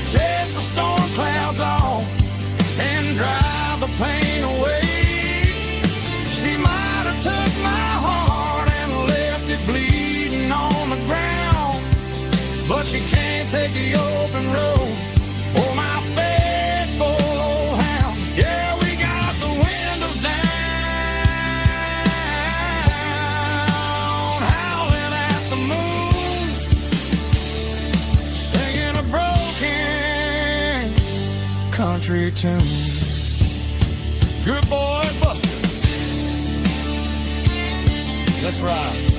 chase the storm clouds off and drive the pain away. She might have took my heart and left it bleeding on the ground, but she can't take the open road or my faithful old hound. Yeah, we got the windows down, howling at the moon, singing a broken country tune. Good boy, Buster. Let's ride.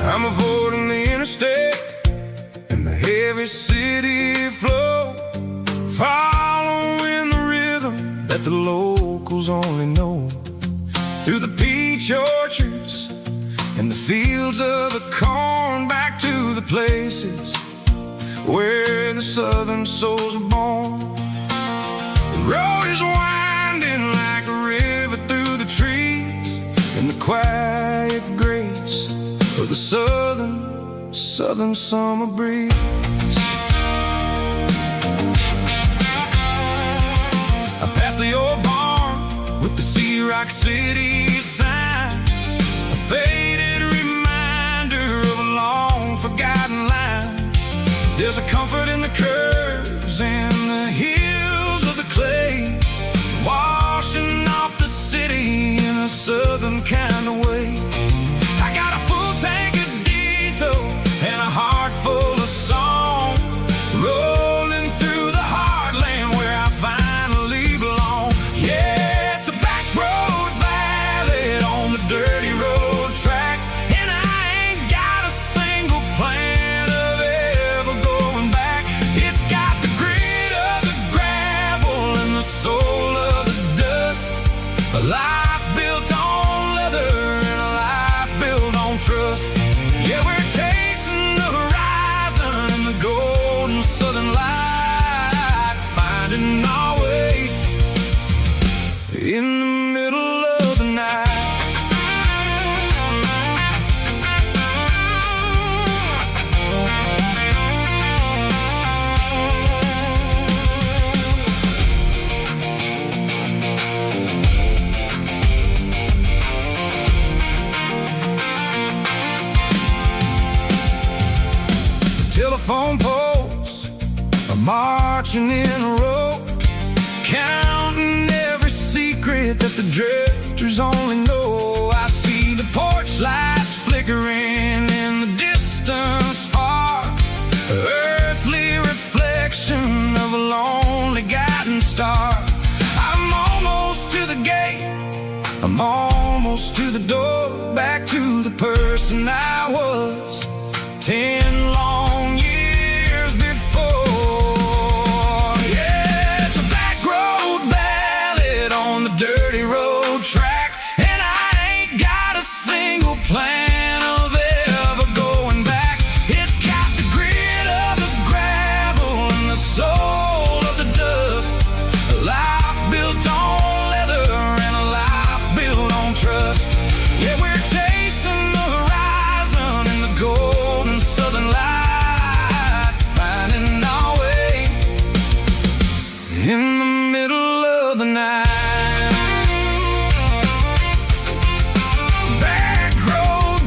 I'm avoiding the interstate and the heavy city flow, following the rhythm that the locals only know. Through the peach orchards and the fields of the corn, back to the places where the southern souls were born. The road is winding like a river through the trees, and the quiet grace of the southern summer breeze. I passed the old barn with the Sea Rock City sign, a faded reminder of a long forgotten line. There's a comfort in the curves and the hills of the clay, washing off the city in a southern kind of way. I got a full tank of diesel and a heart full of song, rolling through the heartland where I finally belong. Yeah, it's a back road ballad on the dirty road track, and I ain't got a single plan of ever going back. It's got the grit of the gravel and the soul of the dust, a life built on leather and a life built on trust. Yeah, we're chasing the horizon in the golden southern light, finding our way in the middle of the night. Telephone poles are marching in a row, counting every secret that the drifters only know. I see the porch lights flickering in the distance far, earthly reflection of a lonely guiding star. I'm almost to the gate, I'm almost to the door, back to the person I was 10 long years before. Yeah, it's a back road ballad on the dirty road track, and I ain't got a single plan of ever going back. It's got the grit of the gravel and the soul of the dust, a life built on leather and a life built on trust. Yeah, we're chasing the horizon in the golden southern light, finding our way in the middle of the night. Back road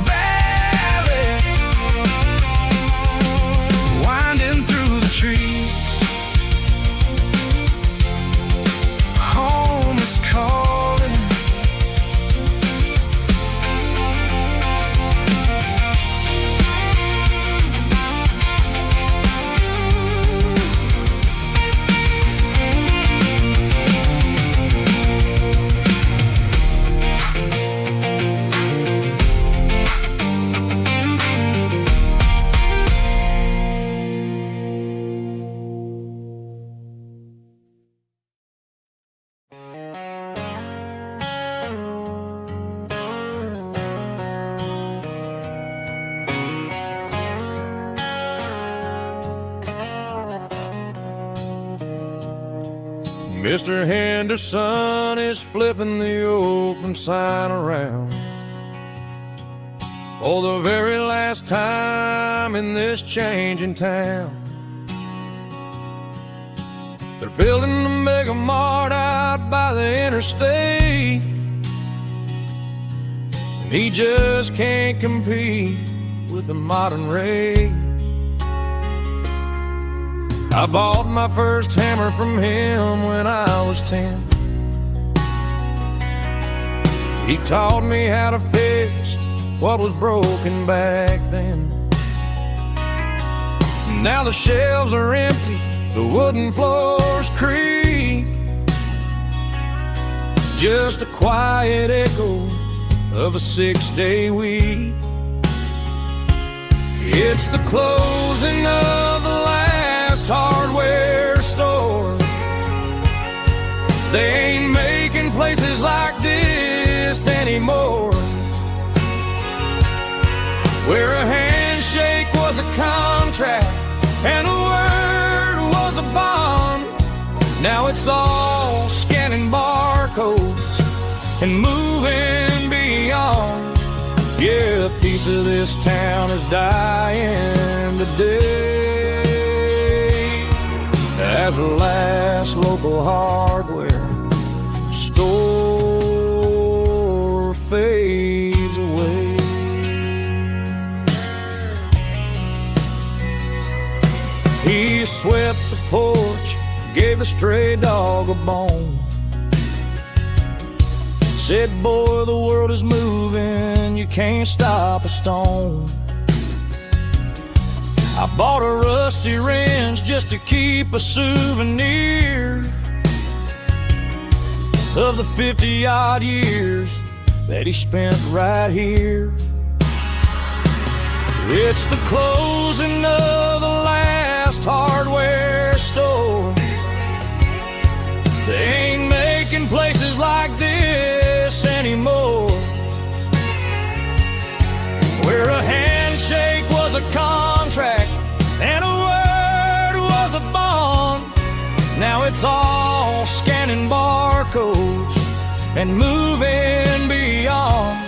Mr. Henderson is flipping the open sign around for the very last time in this changing town. They're building the mega mart out by the interstate, and he just can't compete with the modern rate. I bought my first hammer from him when I was 10. He taught me how to fix what was broken back then. Now the shelves are empty, the wooden floors creak, just a quiet echo of a 6-day week. It's the closing of the last hardware store. They ain't making places like this anymore, where a handshake was a contract and a word was a bond. Now it's all scanning barcodes and moving beyond. Yeah, a piece of this town is dying today as the last local hardware store fades away. He swept the porch, gave the stray dog a bone, said, boy, the world is moving, you can't stop a stone. I bought a rusty wrench just to keep a souvenir of the 50-odd years that he spent right here. It's the closing of the last hardware store. They ain't making places like this anymore, where a handshake was a contract and a word was a bond. Now it's all scanning barcodes and moving beyond.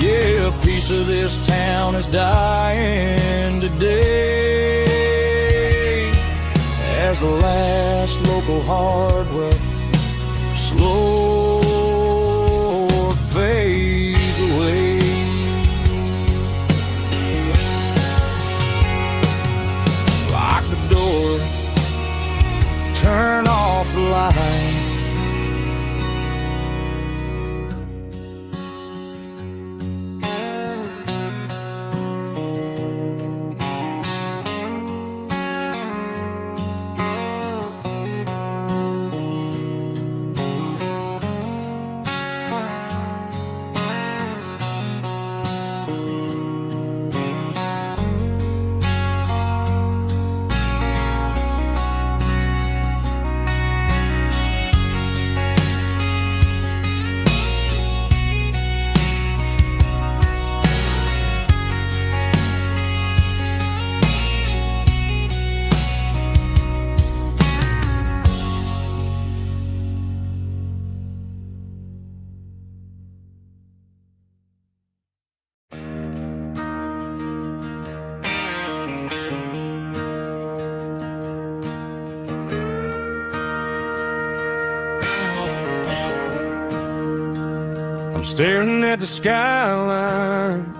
Yeah, a piece of this town is dying today as the last local hardware slow fades away. Lock the door, turn off the light. I'm staring at the skyline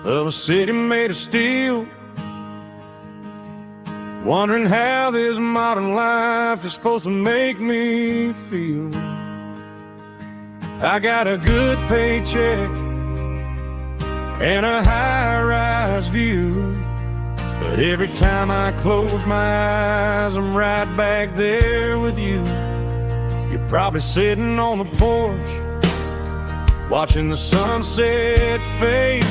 of a city made of steel, wondering how this modern life is supposed to make me feel. I got a good paycheck and a high-rise view, but every time I close my eyes, I'm right back there with you. You're probably sitting on the porch, watching the sunset fade,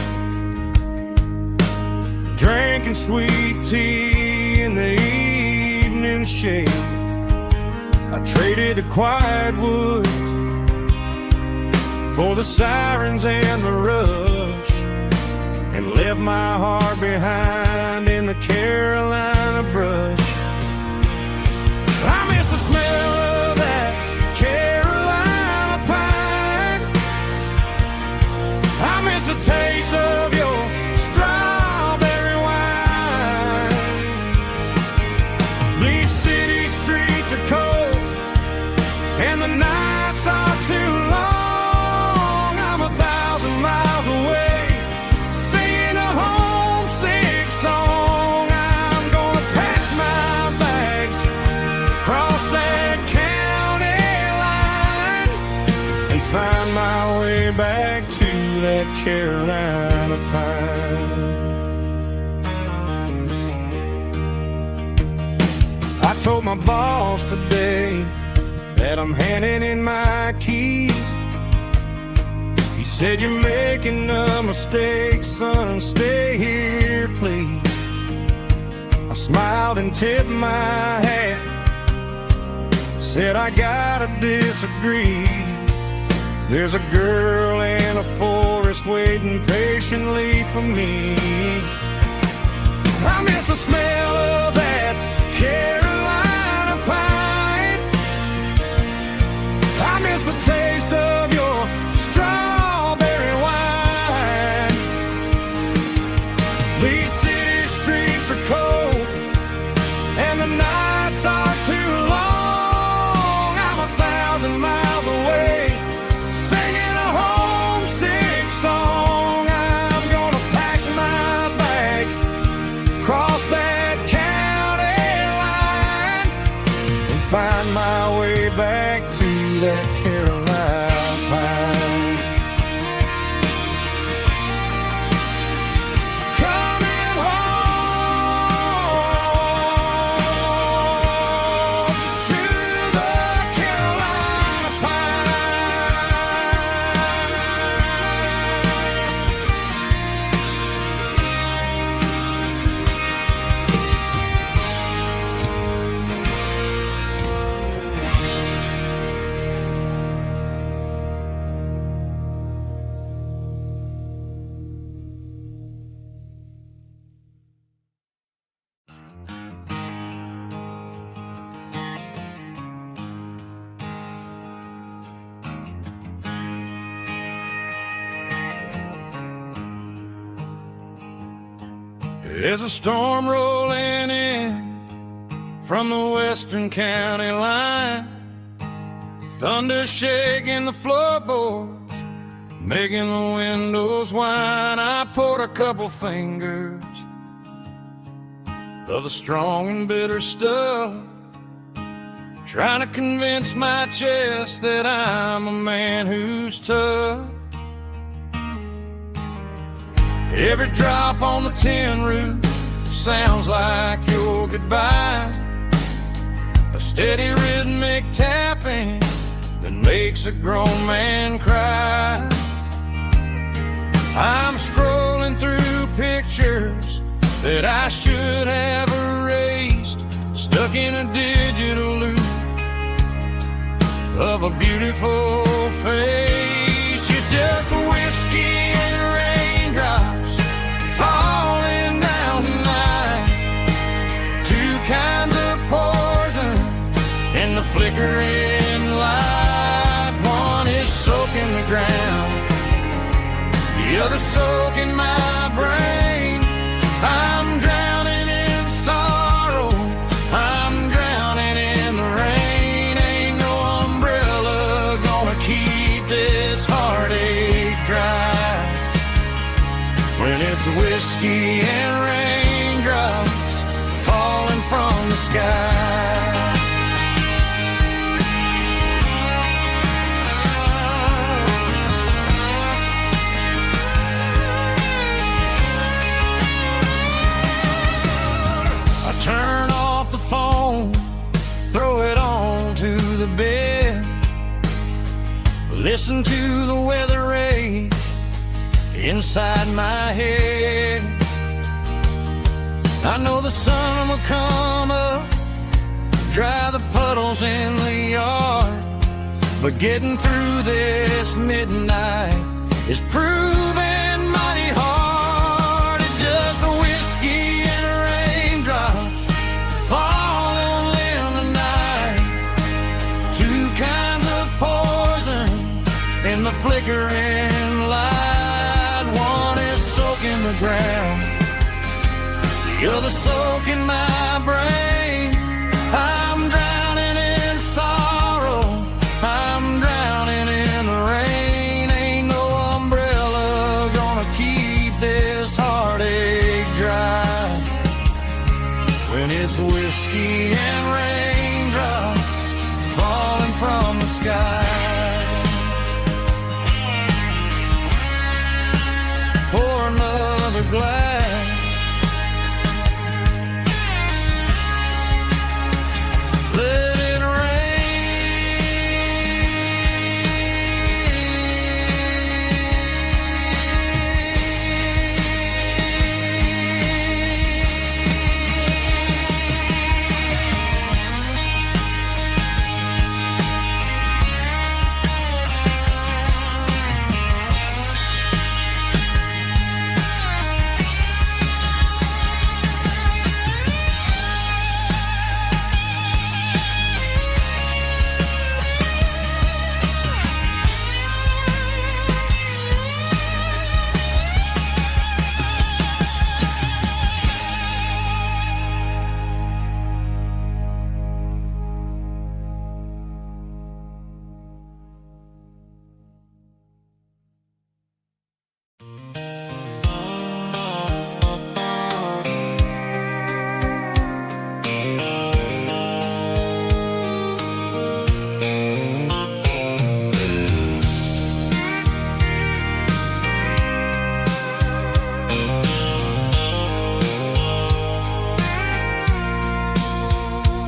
drinking sweet tea in the evening shade. I traded the quiet woods for the sirens and the rush, and left my heart behind in the Carolina brush. I miss the smell of that and find my way back to that Carolina pine. I told my boss today that I'm handing in my keys. He said, "You're making a mistake, son, stay here, please." I smiled and tipped my hat, said, "I gotta disagree. There's a girl in a forest waiting patiently for me. I miss the smell of that Carolina pine. I miss the taste of your strawberry wine. These city streets are cold and the nights are too long. I'm 1,000 miles away singing a homesick song. I'm gonna pack my bags, cross that county line, and find my way back to that Carolina pine. Coming home to the Carolina There's a storm rolling in from the western county line, thunder shaking the floorboards, making the windows whine. I poured a couple fingers of the strong and bitter stuff, trying to convince my chest that I'm a man who's tough. Every drop on the tin roof sounds like your goodbye, a steady rhythmic tapping that makes a grown man cry. I'm scrolling through pictures that I should have erased, stuck in a digital loop of a beautiful face. It's just whiskey and raindrops falling down tonight, two kinds of poison in the flickering light. One is soaking the ground, the other soaking my brain. I'm drowning in sorrow, I'm drowning in the rain. Ain't no umbrella gonna keep this heartache dry when it's whiskey and raindrops falling from the sky. Turn off the phone, throw it on to the bed, listen to the weather rage inside my head. I know the sun will come up, dry the puddles in the yard, but getting through this midnight is proving mighty hard. It's just the whiskey and raindrops falling in the night, two kinds of poison in the flickering light. One is soaking the ground, the other soaking my brain. I'm drowning in sorrow, I'm drowning in the rain. Ain't no umbrella gonna keep this heartache dry when it's whiskey and raindrops falling from the sky. glass. Let it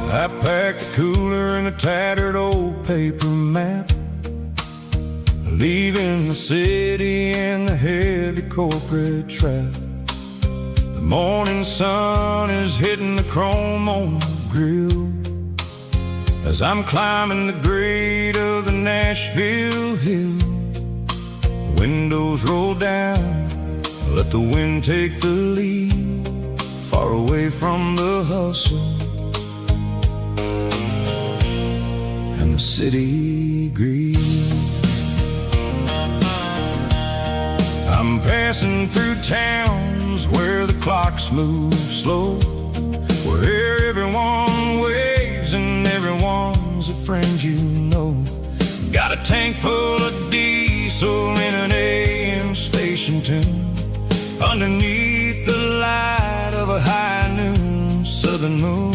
I packed a cooler and a tattered old paper map, leaving the city and the heavy corporate trap. The morning sun is hitting the chrome on the grill as I'm climbing the grade of the Nashville hill. The windows roll down, let the wind take the lead, far away from the hustle and the city greed. I'm passing through towns where the clocks move slow, where everyone waves and everyone's a friend you know. Got a tank full of diesel in an AM station tune, underneath the light of a high noon southern moon.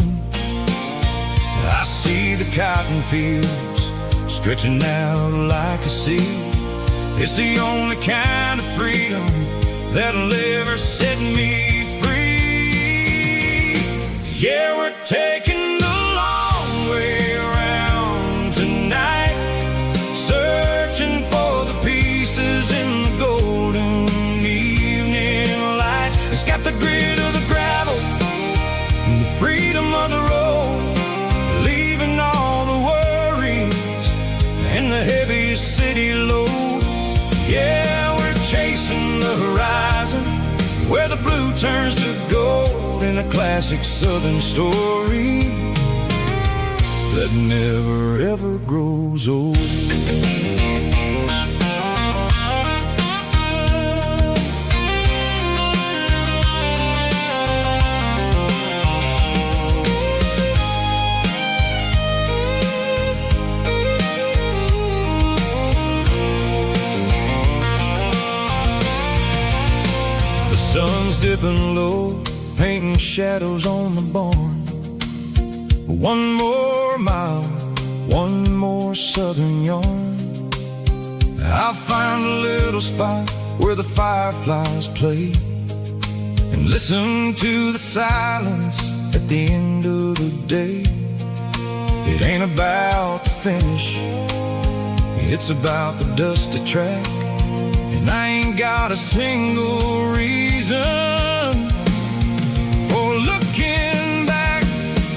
I see the cotton fields stretching out like a sea. It's the only kind of freedom that'll ever set me free. Yeah, we're taking the long way around tonight, searching for the pieces in the golden evening light. It's got the grit of the gravel and the freedom of the road, leaving all the worries and the heavy city load. Yeah, we're chasing the horizon, where the blue turns to gold, in a classic southern story that never ever grows old. Sun's dipping low, painting shadows on the barn. One more mile, one more southern yarn. I'll find a little spot where the fireflies play, and listen to the silence at the end of the day. It ain't about the finish, it's about the dusty track. And I ain't got a single reason for looking back.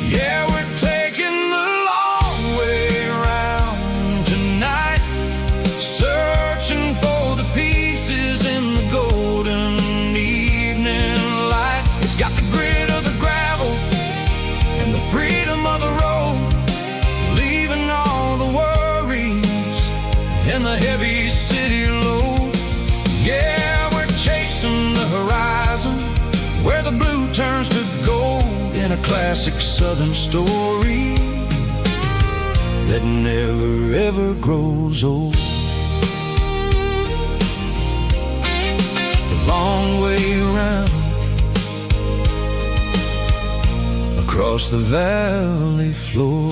Yeah, we're taking the long way around tonight, searching for the pieces in the golden evening light. It's got the grit of the gravel and the freedom of the road, leaving all the worries and the heavy city load. Yeah, we're chasing the horizon, where the blue turns to gold, in a classic southern story that never ever grows old. The long way around, across the valley floor,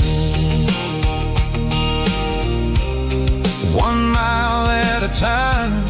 1 mile at a time.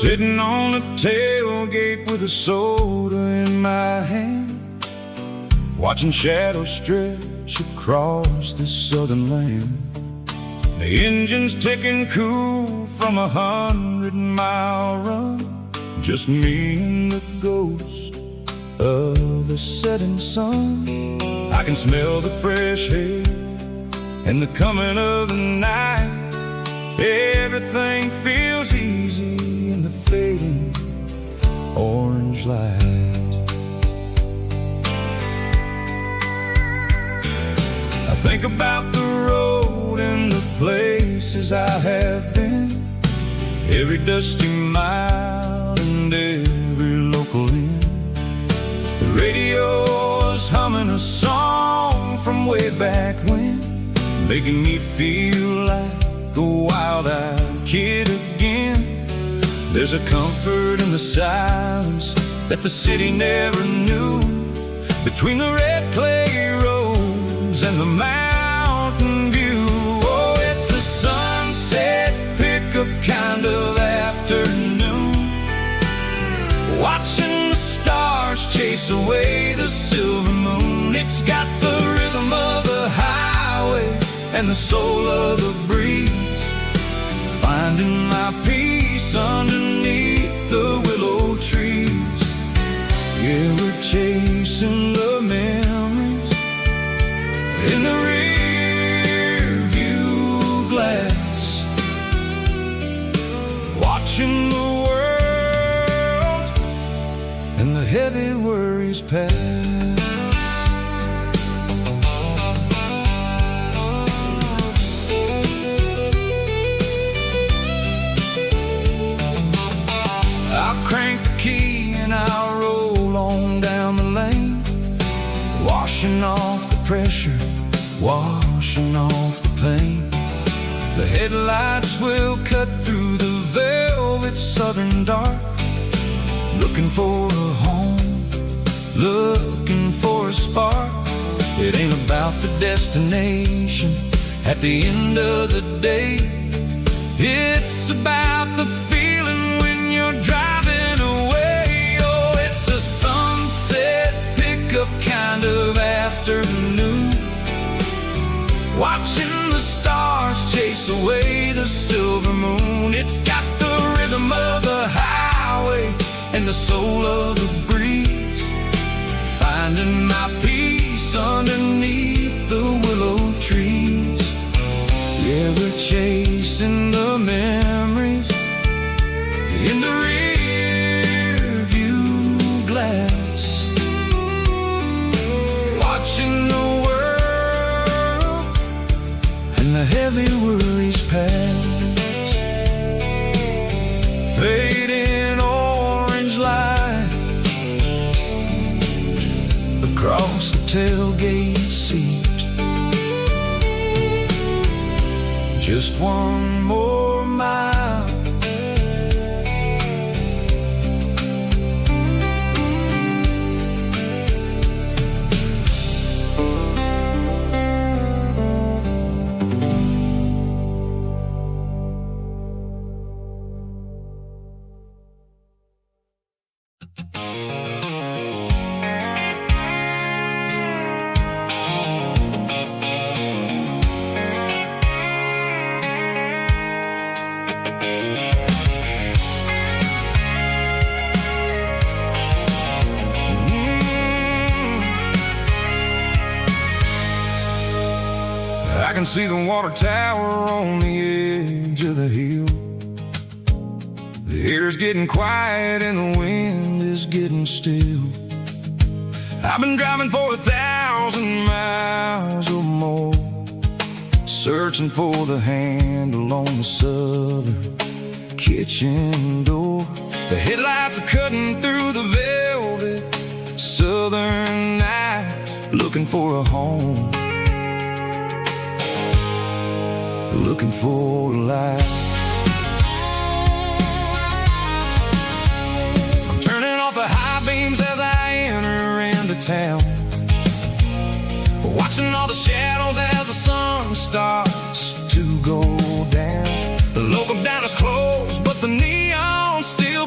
Sitting on the tailgate with a soda in my hand, watching shadows stretch across this southern land. The engine's ticking cool from 100-mile run, just me and the ghost of the setting sun. I can smell the fresh air and the coming of the night. Everything feels easy in the fading orange light. I think about the road and the places I have been, every dusty mile and every local inn. The radio is humming a song from way back when, making me feel like a wild-eyed kid again. There's a comfort in the silence that the city never knew, between the red clay roads and the mountain view. Oh, it's a sunset pickup kind of afternoon, watching the stars chase away the silver moon. It's got the rhythm of the highway and the soul of the breeze, finding my peace underneath the willow trees. Yeah, we're chasing the memories in the rear view glass, watching the world and the heavy worries pass. I'll crank the key and I'll roll on down the lane, washing off the pressure, washing off the pain. The headlights will cut through the velvet southern dark, looking for a home, looking for a spark. It ain't about the destination at the end of the day, it's about the feeling when you're driving away. Oh, it's a sunset pickup kind of afternoon, watching the stars chase away the silver moon. It's got the rhythm of the highway and the soul of the breeze, finding my peace underneath the willow trees. Yeah, we're chasing the memories in the rear view glass, watching the world and the heavy worries pass. Fading orange light across the tailgate seat, just one more mile. I can see the water tower on the edge of the hill. The air's getting quiet and the wind is getting still. I've been driving for 1,000 miles or more, searching for the handle on the southern kitchen door. The headlights are cutting through the velvet southern night, looking for a home, looking for a light. I'm turning off the high beams as I enter into town, watching all the shadows as the sun starts to go down. The local diner's closed, but the neon's still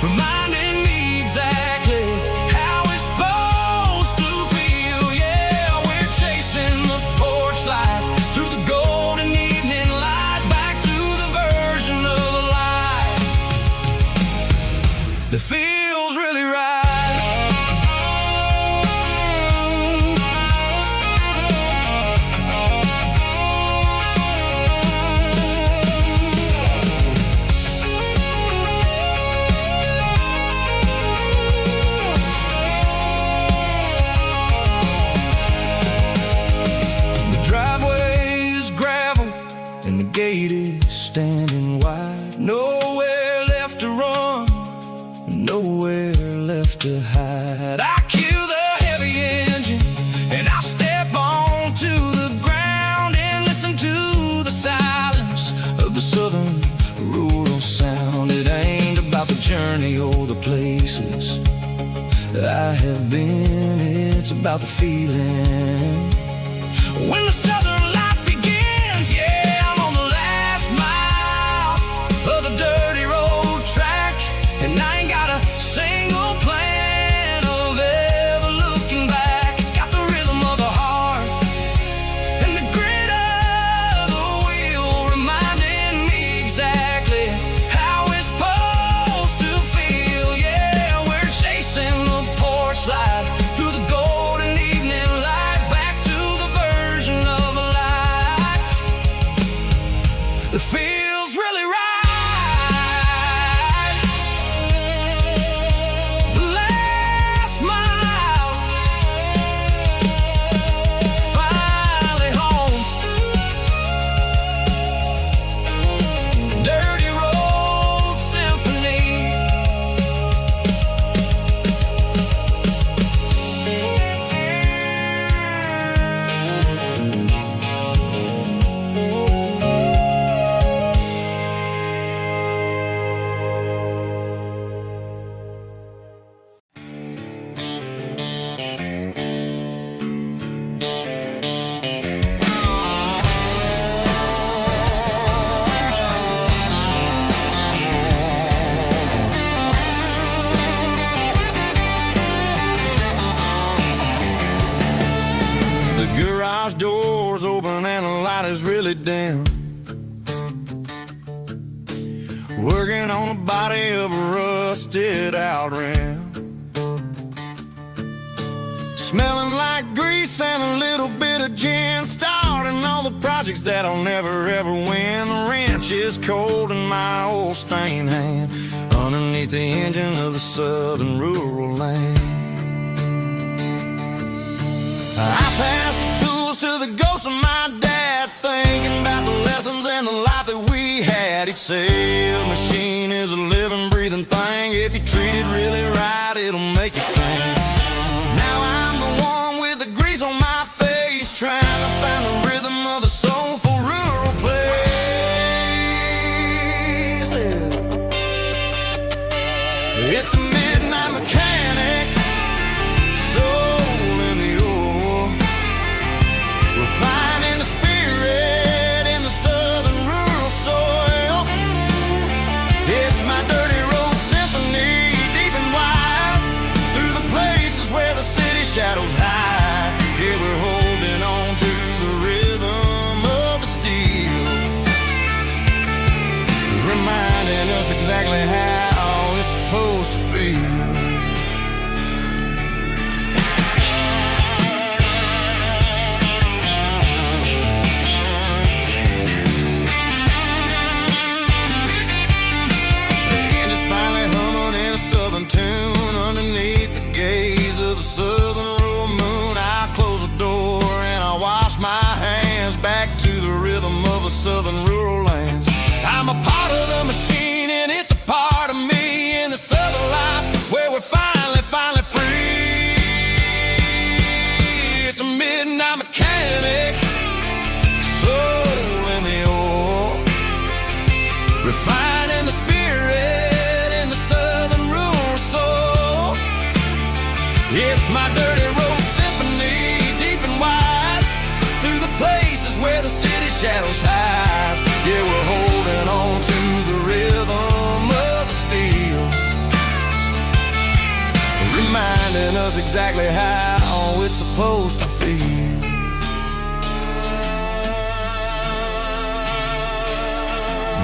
reminding me exactly how it's supposed to feel. Yeah, we're chasing the porch light through the golden evening light, back to the version of life that feels really right. Gate is standing wide, nowhere left to run, nowhere left to hide. I kill the heavy engine and I step onto the ground and listen to the silence of the southern rural sound. It ain't about the journey or the places I have been, it's about the feeling when the southern life begins. Yeah, and I ain't got a single plan of ever looking back. It's got the rhythm of the heart and the grit of the wheel, reminding me exactly how it's supposed to feel. Yeah, we're chasing the porch light through the golden evening light, back to the version of life that feels really right. Garage doors open and the light is really dim, working on the body of a rusted out rim, smelling like grease and a little bit of gin, starting all the projects that I'll never ever win. The wrench is cold in my old stained hand underneath the engine of the southern rural land. I pass the tools to the ghost of my dad, thinking about the lessons and the life that we had. He'd say a machine is a living, breathing thing. If you treat it really right, it'll make you sing. Now I'm the one with the grease on my face, trying to find the rhythm of the soulful rural place. It's a midnight mechanic, finding the spirit in the southern rural soil. It's my dirty road symphony, deep and wide, through the places where the city shadows hide. Yeah, we're holding on to the rhythm of the steel, reminding us exactly how it's supposed to feel. Tune underneath the gaze of the southern rural moon. I close the door and I wash my hands, back to the rhythm of the southern rural lands. I'm a part of the machine and it's a part of me in the southern life where we're finally free. It's a midnight mechanic, soul in the ore, refining the spirit in the southern rural soul. It's my dirty road symphony, deep and wide, through the places where the city shadows hide. Yeah, we're holding on to the rhythm of the steel, telling us exactly how it's supposed to feel.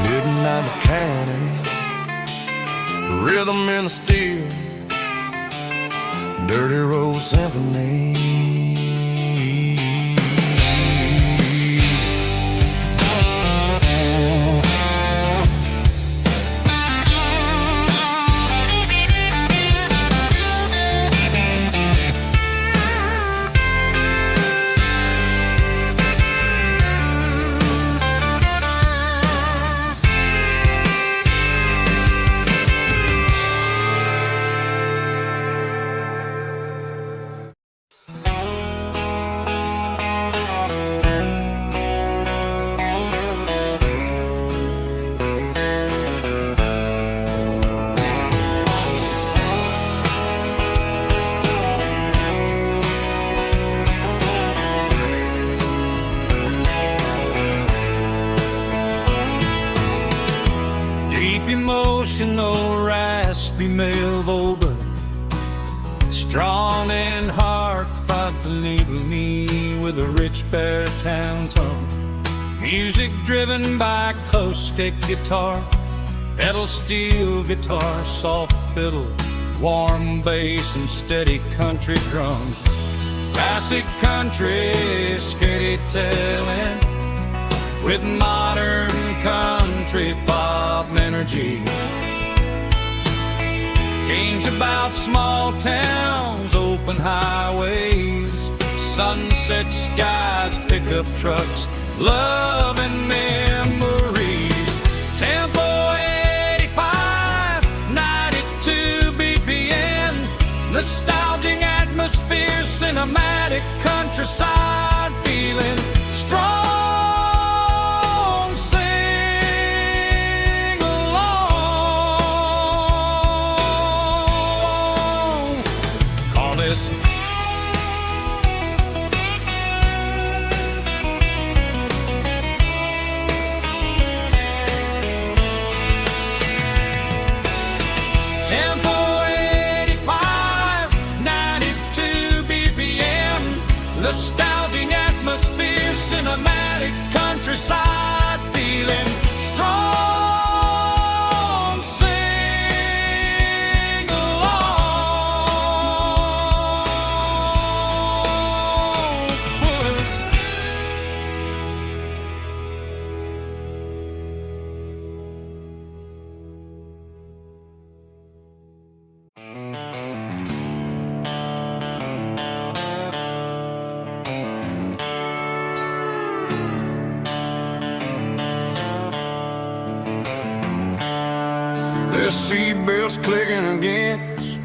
Midnight mechanic, rhythm in the steel, dirty road symphony. Emotional, raspy male vocal, strong and heartfelt, deliver me with a rich baritone tone. Music driven by acoustic guitar, pedal steel guitar, soft fiddle, warm bass and steady country drum. Classic country, skitty telling, with modern country pop energy. Games about small towns, open highways, sunset skies, pickup trucks, love and memories. Tempo 85, 92 BPM, nostalgic atmosphere, cinematic countryside feeling, strong. Tempo 85, 92 BPM, nostalgic atmosphere, cinematic countryside feeling, strong, sing along with us. The seatbelts clicking against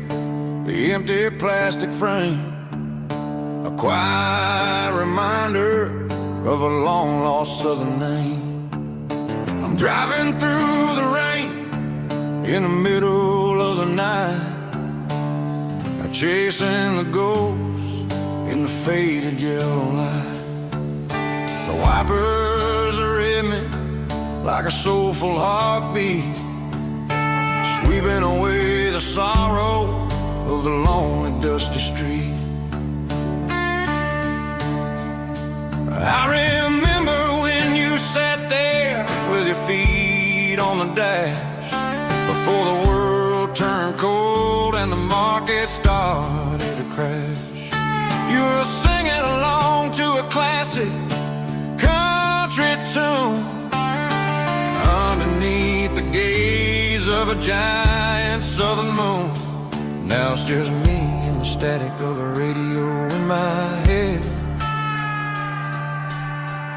the empty plastic frame, a quiet reminder of a long-lost southern name. I'm driving through the rain in the middle of the night, chasing the ghosts in the faded yellow light. The wipers are in me like a soulful heartbeat, sweeping away the sorrow of the lonely, dusty street. I remember when you sat there with your feet on the dash, before the world turned cold and the market started to crash. You were singing along to a classic country tune underneath the gaze of a giant southern moon. Now it's just me and the static of the radio in my head,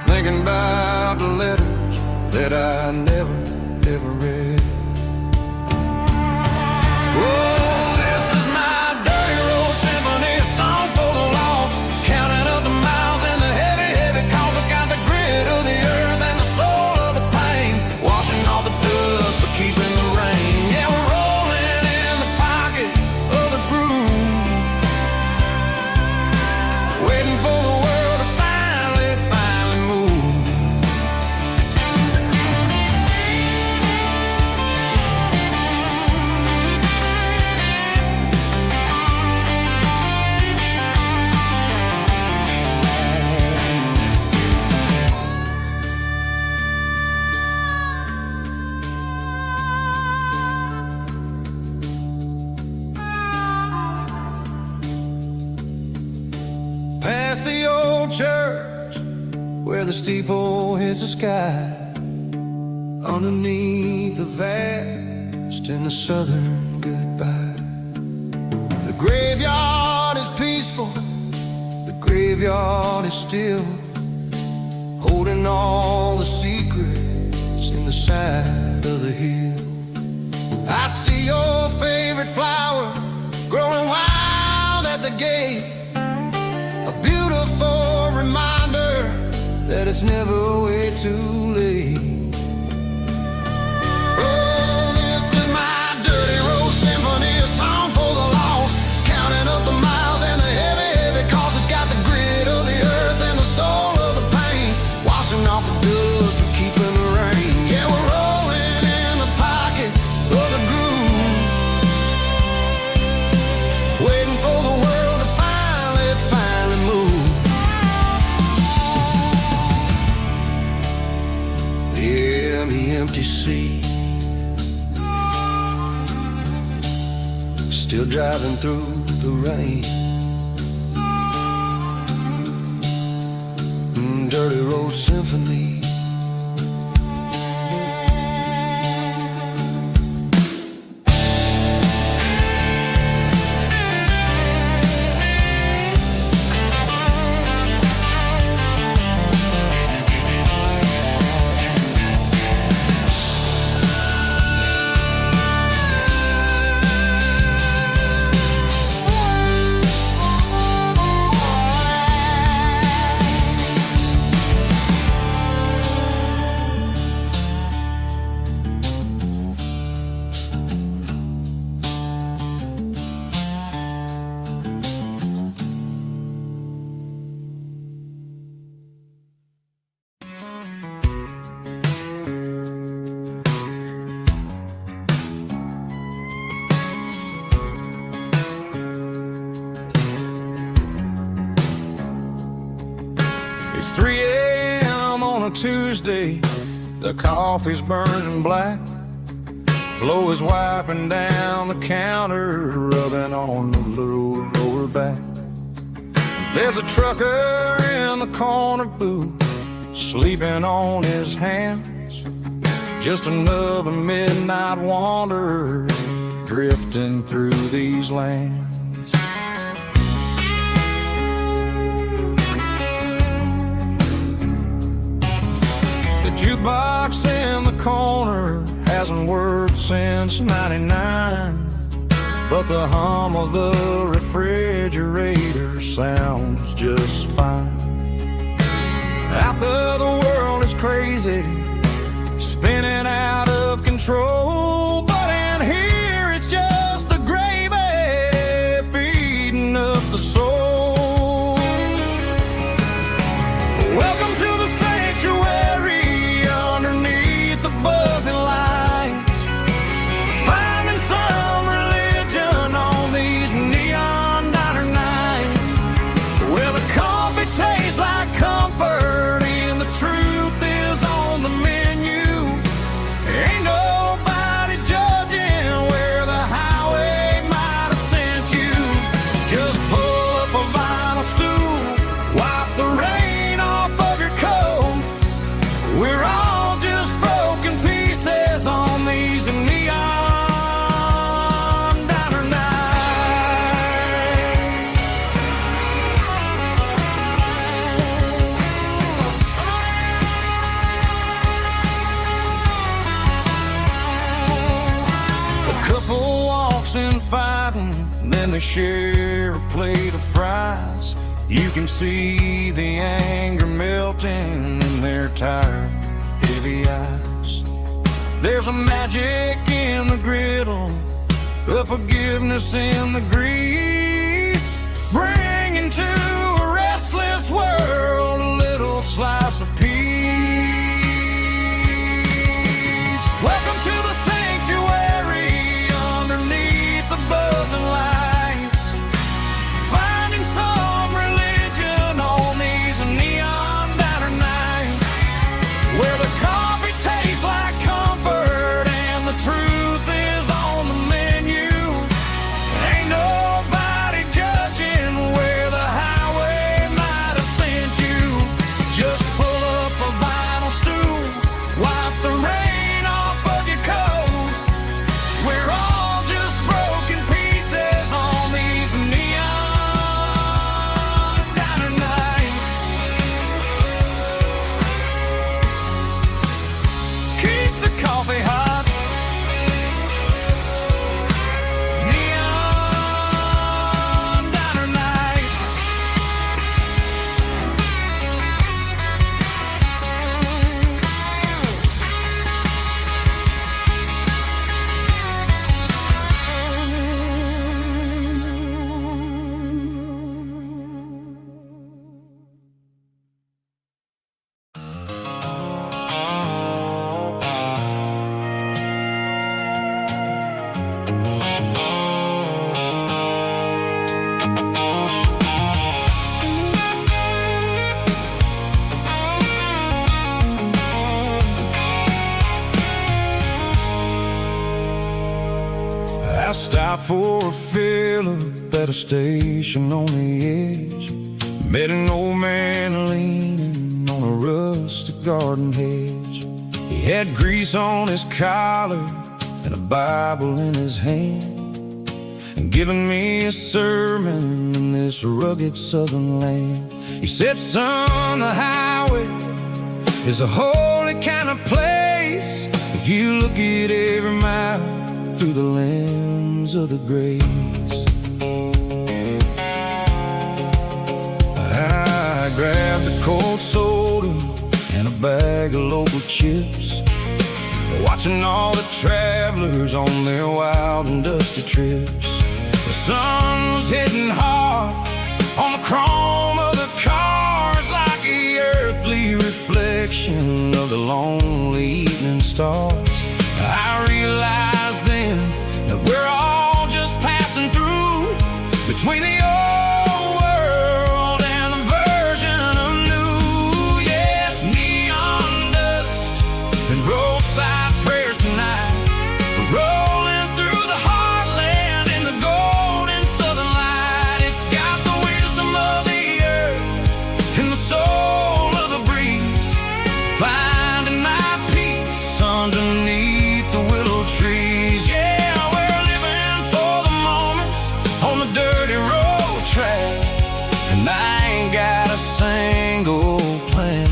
thinking about the letters that I never, ever read. Oh, this is my dirty road symphony, a song for the lost, counting up the miles and the heavy, heavy calls. It's got the grit of the earth and the soul of the pain, washing off the dust but keeping the rain. Yeah, we're rolling in the pocket of the groove, waiting for the world to finally move. where the steeple hits the sky, underneath the vast and the southern goodbye. The graveyard is peaceful, the graveyard is still, holding all the secrets in the side of the hill. I see your favorite flower growing wild at the gate, a beautiful reminder that it's never way too late. Oh, this is my dirty road symphony, a song for the lost, counting up the miles and the heavy, heavy cost. It's got the grit of the earth and the soul of the pain, washing off the dust but keeping the rain. Yeah, we're rolling in the pocket of the groove, waiting for the world to finally move. Yeah, the empty sea, still driving through the rain. Dirty road symphony. It's 3 a.m. on a Tuesday, the coffee's burning black, Flo is wiping down the counter, rubbing on the little lower back. There's a trucker in the corner booth, sleeping on his hands, just another midnight wanderer drifting through these lands. The jukebox in the corner hasn't worked since '99, but the hum of the refrigerator sounds just fine. Out there the world is crazy, spinning out of control, but in here it's just the gravy feeding up the soul. Welcome to the sanctuary underneath the buzzing lights, finding some religion on these neon diner nights, where the coffee tastes like comfort and the truth is on the menu. Ain't nobody judging where the highway might have sent you. Just pull up a vinyl stool, wipe the rain off of your coat. We're all just broken pieces on these neon diner nights. A couple walks in fighting, then they share a plate of fries. You can see the anger melting in their tired, heavy eyes. There's a magic in the griddle, a forgiveness in the grease, bringing to a restless world a little slice of peace. Welcome to the sanctuary underneath the buzzing lights, finding some religion on these neon diner nights, where the coffee tastes like comfort and the truth is on the menu. Ain't nobody judging where the highway might have sent you. Just pull for a fill-up at a station on the edge. Met an old man leaning on a rustic garden hedge. He had grease on his collar and a Bible in his hand, and giving me a sermon in this rugged southern land. He said, son, the highway is a holy kind of place if you look at every mile through the lens of the grace. I grabbed a cold soda and a bag of local chips, watching all the travelers on their wild and dusty trips. The sun was hitting hard on the chrome of the cars, like the earthly reflection of the lonely evening stars. I realized then that we're all just passing through between the old world and the version of new. Yeah, it's neon dust and roadside prayers tonight. We're rolling through the heartland in the golden southern light. It's got the wisdom of the earth and the soul of the breeze, finding my peace underneath the willow trees. Yeah, we're living for the moments on the dirty road track, and I ain't got a single plan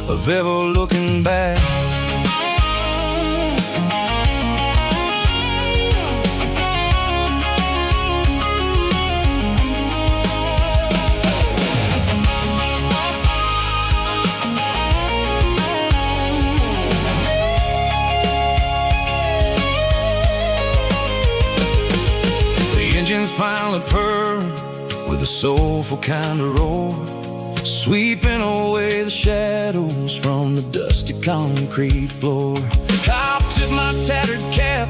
of ever looking back. Engines finally purr with a soulful kind of roar, sweeping away the shadows from the dusty concrete floor. I'll tip my tattered cap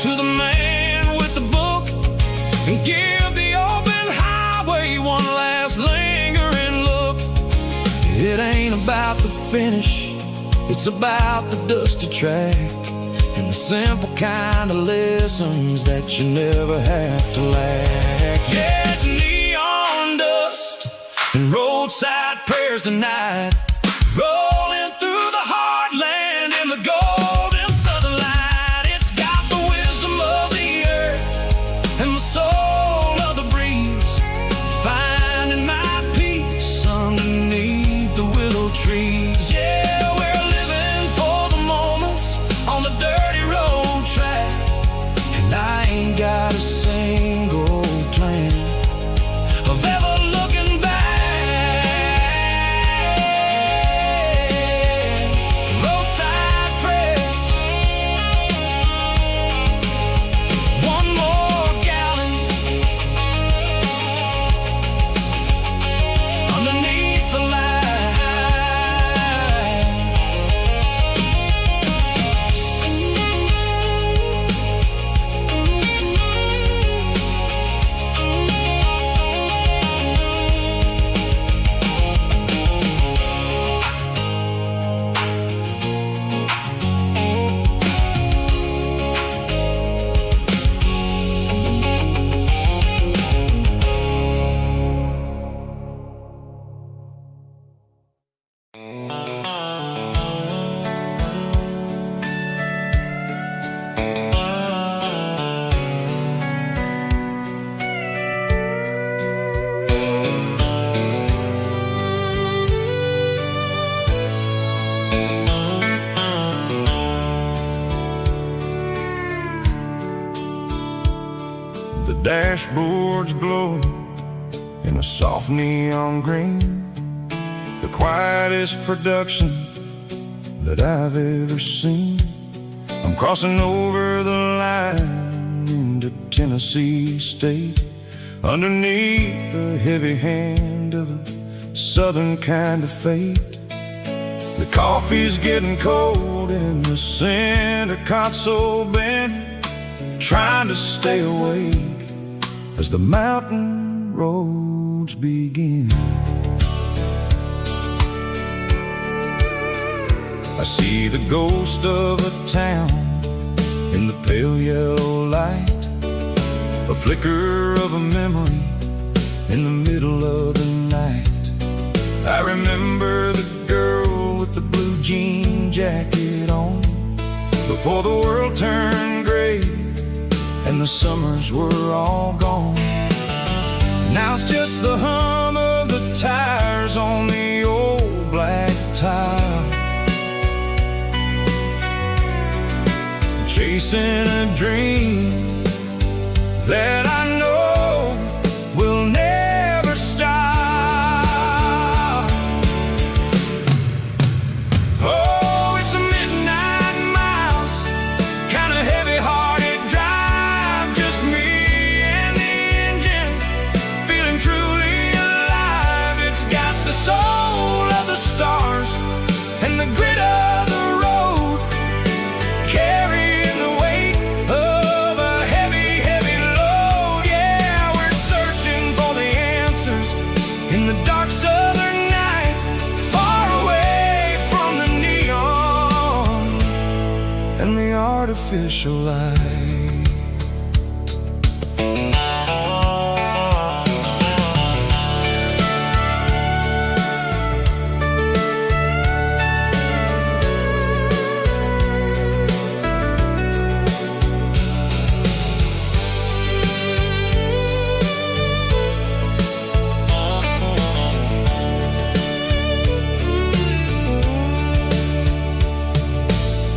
to the man with the book and give the open highway one last lingering look. It ain't about the finish, it's about the dusty track and the simple kind of lessons that you never have to lack. Yeah, it's neon dust and roadside prayers tonight, rolling through the heartland in the golden southern light. It's got the wisdom of the earth and the soul of the breeze, finding my peace underneath the willow trees. Yeah, we're living for the moments on the dirty road track, and I ain't got a single plan of ever looking back. Roadside prayers, one more gallon underneath the light. The dashboard's glowing in a soft neon green, the quietest production that I've ever seen. I'm crossing over the line into Tennessee State, underneath the heavy hand of a southern kind of fate. The coffee's getting cold in the center console bin, trying to stay awake as the mountain roads begin. I see the ghost of a town in the pale yellow light, a flicker of a memory in the middle of the night. I remember the girl with the blue jean jacket on, before the world turned gray and the summers were all gone. Now it's just the hum of the tires on the old black tile, chasing a dream that I know will never stop. Oh, it's a midnight mouse, kind of heavy-hearted drive, just me and the engine, feeling truly alive. It's got the soul of the stars and the grit of the road, carrying the weight of a heavy, heavy load. Yeah, we're searching for the answers in the dark southern night, far away from the neon and the artificial light.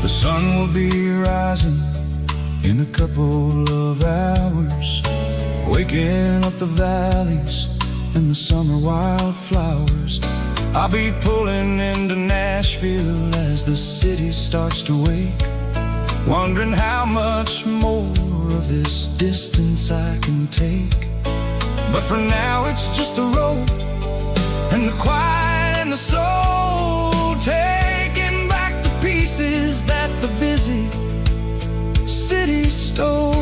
The sun will be rising in a couple of hours, waking up the valleys and the summer wildflowers. I'll be pulling into Nashville as the city starts to wake, wondering how much more of this distance I can take. But for now it's just the road and the quiet and the soul, taking back the pieces that the busy city stole.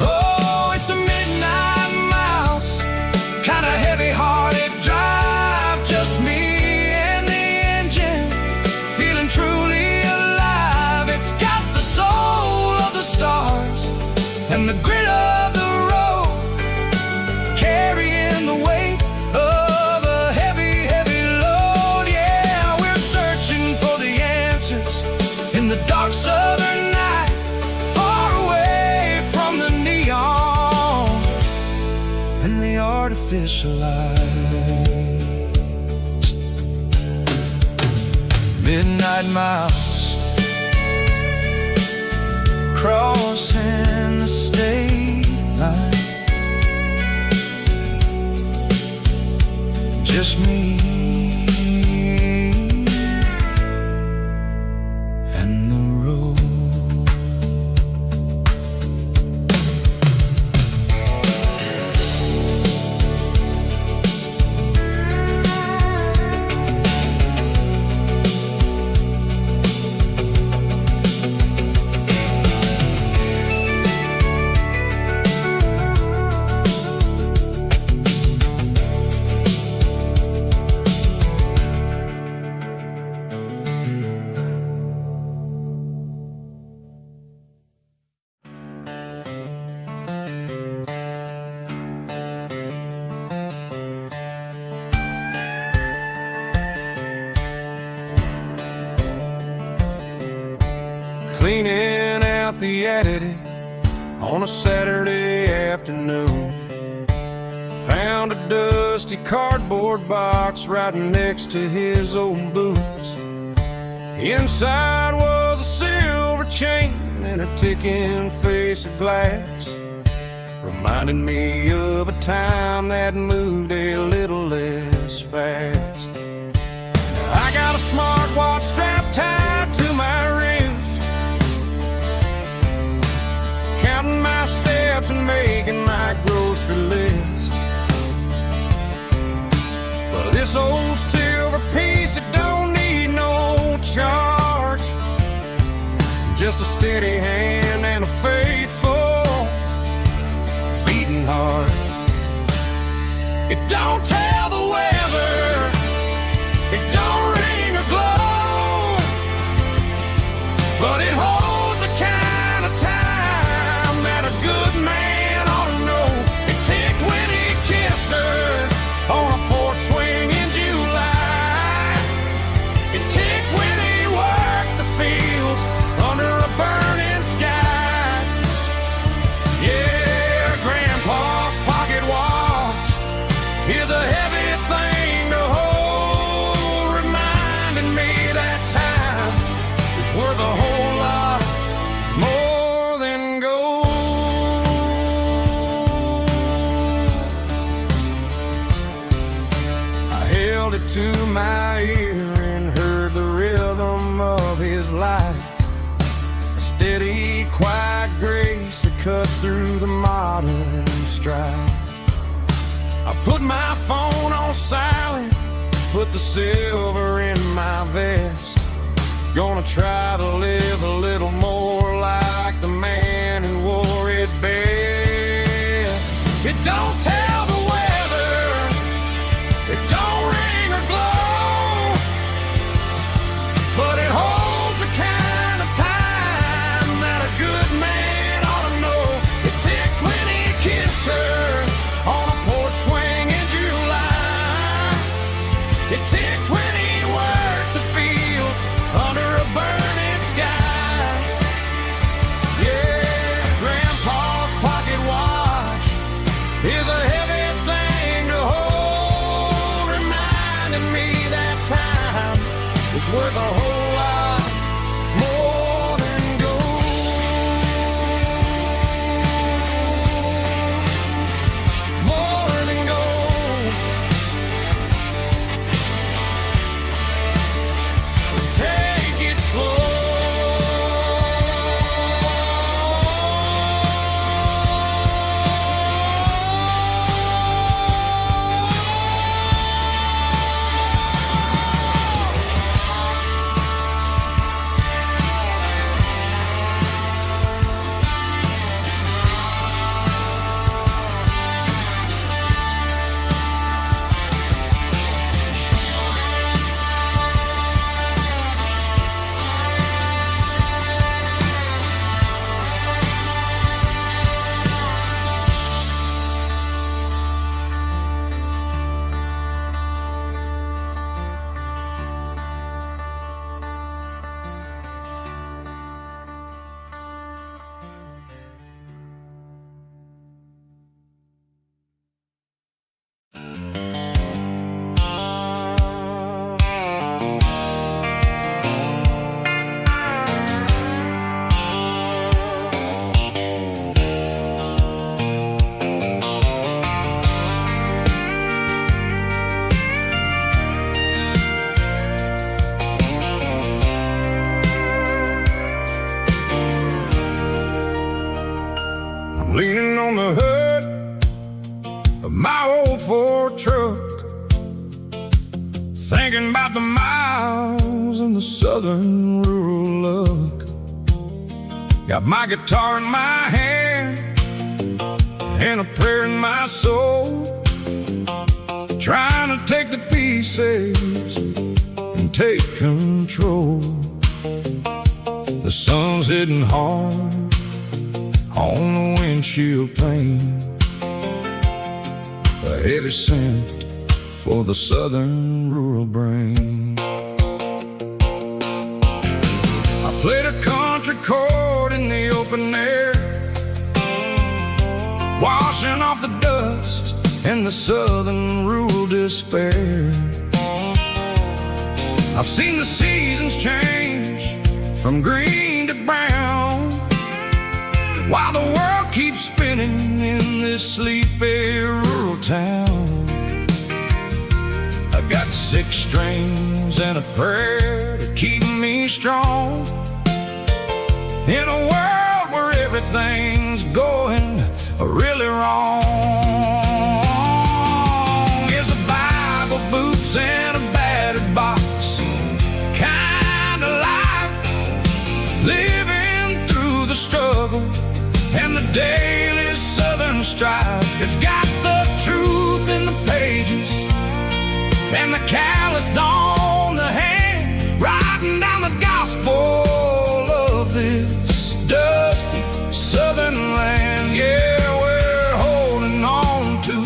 Oh, it's a midnight mouse, kind of heavy-hearted drive, just me and the engine, feeling truly alive. It's got the soul of the stars and the grit of the road, carrying the weight of a heavy, heavy load. Yeah, we're searching for the answers in the dark southern night, far away from the neon and the artificial lights. Midnight mouse, crossing the state line, just me and the road. Cleaning out the attic on a Saturday afternoon, found a dusty cardboard box right next to his old boots. Inside was a silver chain and a ticking face of glass, reminding me of a time that moved a little less fast. Now I got a smartwatch strapped tied to my wrist, counting my steps and making my grocery list. But this old silver piece, it don't need no charge, just a steady hand and a faithful beating heart. It don't tell the weather, it don't ring or glow, but it holds a kind quiet grace that cut through the modern strife. I put my phone on silent, put the silver in my vest. Gonna try to live a little more like the man who wore it best. It don't tell the weather, it don't ring or glow, but it holds the kind of time that a good man ought to know. It ticked when he kissed her on a porch swing in July. It ticked when he worked the fields under a burning sky. Yeah, Grandpa's pocket watch is a heavy thing to hold, reminding me that time is worth a whole lot more than gold. More than gold. Take it slow. Leaning on the hood of my old Ford truck, thinking about the miles and the southern rural look. Got my guitar in my hand and a prayer in my soul, trying to take the pieces and take control. The sun's hitting hard on the windshield pane, a heavy scent for the southern rural brain. I played a country chord in the open air, washing off the dust and the southern rural despair. I've seen the seasons change from green to brown, while the world keeps spinning in this sleepy rural town. I got 6 strings and a prayer to keep me strong, in a world where everything's going really wrong. It's a Bible, boots, and a battered box kind of life, living through the struggle and the daily southern strife. It's got the truth in the pages and the calloused on the hand, writing down the gospel of this dusty southern land. Yeah, we're holding on to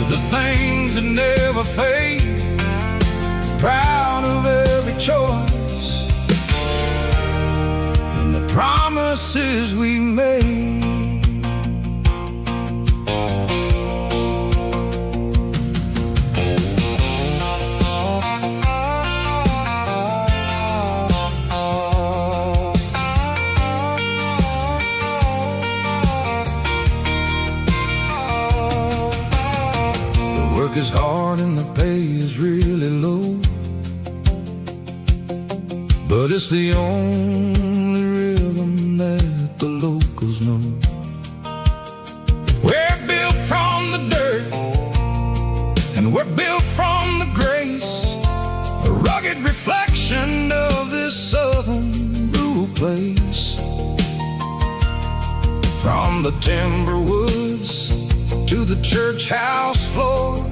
the things that never fade, proud of every choice and the promises we made. Is hard and the pay is really low, but it's the only rhythm that circles know. We're built from the dirt, and we're built from the grace, a rugged reflection of this southern rural place. From the timber woods to the church house floor,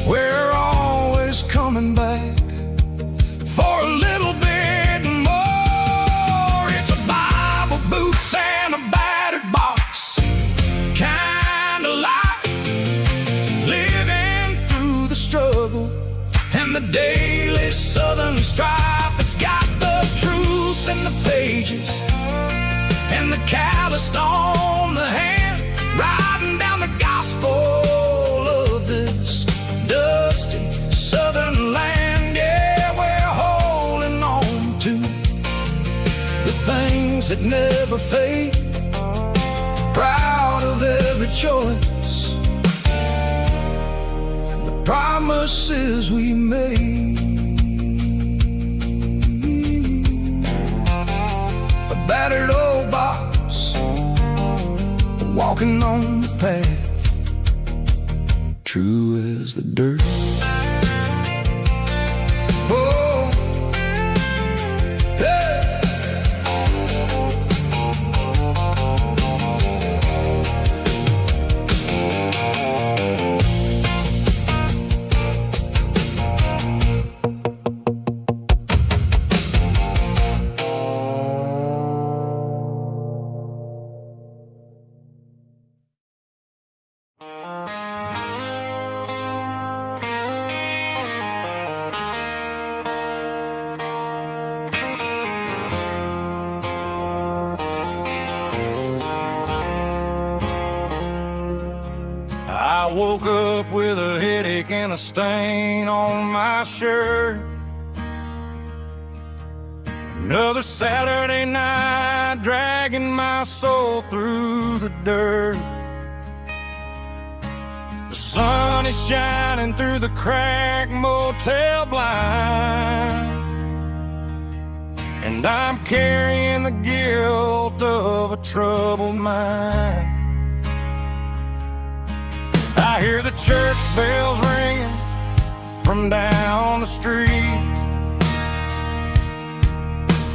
we're always coming back for a little bit more. It's a Bible, boots, and a battered box kind of life, living through the struggle and the daily southern strife. It's got the truth in the pages and the calloused on the hand, riding down the gospel of this dusty southern land. Yeah, we're holding on to the things that never fade, proud of every choice and the promises we made. A battered old box, walking on the path, true as the dirt. Oh, hey. I woke up with a headache and a stain on my shirt. Another Saturday night, dragging my soul through the dirt. The sun is shining through the cracked motel blind, and I'm carrying the guilt of a troubled mind. I hear the church bells ringing from down the street,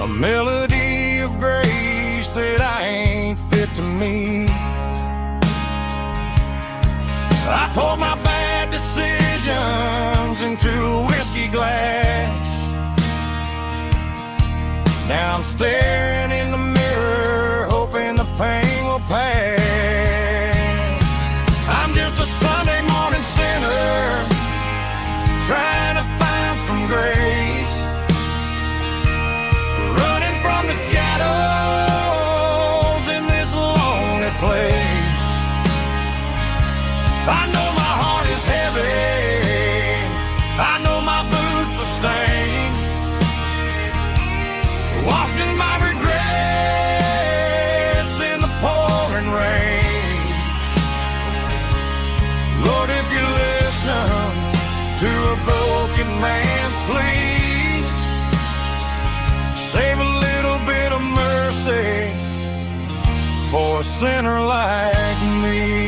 a melody of grace that I ain't fit to meet. I poured my bad decisions into a whiskey glass. Now I'm staring in the mirror, hoping the pain will pass. I'm just a Sunday morning sinner, trying to find some grace, running from the shadows in this lonely place. I know my heart is heavy, I know my boots are stained, washing my regrets in the pouring rain. Lord, if you listen to a broken man's plea, save a little bit of mercy for a sinner like me.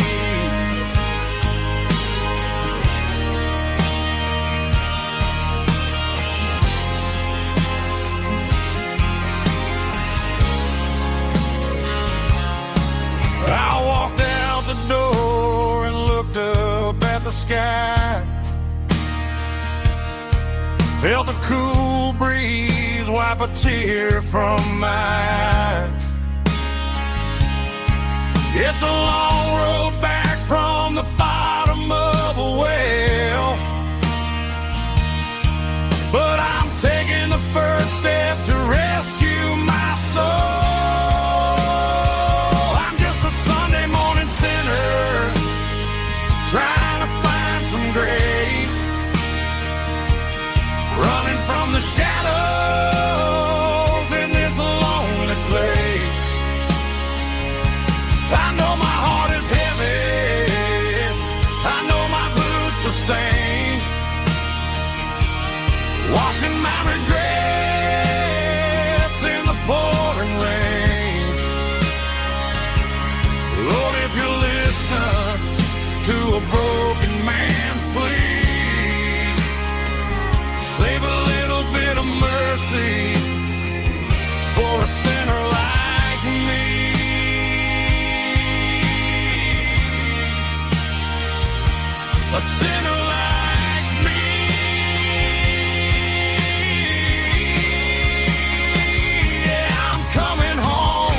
I walked out the door and looked up at the sky, felt the cool breeze wipe a tear from my eye. It's a long road back from the bottom of a well, but I'm taking the first step to rescue my soul. Trying to find some grace, running from the shadows in this lonely place. I know my heart a sinner like me. Yeah, I'm coming home.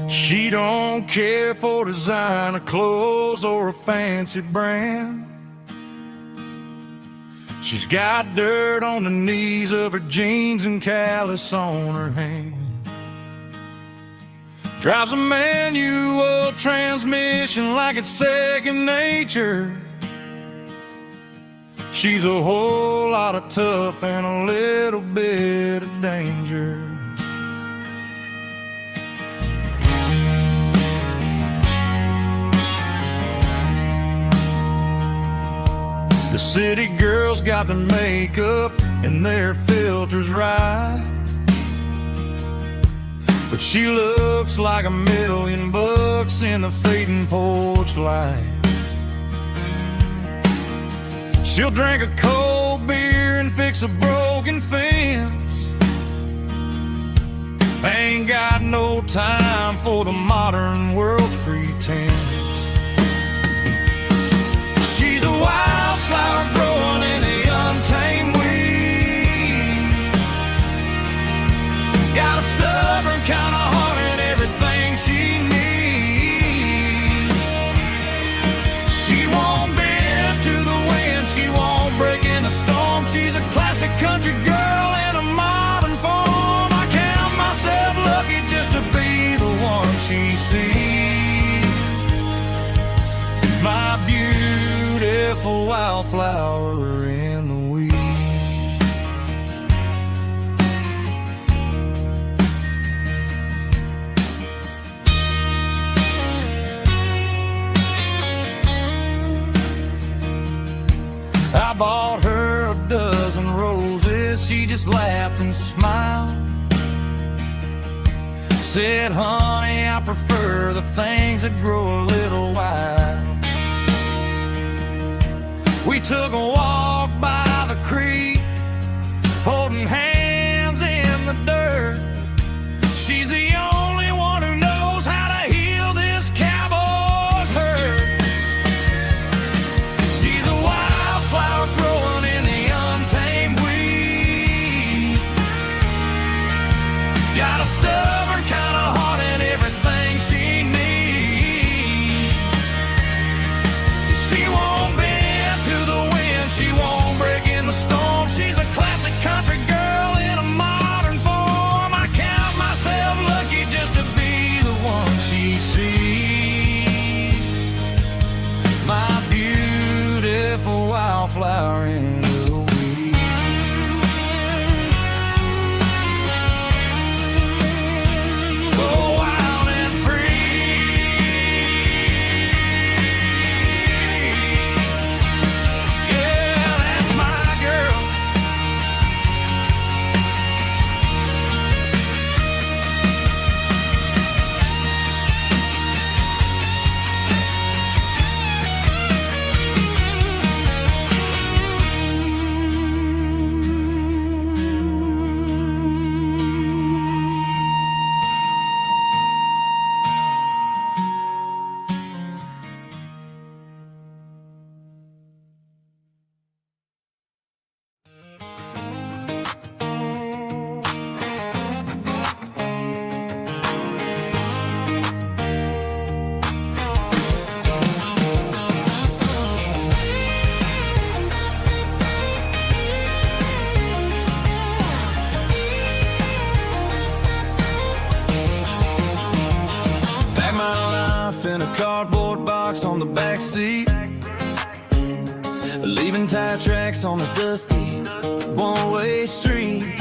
She don't care for designer clothes or a fancy brand. She's got dirt on the knees of her jeans and callus on her hand. Drives a manual transmission like it's second nature. She's a whole lot of tough and a little bit of danger. The city girls got their makeup and their filters right, but she looks like $1,000,000 in the fading porch light. She'll drink a cold beer and fix a broken fence. Ain't got no time for the modern world's pretense. She's a wildflower growing in the untamed weeds. Got a stubborn kind of heart and everything she needs. She won't bend to the wind, she won't break in the storm. She's a classic country girl in a modern form. I count myself lucky just to be the one she sees. My beautiful wildflower in the weeds. I bought her a dozen roses, she just laughed and smiled. Said, honey, I prefer the things that grow a little wild. We took a walk by the creek, holding hands in the dirt. She's the only one who knows how to heal this cowboy's hurt. She's a wildflower growing in the untamed weed. Got a stubborn kind of heart and everything she needs. She won't bend to the wind, she won't break in the storm. She's a classic country girl in a modern form. I count myself lucky just to be the one she sees. My beautiful wildflower in the weeds. So wild and free. Yeah, that's my girl. In a cardboard box on the back seat, leaving tire tracks on this dusty one-way street.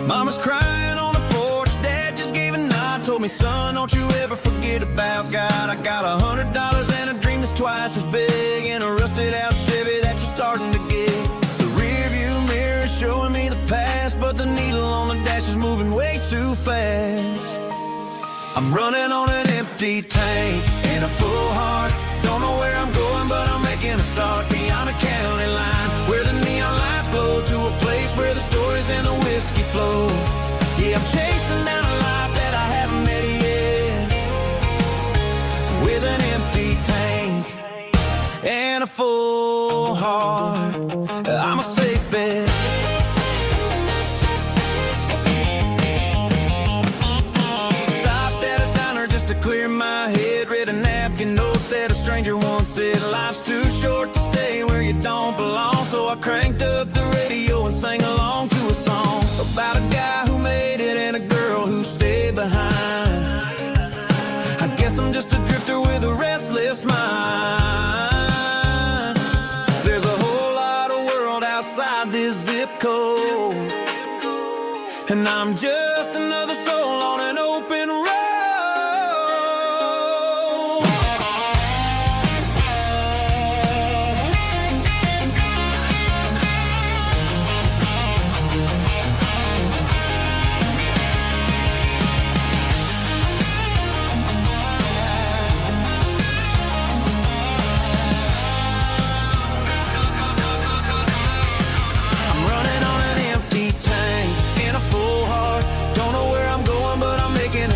Mama's crying on the porch, Dad just gave a nod. Told me, son, don't you ever forget about God. I got $100 and a dream that's twice as big, and a rusted out Chevy that you're starting to get. The rear view mirror is showing me the past, but the needle on the dash is moving way too fast. I'm running on an empty tank and a full heart. Don't know where I'm going, but I'm making a start. Beyond a county line, where the neon lights glow, to a place where the stories and the whiskey flow. Yeah, I'm chasing down a life that I haven't met yet, with an empty tank and a full heart. I'm a safe bet. Clear my head, read a napkin note that a stranger once said. Life's too short to stay where you don't belong. So I cranked up the radio and sang along to a song about a guy who made it and a girl who stayed behind. I guess I'm just a drifter with a restless mind. There's a whole lot of world outside this zip code, and I'm just another soul on an open road.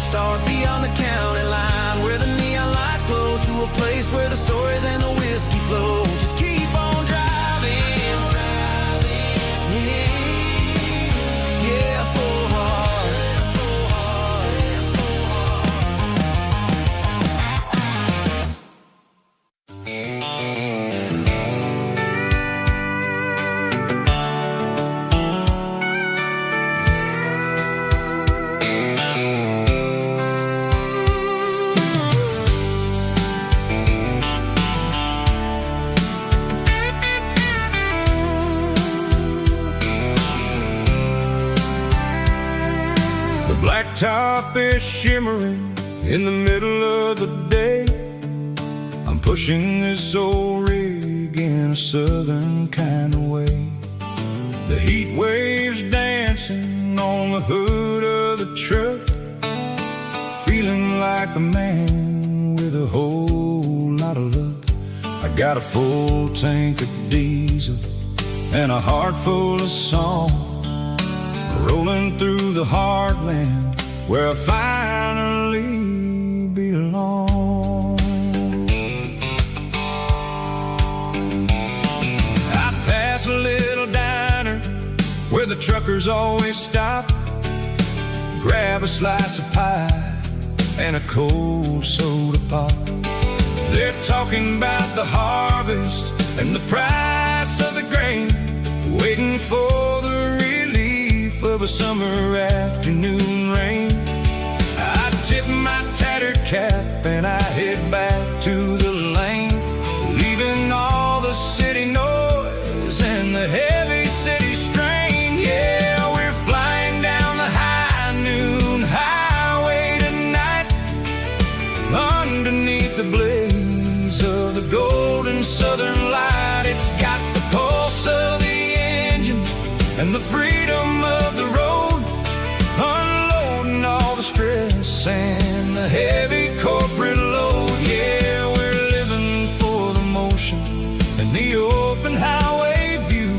Start beyond the county line, where the neon lights glow, to a place where the stories and the whiskey flow. Just keep on driving, yeah, full heart, full heart, full Blacktop is shimmering in the middle of the day. I'm pushing this old rig in a southern kind of way. The heat waves dancing on the hood of the truck, feeling like a man with a whole lot of luck. I got a full tank of diesel and a heart full of song, rolling through the heartland where I finally belong. I pass a little diner where the truckers always stop, grab a slice of pie and a cold soda pop. They're talking about the harvest and the price of the grain, waiting for the relief of a summer afternoon rain. I tip my tattered cap and I head back to the lane, leaving all the city noise and the heavy city strain. Yeah, we're flying down the high noon highway tonight, underneath the blaze of the golden southern light. It's got the pulse of the engine and the freedom of the road, unloading all the stress and the heavy corporate load. Yeah, we're living for the motion and the open highway view,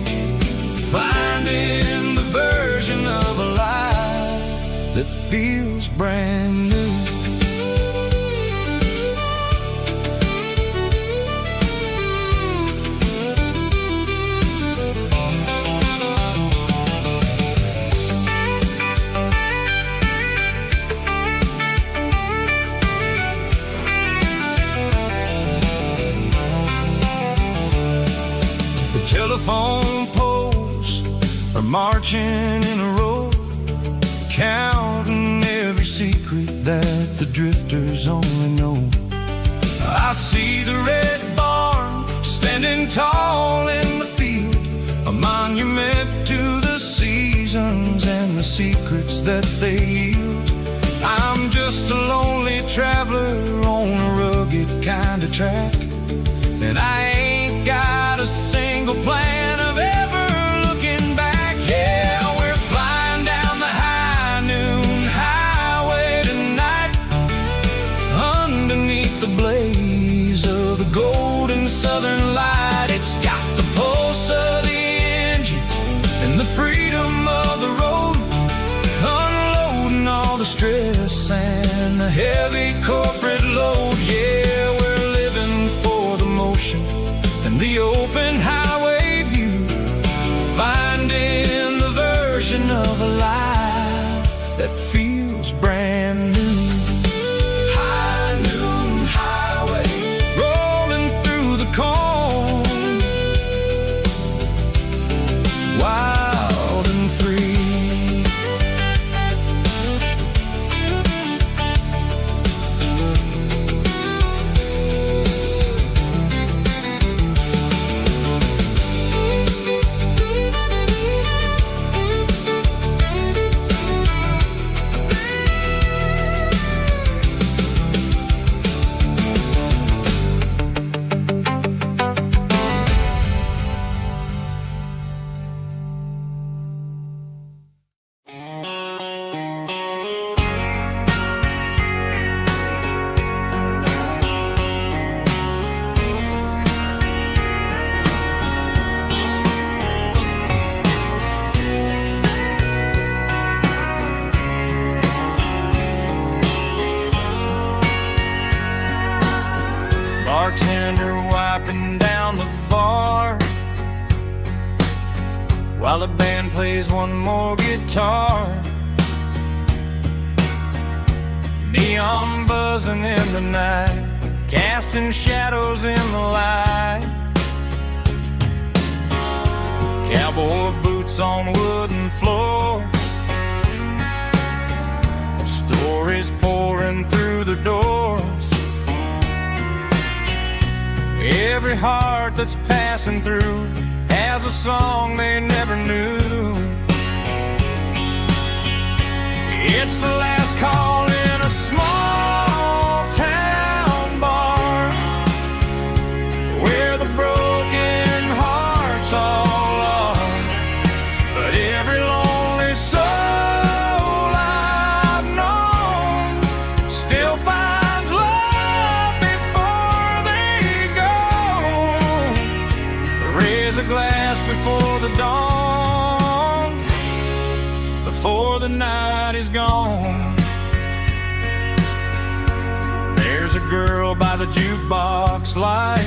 finding the version of a life that feels brand new. Telephone poles are marching in a row, counting every secret that the drifters only know. I see the red barn standing tall in the field, a monument to the seasons and the secrets that they yield. I'm just a lonely traveler on a rugged kind of track, and I ain't got a single plan of ever looking back. Yeah, we're flying down the high noon highway tonight, underneath the blaze of the golden southern light. It's got the pulse of the engine and the freedom of the road, unloading all the stress and the heavy corporate load. Yeah, we're living for the motion and the open highway view, finding the version of a life that feels brand new. High noon highway, rolling through the corn, wild and free. Bartender wiping down the bar while the band plays one more guitar. Neon buzzing in the night, casting shadows in the light. Cowboy boots on wooden floors, stories pouring through the doors. Every heart that's passing through has a song they never knew. It's the last call in a small town bar, where the broken hearts all are. But every lonely soul I've known still finds love before they go. Raise a glass before the dawn, before the night is gone. There's a girl by the jukebox light,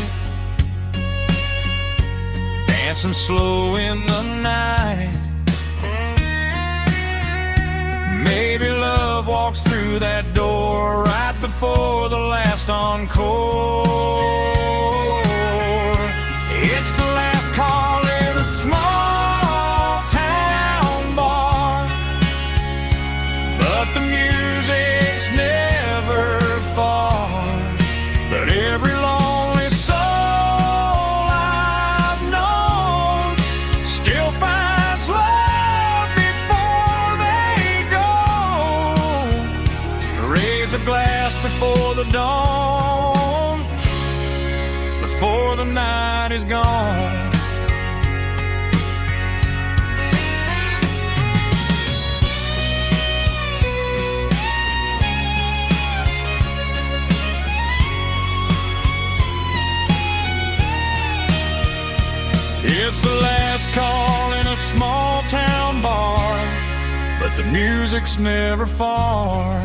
dancing slow in the night. Maybe love walks through that door right before the last encore. It's the last call in a small town bar, but the music's never far. But every lonely soul I've known still finds love before they go. Raise a glass before the dawn, before the night is gone. It's the last call in a small town bar, but the music's never far.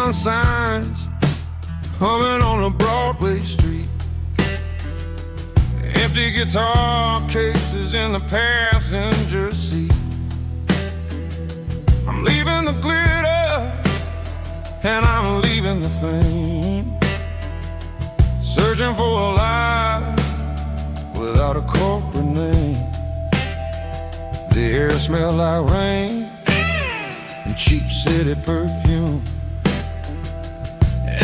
neon signs humming on a Broadway street. Empty guitar cases in the passenger seat. I'm leaving the glitter and I'm leaving the fame, searching for a life without a corporate name. The air smells like rain and cheap city perfume.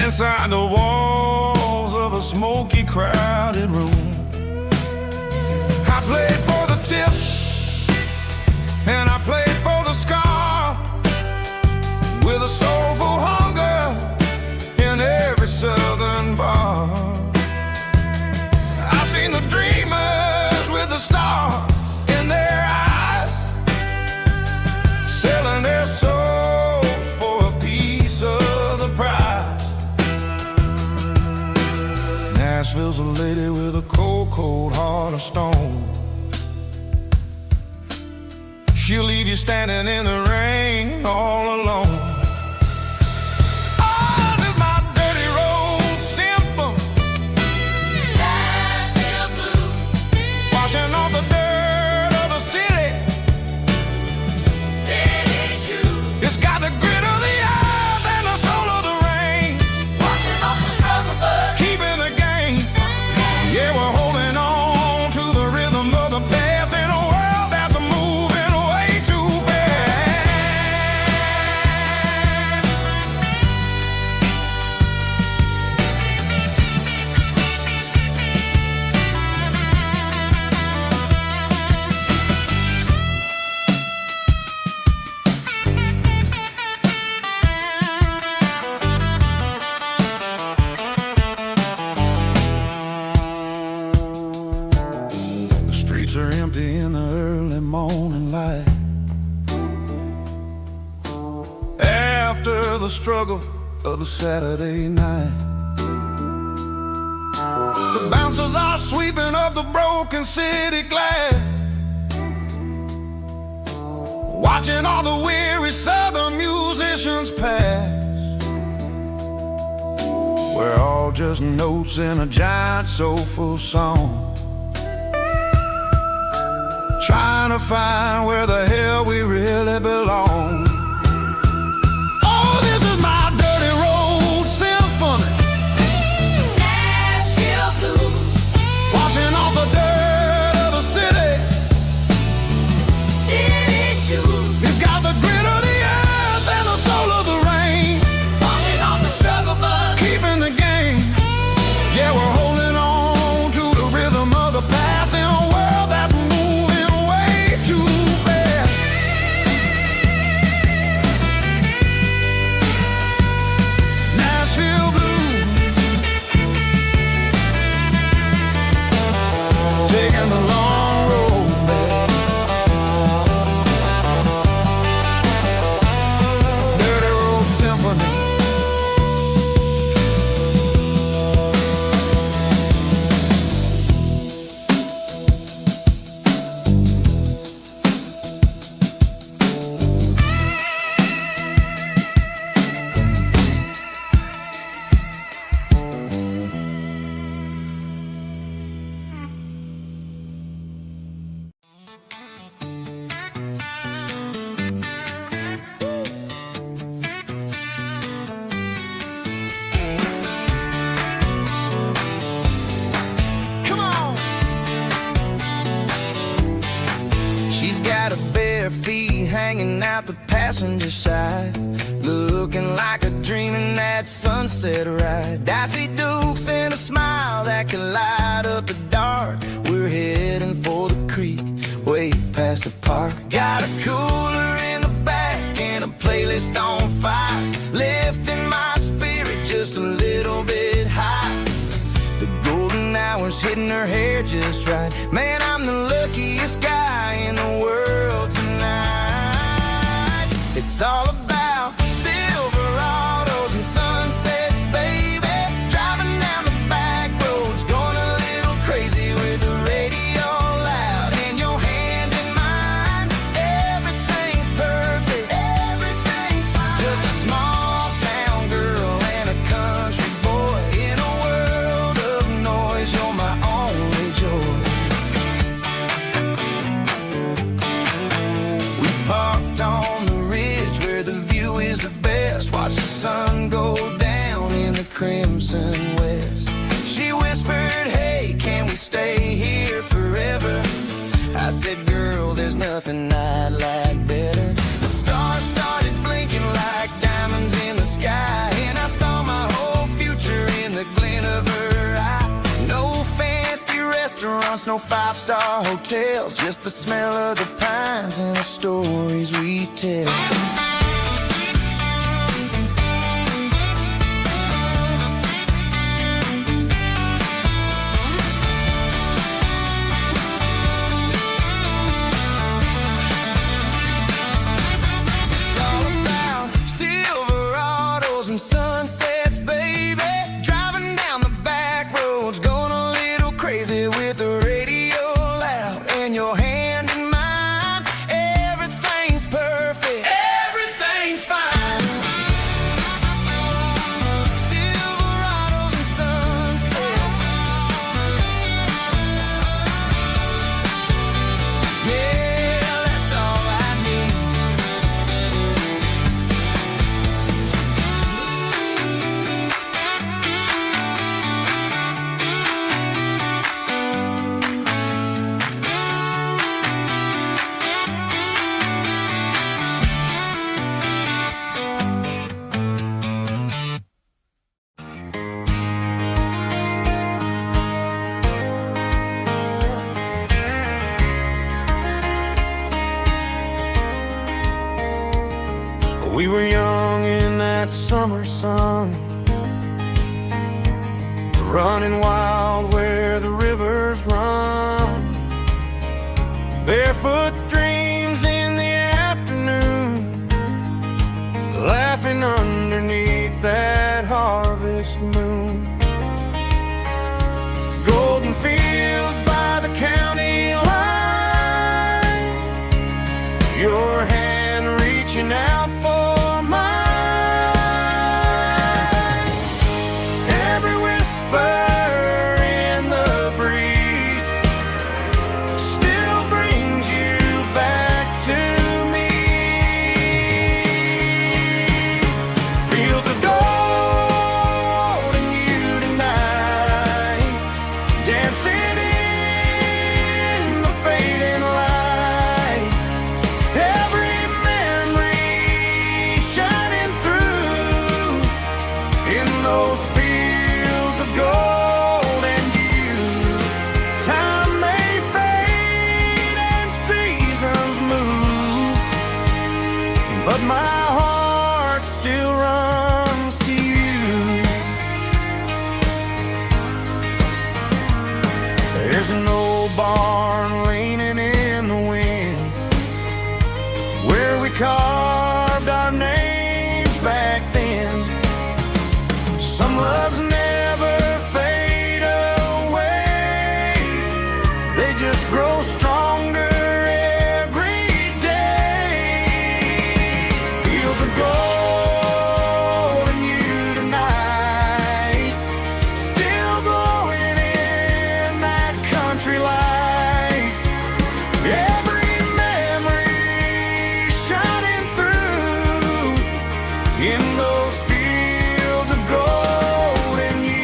Inside the walls of a smoky, crowded room, I played for the tips and I played for the scar, with a soulful hunger in every southern bar. I've seen the dreamers with the stars in their eyes, selling their souls for a piece of the prize. Nashville's a lady with a cold, cold heart of stone. She'll leave you standing in the rain all alone. Oh, this is my dirty road symphony, Nashville blues, washing off the dirt of the city, city shoes. It's got the grit of the earth and the soul of the rain, washing off the struggle but keeping the game. Yeah, we're holding on to the rhythm of the past in a world that's moving way too fast. The streets are empty in the early morning light, after the struggle of the Saturday night. The bouncers are sweeping up the broken city glass, watching all the weary southern musicians pass. We're all just notes in a giant soulful song, trying to find where the hell we really belong. Oh, this is my dirty road symphony, Nashville blues, washing off the dirt of the city, city shoes. It's got the grit of the earth and the soul of the rain, washing off the struggle but keeping the game. Yeah, we're holding on to the rhythm of the past in a world that's moving way too fast. Nashville blues, taking the long road back. Dirty road symphony. Come on. She's got her bare feet hanging out the passenger side, looking like a dream in that sunset ride. Dicey dukes and a smile that can light up the dark. We're heading for the creek, way past the park. Got a cooler in the back and a playlist on fire, lifting my spirit just a little bit high. The golden hours hitting her hair just right. Man, I'm the luckiest guy in the world tonight. It's all about Silverados and sunsets, baby. Driving down the back roads, going a little crazy with the radio loud and your hand in mine. Everything's perfect, everything's fine. Just a small town girl no five-star hotels, just the smell of the pines and the stories we tell. It's all about Silverados and sunsets, baby. Driving down the back roads, going a little crazy with the radio loud and your hand in mine. Everything's perfect, everything's fine. Silverados and sunsets, yeah, that's all I need. We were young in that summer sun, running wild where the rivers run. Barefoot dreams in the afternoon, laughing underneath that harvest moon. Golden fields by the county line, your hand reaching out for mine. Every whisper in the breeze still brings you back to me. Fields of gold and you tonight, dancing in the fading light. Every memory shining through in those fields of gold and you. Time may fade and seasons move, but my heart still runs to you. There's an old barn leaning in the wind where we carved our names back then. Some loves never fade away, they just grow stronger every day. Fields of gold and you tonight, still glowing in that country light. Every memory shining through in those fields of gold and you.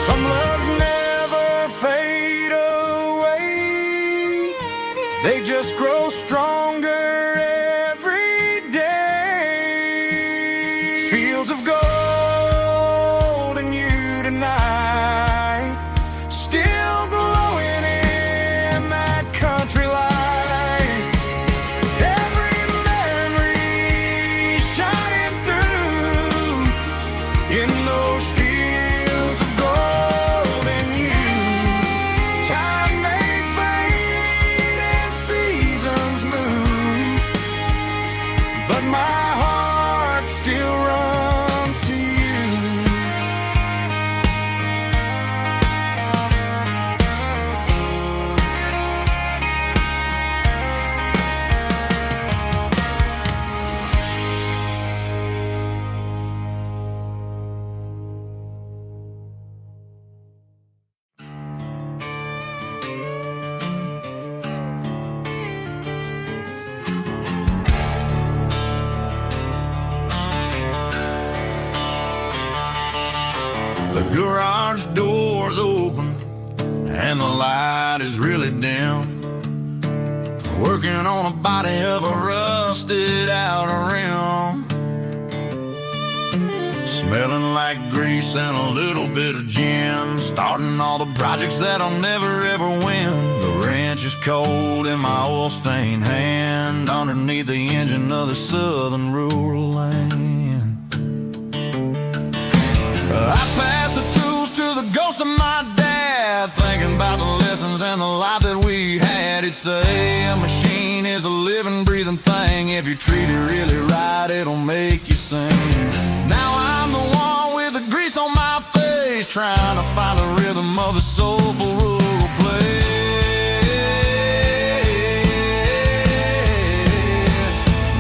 Some loves never fade away, they just grow stronger every day. Fields of gold and you tonight, still glowing in that country light. Every memory shining through in those fields of gold and you. Time may fade and seasons move, but my heart still runs to you. The garage door's open and the light is really dim. working on a body of a rusted out rim, smelling like grease and a little bit of gin, starting all the projects that I'll never ever win. The wrench is cold in my oil-stained hand, underneath the engine of the southern rural land. I pass the tools to the ghost of my dad, thinking about the lessons and the life that we had. He'd say a machine is a living, breathing thing. If you treat it really right, it'll make you sing. Now I'm the one with the grease on my face, trying to find the rhythm of the soulful rural place.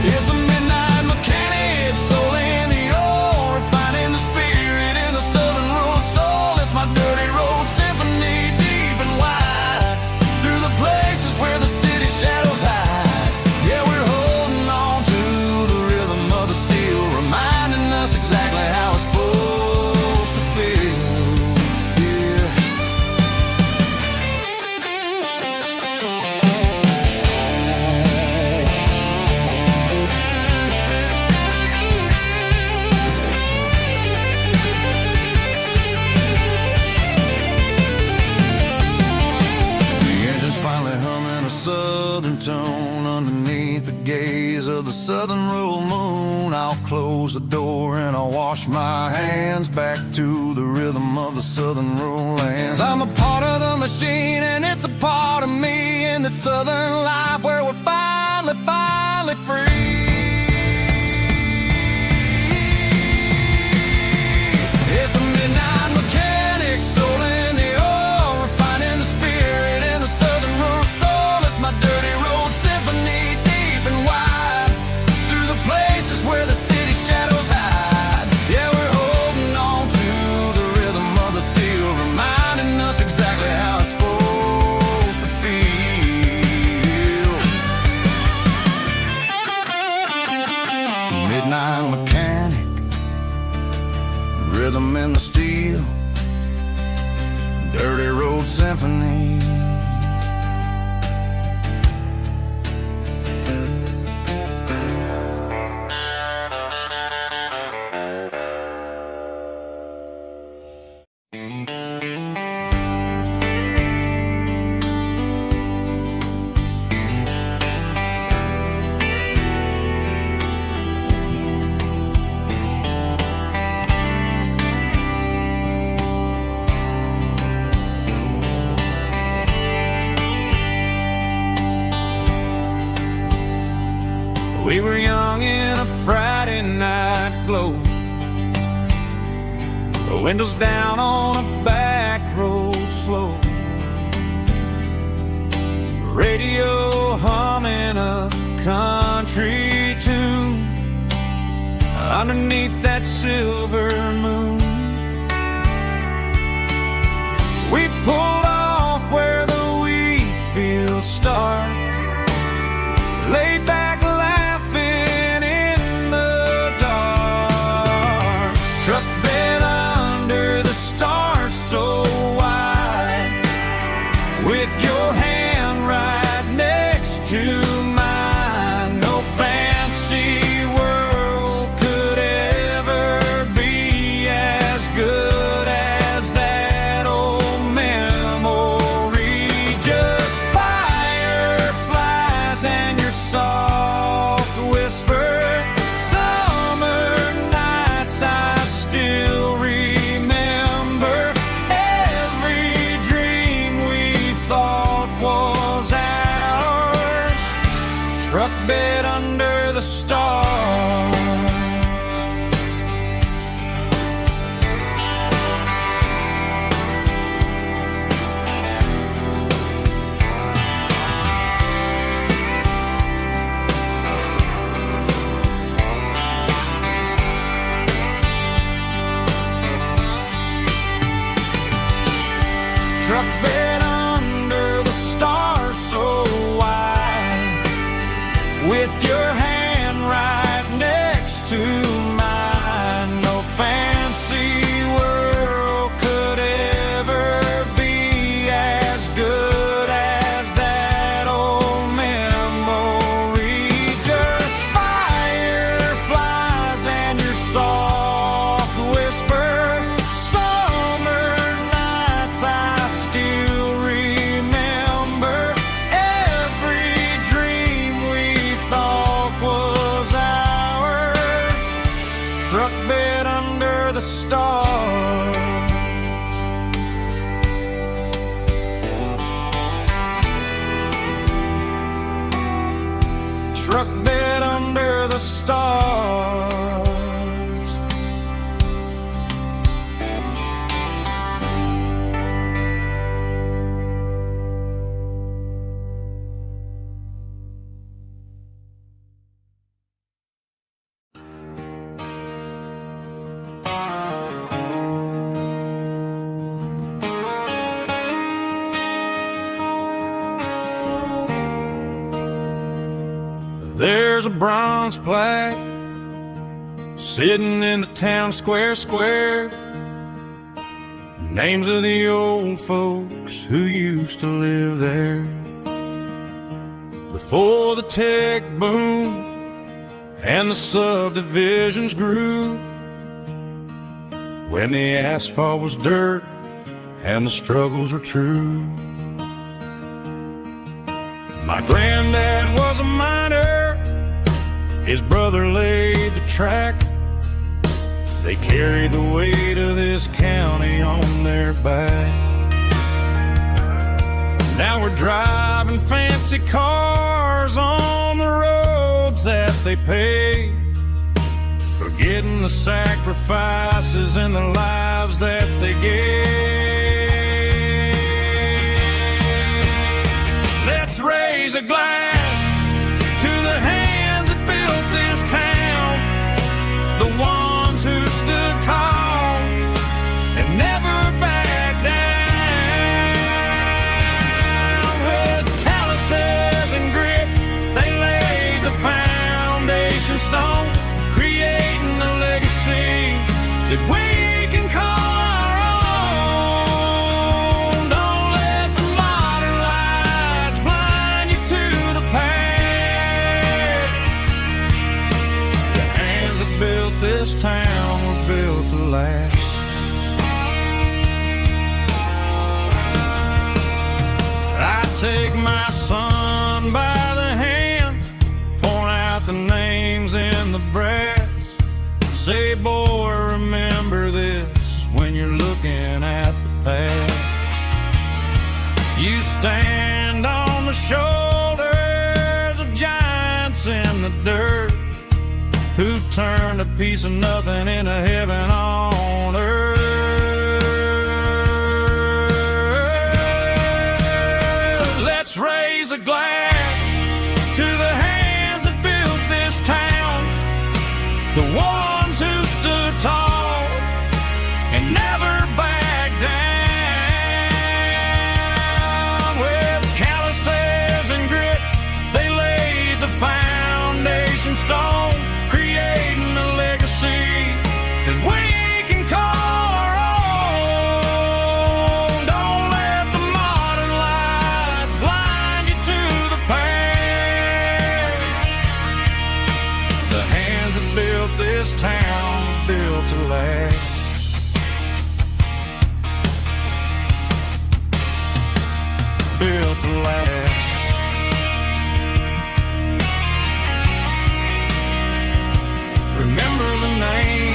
It's a midnight mechanic, soul in the ore, refining the spirit in the southern rural soul. It's my dirty road symphony, deep and wide, through the places where the city shadows hide. Yeah, we're holding on to the rhythm of the steel, reminding us exactly how it's supposed to feel. Yeah. The engine's finally humming a southern tone underneath the gaze of the southern rural moon. I'll close the door and I'll wash my hands back to the rhythm of the southern rural lands. I'm a part of the machine and it's a part of me in the southern life where we're finally free. It's a midnight mechanic, soul in the ore, refining the spirit in the southern rural soul. It's my dirty road symphony, deep and wide, through the places where the city shadows hide. Yeah, we're holding on to the rhythm of the steel, reminding us exactly how it's supposed to feel. Midnight mechanic, rhythm in the steel, dirty road symphony. We were young in a Friday night glow, the windows down on a back road slow, radio humming a country tune underneath that silver moon. We pulled off where the wheat fields start, laid back laughing in the dark, truck bed under the stars so wide, with your hand right next to mine. No fancy world could ever be as good as that old memory. Just fireflies and your soft whisper. Summer nights I still remember. Every dream we thought was ours, truck bed under the stars. Truck bed under the stars so wide, with your hand right next to mine. No fancy world could ever be as good as that old memory. struck dead under the stars. There's a bronze plaque sitting in the town square. Names of the old folks who used to live there before the tech boom and the subdivisions grew, when the asphalt was dirt and the struggles were true. My granddad was a miner, his brother laid the track. They carried the weight of this county on their back. Now we're driving fancy cars on the roads that they paved, forgetting the sacrifices and the lives that they gave. Let's raise a glass to the hands that built this town, the ones who stood tall and never backed down. With calluses and grit, they laid the foundation stone, creating a legacy that we can call our own. Don't let the modern lights blind you to the past. The hands that built this town were built to last. I take my son by the hand, point out the names in the brass. Say, boy, remember this when you're looking at the past. You stand on the shoulders of giants in the dirt, who turned a piece of nothing into heaven on earth. Let's raise a glass to the hands that built this town, the ones who stood tall and never backed down. With calluses and grit, they laid the foundation stone, creating a legacy that we can call our own. Don't let the modern lights blind you to the past. The hands that built this town built to last. Built to last. Remember the names.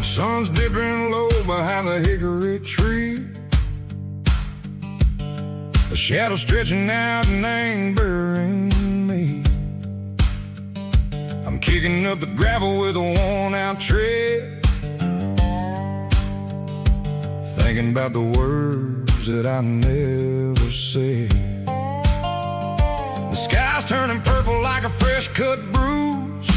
Sun's dipping low behind the hickory tree. shadow stretching out and ain't burying me. I'm kicking up the gravel with a worn-out tread, thinking about the words that I never said. The sky's turning purple like a fresh-cut bruise.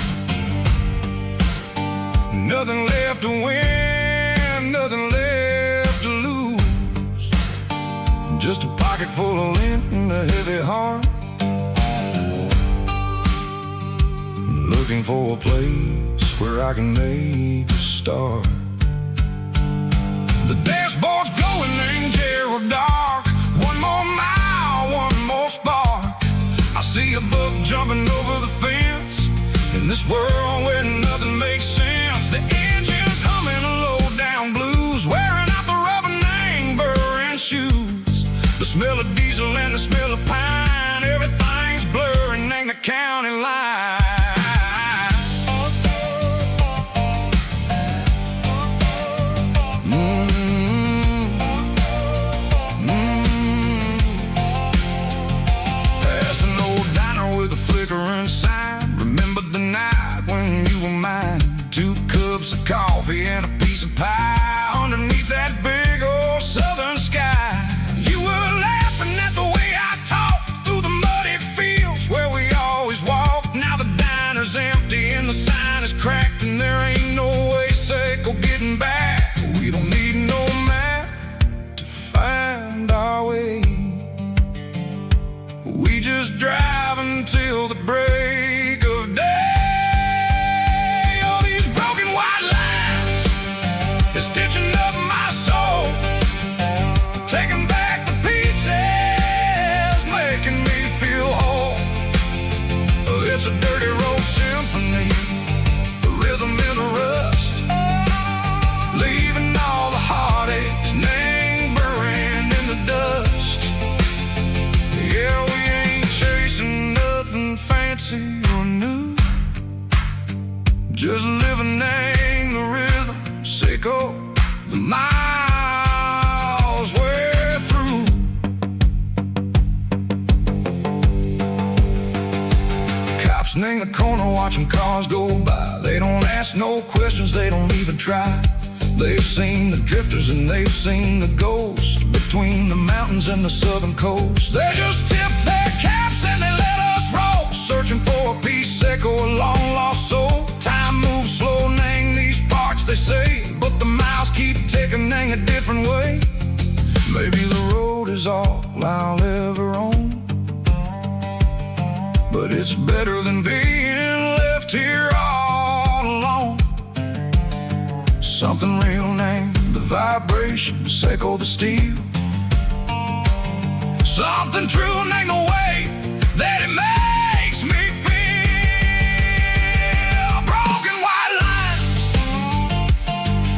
Nothing left to win, nothing left to lose. Just a pocket full of lint and a heavy heart, looking for a place where I can make a start. The dashboard's glowing, ain't Gerald dark. One more mile, one more spark. I see a buck jumping over the fence in this world where nothing makes sense. The engine's humming a low-down blues, wearing out the rubber name, burring shoes. The smell of diesel and the smell of pine, everything's blurring, ain't the county line. Coffee and a piece of pie underneath that big old southern sky. You were laughing at the way I talked through the muddy fields where we always walked. Now the diner's empty and the sign is cracked, and there ain't no way safe or getting back. We don't need no map to find our way. We just drive until the break of day. It's a dirty road symphony, a rhythm in the rust, leaving all the heartaches, name burning in the dust. Yeah, we ain't chasing nothing fancy or new, just living in the rhythm, sicko, the miles we're through. In the corner watching cars go by, they don't ask no questions, they don't even try. They've seen the drifters and they've seen the ghosts between the mountains and the southern coast. They just tip their caps and they let us roll, searching for a piece sick or a long lost soul. Time moves slow, nang these parts they say, but the miles keep ticking, nang a different way. Maybe the road is all I'll ever own, but it's better than being left here all alone. Something real named the vibration, echo the steel. Something true named the way that it makes me feel. Broken white lines,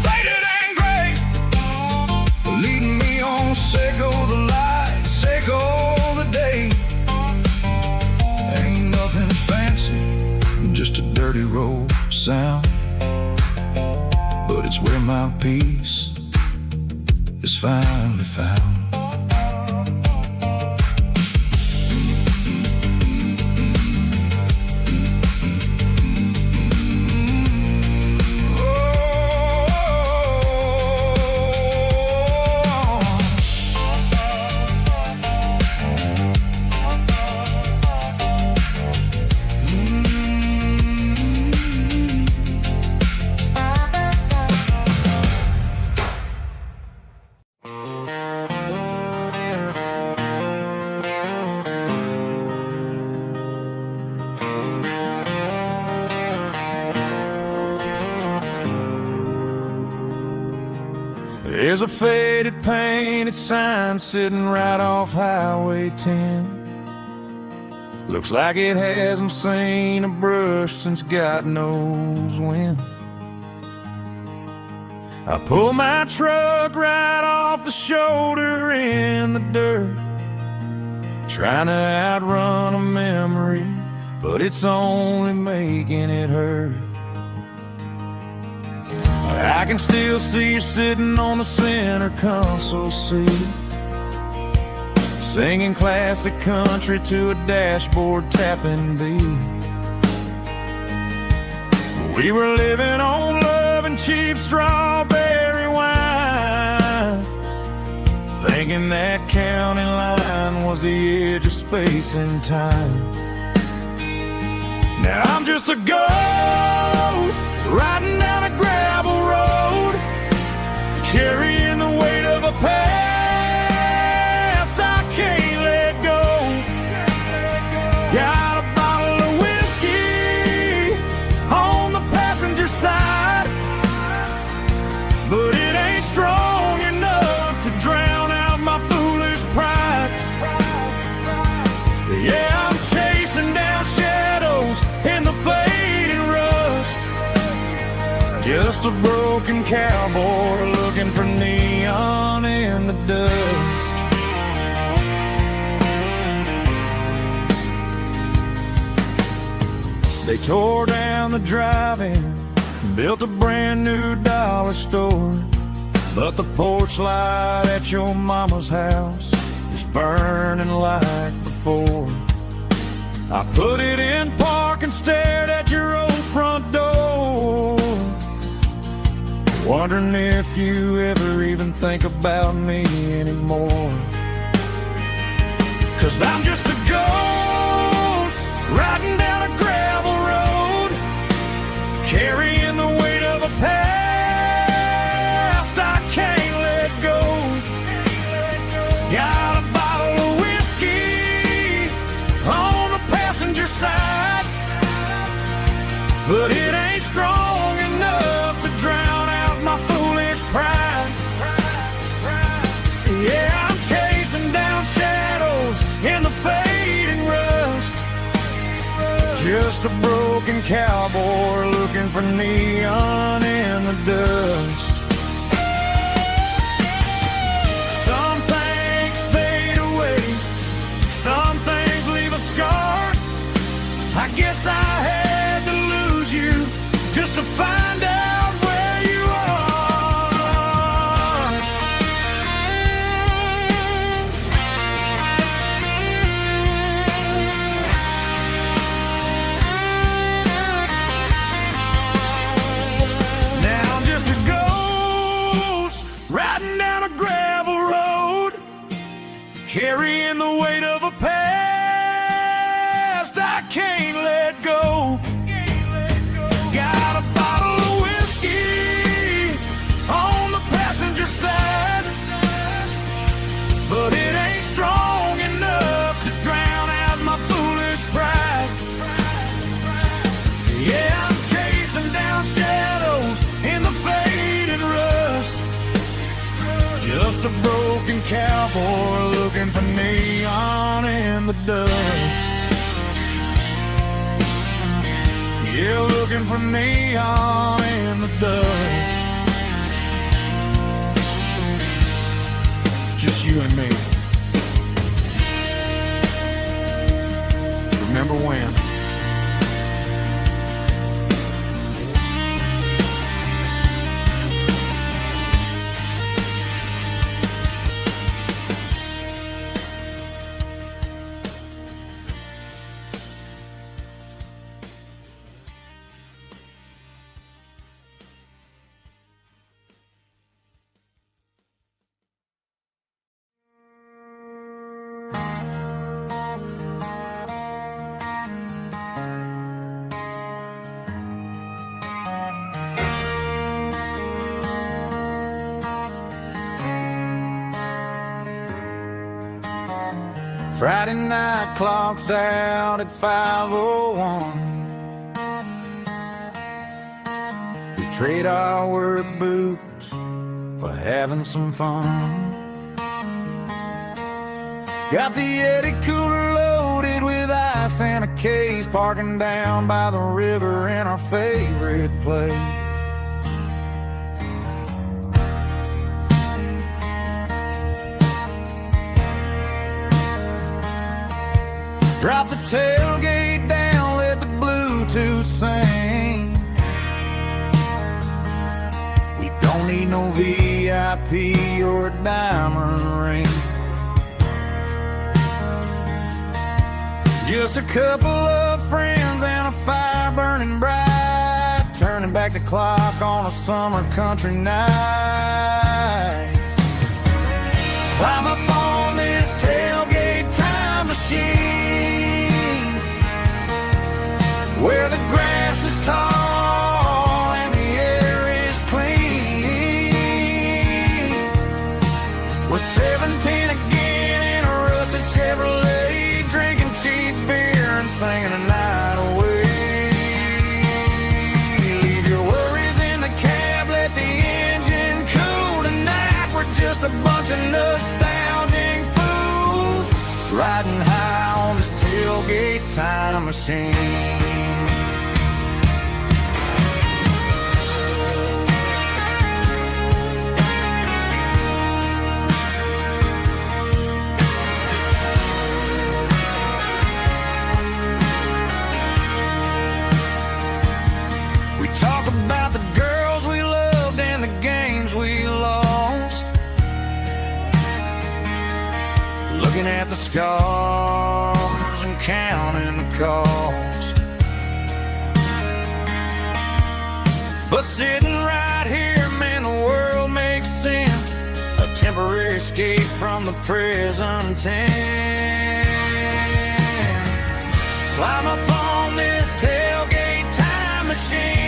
faded and gray, leading me on, echo the light, echo the day. Just a dirty road sound, but it's where my peace is finally found. There's a faded painted sign sitting right off Highway 10. Looks like it hasn't seen a brush since God knows when. I pull my truck right off the shoulder in the dirt, trying to outrun a memory, but it's only making it hurt. I can still see you sitting on the center console seat, singing classic country to a dashboard tapping beat. We were living on love and cheap strawberry wine, thinking that county line was the edge of space and time. Now I'm just a ghost riding down a gravel road, carrying the weight of a past I can't let go. Got a bottle of whiskey on the passenger side, but it ain't strong enough to drown out my foolish pride. Yeah, I'm chasing down shadows in the fading rust, just a broken cowboy looking for neon in the dust. They tore down the drive-in, built a brand new dollar store, but the porch light at your mama's house is burning like before. I put it in park and stared at your old front door, wondering if you ever even think about me anymore. 'Cause I'm just a ghost riding down a gravel road, carrying the weight of a past I can't let go. Got a bottle of whiskey on the passenger side, but it ain't strong enough to drown out my foolish pride. Yeah, I'm chasing down shadows in the fading rust, just a broken cowboy looking for neon in the dust. Some things fade away, some things leave a scar. I guess I had to lose you just to find out where you are. Now I'm just a ghost riding down a gravel road, carrying the weight of a past I can't let go. Got a bottle of whiskey on the passenger side, but it ain't strong enough to drown out my foolish pride. Yeah, I'm chasing down shadows in the faded rust, just a broken cowboy looking for neon in the dust. Yeah, looking for neon in the dust. Just you and me. Remember when? Friday night clock's out at 5:01. We trade our work boots for having some fun. Got the Yeti cooler loaded with ice and a case, parking down by the river in our favorite place. Drop the tailgate down, let the Bluetooth sing. We don't need no VIP or a diamond ring. Just a couple of friends and a fire burning bright, turning back the clock on a summer country night. Climb up on this tailgate time machine, where the grass is tall and the air is clean. We're 17 again in a rusted Chevrolet, drinking cheap beer and singing the night away. Leave your worries in the cab, let the engine cool tonight. We're just a bunch of nostalgic fools, riding high on this tailgate time machine. Talk about the girls we loved and the games we lost, looking at the scars and counting the cost. But sitting right here, man, the world makes sense, a temporary escape from the present tense. Climb up on this tailgate time machine,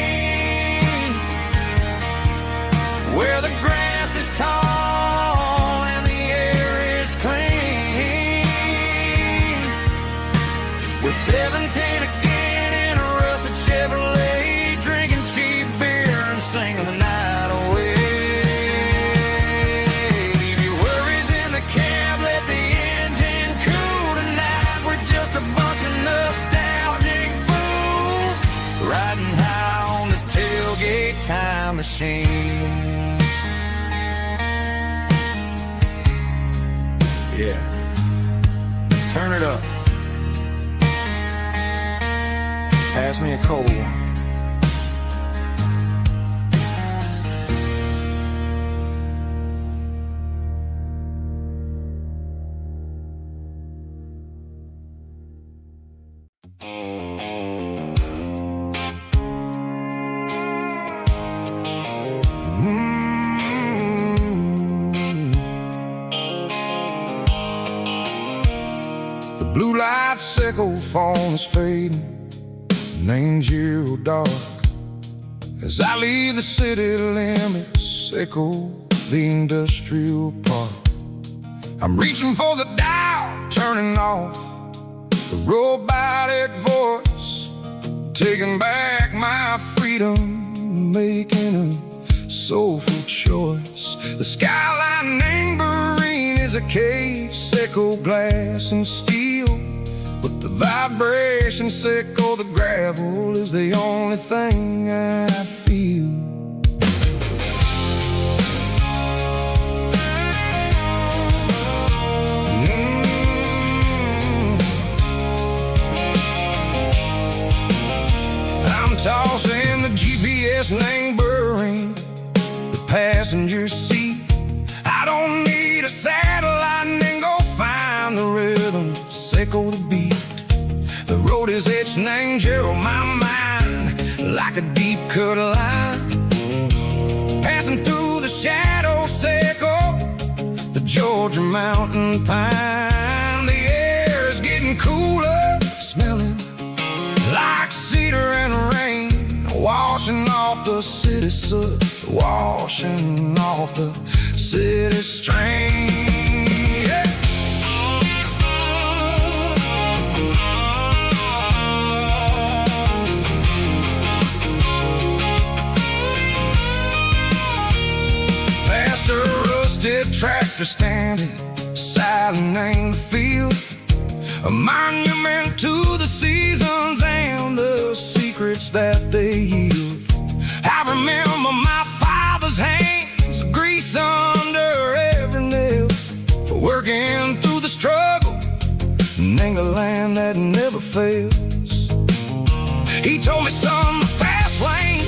where the grass is tall and the air is clean. We're 17 again in a rusted Chevrolet, drinking cheap beer and singing the night away. Leave your worries in the cab, let the engine cool tonight. We're just a bunch of nostalgic fools, riding high on this tailgate time machine. Yeah, turn it up. Pass me a cold one. Blue light sickle phone is fading, name's you dark. As I leave the city limits, sickle the industrial park. I'm reaching for the dial, turning off the robotic voice, taking back my freedom, making a soulful choice. The skyline anchoring is a cage, sickle glass and steel, but the vibration sickle, the gravel is the only thing I feel. I'm tossing the GPS neighboring the passenger seat. I don't need a satellite and go find the rhythm, sickle the beat. The road is etched and Gerald my mind like a deep cut line, passing through the shadow sickle, the Georgia mountain pine. The air is getting cooler, smelling like cedar and rain, washing off the city soot, washing off the city strain. Yeah. Past a rusted tractor standing silent in the field, a monument to the seasons and the secrets that they yield. I remember my father's hands, grease under every nail, for working through the struggle and the land that never fails. He told me, son, the fast lane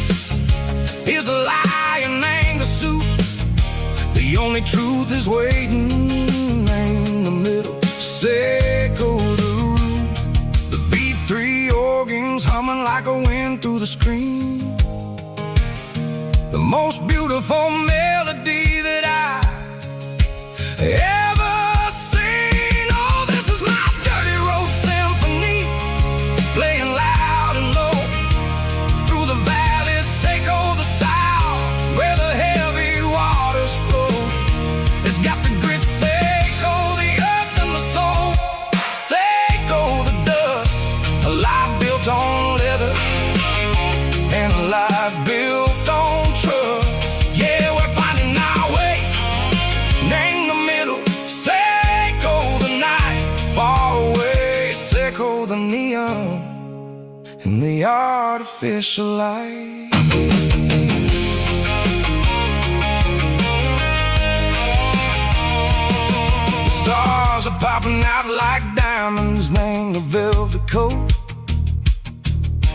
is a lie and ain't the suit. The only truth is waiting in the middle, sickle the root. like a wind through the screen. The most beautiful melody that I ever seen. Oh, this is my dirty road symphony, playing loud and low through the valleys, Seco the south, where the heavy waters flow. It's got the grit, Seco the earth and the soul, Seco the dust, a life built on leather and a life built on trust. Yeah, we're finding our way in the middle, Seco the night, far away, Seco the neon and the artificial light. The stars are popping out like diamonds, laying a velvet coat.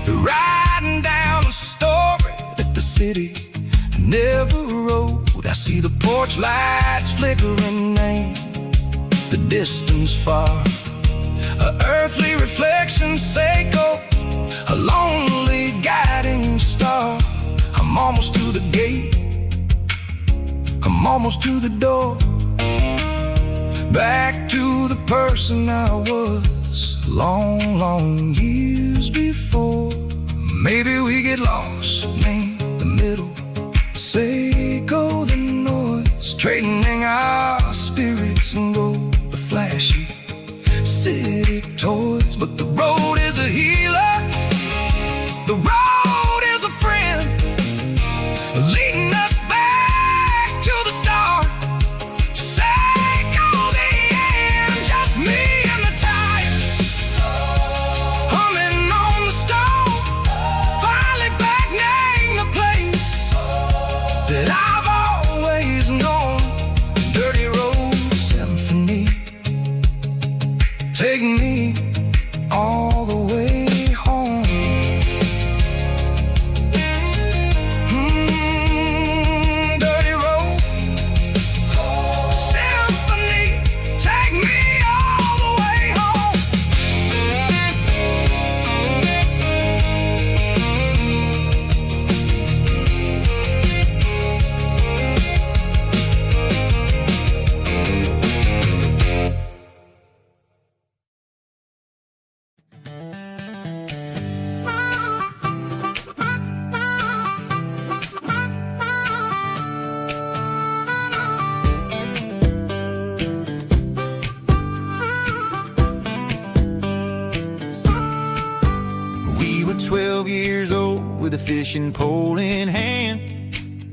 They're riding down a story that the city never wrote. I see the porch lights flickering in the distance far, a earthly reflection, Seco, a lonely guiding star. I'm almost to the gate, I'm almost to the door, back to the person I was long, long years before. Maybe we get lost in the middle, Seco the noise, trading our spirits and go the flashy city toys. But the road is a healer, the road is a friend, leading us back to the start, Seco the end, just me and the tires, humming on the stove, finally back near the place that I've always known. Dirty road symphony, take me all the way home. Dirty road symphony, take me all the way home. We were 12 years old with a fishing pole in hand,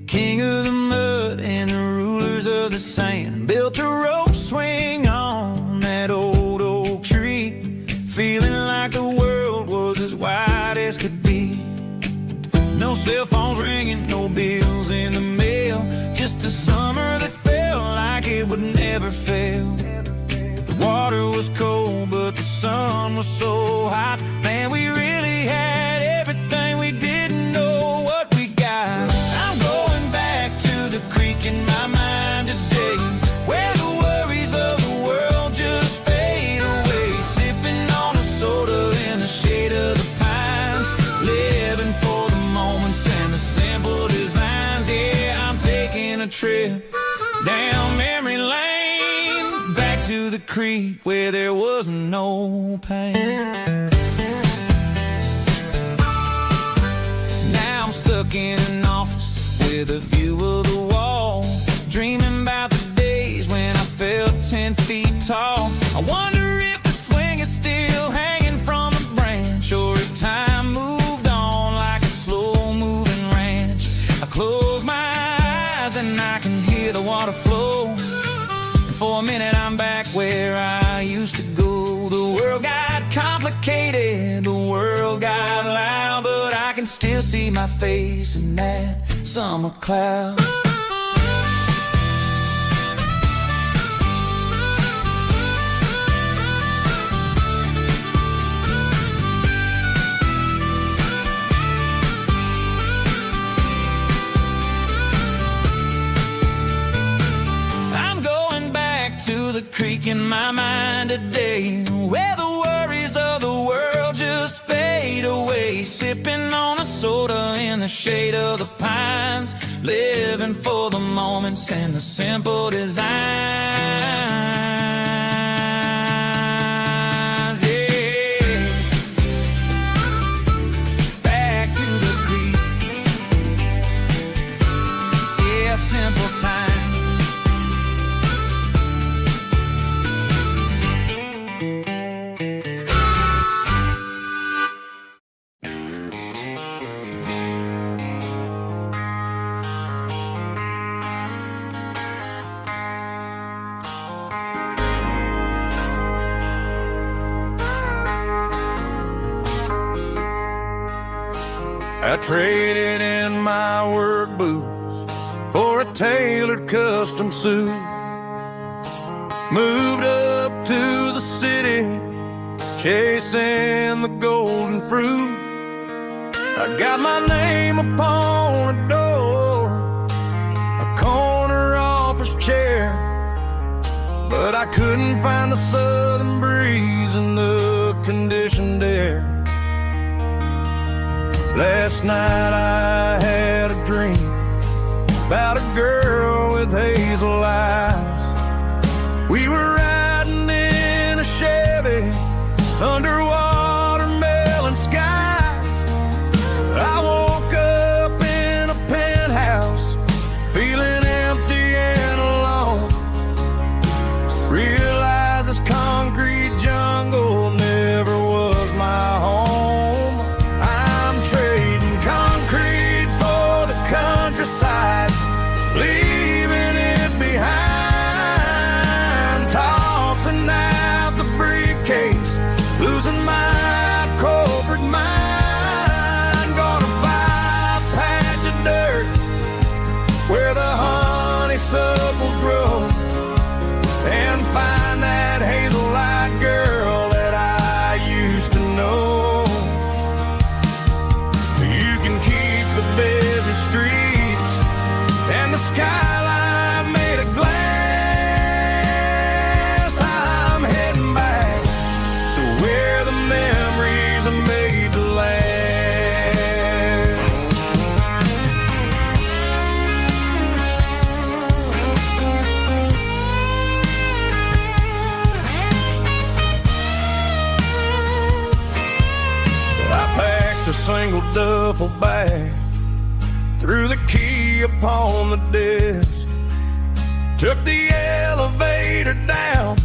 king of the mud and the rulers of the sand. Built a rope swing on that old oak tree, feeling like the world was as wide as could be. No cell phones ringing, no bills in the mail, just a summer that felt like it would never fail. The water was cold, but the sun was so hot. Man, we really had everything, we didn't know what we got. I'm going back to the creek in my mind today, where the worries of the world just fade away. Sipping on a soda in the shade of the pines, living for the moments and the simple designs. Yeah, I'm taking a trip down memory lane, back to the creek where there was no pain. Now I'm stuck in an office with a view of the wall, dreaming about the days when I felt 10 feet tall. I wonder if the swing is still hanging from a branch, or if time moved on like a slow-moving ranch. I close my eyes and I can hear the water flow, and for a minute I'm back where I used to go. The world got complicated, the world got loud, but I can still see my face in that summer cloud. The creek in my mind today, where the worries of the world just fade away. sipping on a soda in the shade of the pines, living for the moments and the simple designs. Yeah, back to the creek. Yeah, simple times. I traded in my work boots for a tailored custom suit. Moved up to the city, chasing the golden fruit. I got my name upon a door, a corner office chair, but I couldn't find the southern breeze in the conditioned air. Last night I had a dream about a girl with hazel eyes. We were riding in a Chevy under watermelon skies. I woke up in a penthouse feeling empty and alone. Realized this concrete jungle never was my home. Countryside, leaving it behind, tossing out the briefcase, losing my corporate mind. Gonna buy a patch of dirt where the honeysuckles grow and find that hazel-eyed girl that I used to know. You can keep the busy streets and the skyline made of glass. I'm heading back to where the memories are made to last. I packed a single duffel bag, threw the key upon the desk, took the elevator down,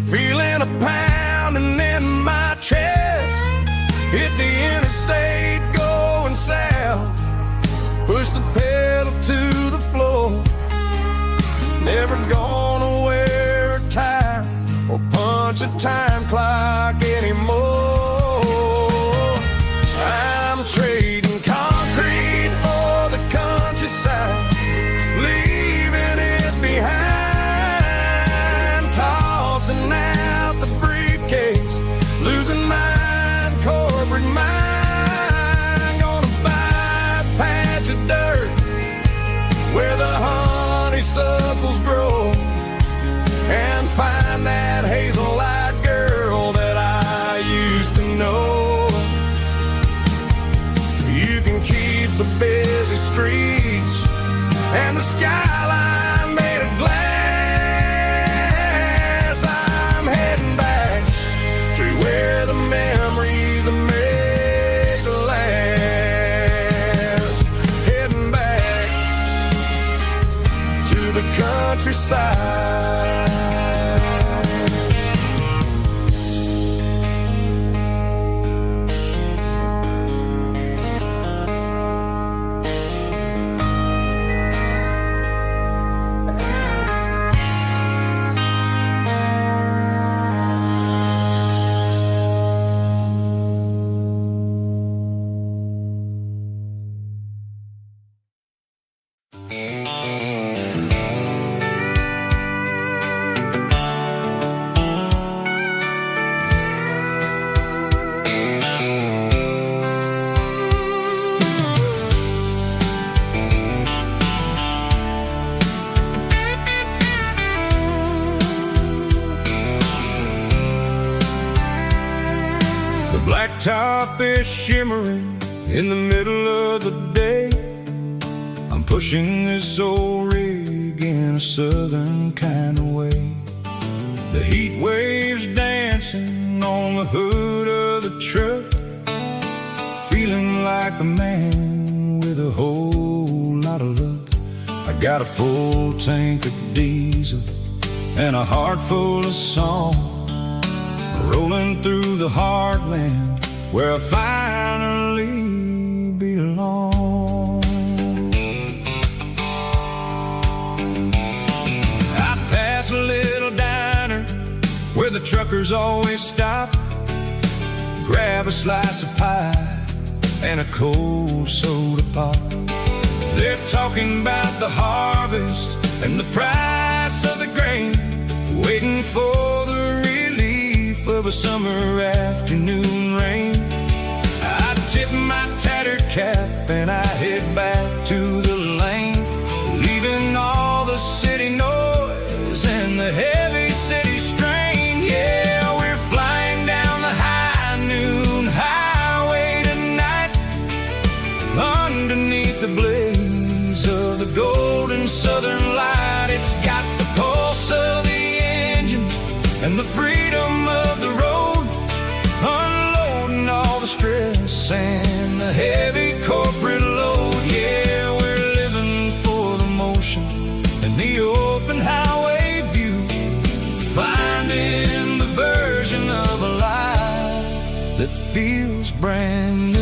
feeling a pounding in my chest. Hit the interstate going south, pushed the pedal to the floor. Never gonna wear a tie or punch a time clock anymore. I'm trading concrete for the countryside, leaving it behind, tossing out the briefcase, losing my corporate mind. Gonna buy a patch of dirt where the honeysuckles grow and find that hazel-eyed girl that I used to know. You can keep the busy streets and the skyline made of glass. I'm heading back to where the memories are made to last. Heading back to the countryside. Blacktop is shimmering In the middle of the day, I'm pushing this old rig in a southern kind of way. The heat waves dancing on the hood of the truck, feeling like a man with a whole lot of luck. I got a full tank of diesel and a heart full of song, rolling through the heartland where I finally belong. I pass a little diner where the truckers always stop, grab a slice of pie and a cold soda pop. They're talking about the harvest and the price of the grain, waiting for the relief of a summer afternoon rain. I tip my tattered cap and I head back to the lane, leaving all the city noise and the heavy city strain. Yeah, we're flying down the high noon highway tonight, underneath the blaze of the golden southern light. It's got the pulse of the engine and the freedom of the road, unloading all the stress and the heavy corporate load. Yeah, we're living for the motion and the open highway view, finding the version of a life that feels brand new.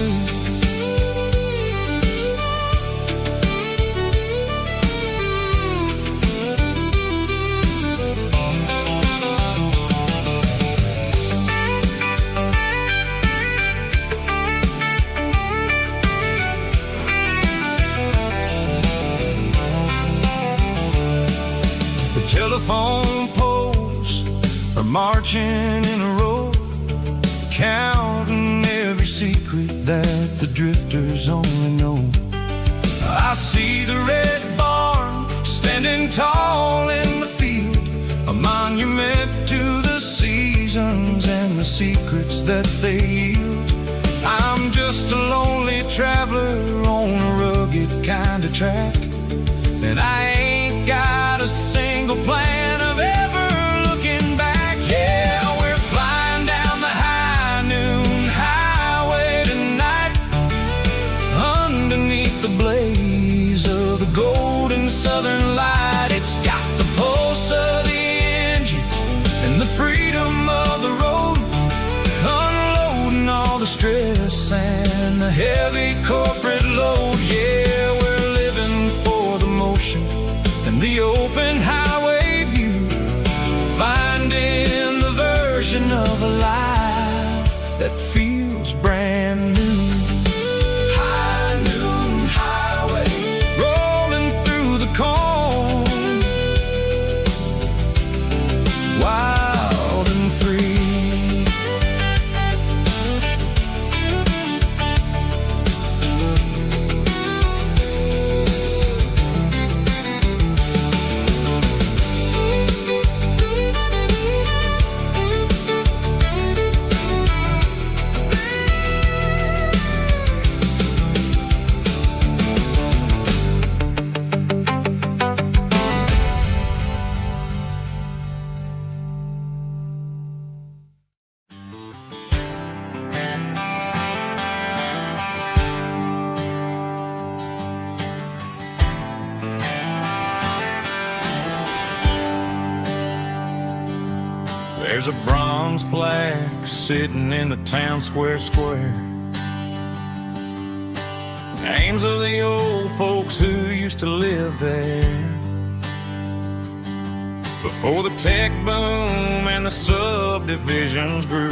Telephone poles are marching in a row, counting every secret that the drifters only know. I see the red barn standing tall in the field, a monument to the seasons and the secrets that they yield. I'm just a lonely traveler on a rugged kind of track, and I ain't got a single plan of ever looking back. Yeah, we're flying down the high noon highway tonight, underneath the blaze of the golden southern light. It's got the pulse of the engine and the freedom of the road, unloading all the stress and the heavy corporate load. Yeah, we're living for the motion and the open highway view, finding the version of a life that feels brand new. High noon highway, rolling through the corn, wild and free. There's a bronze plaque sitting in the town square. Names of the old folks who used to live there before the tech boom and the subdivisions grew,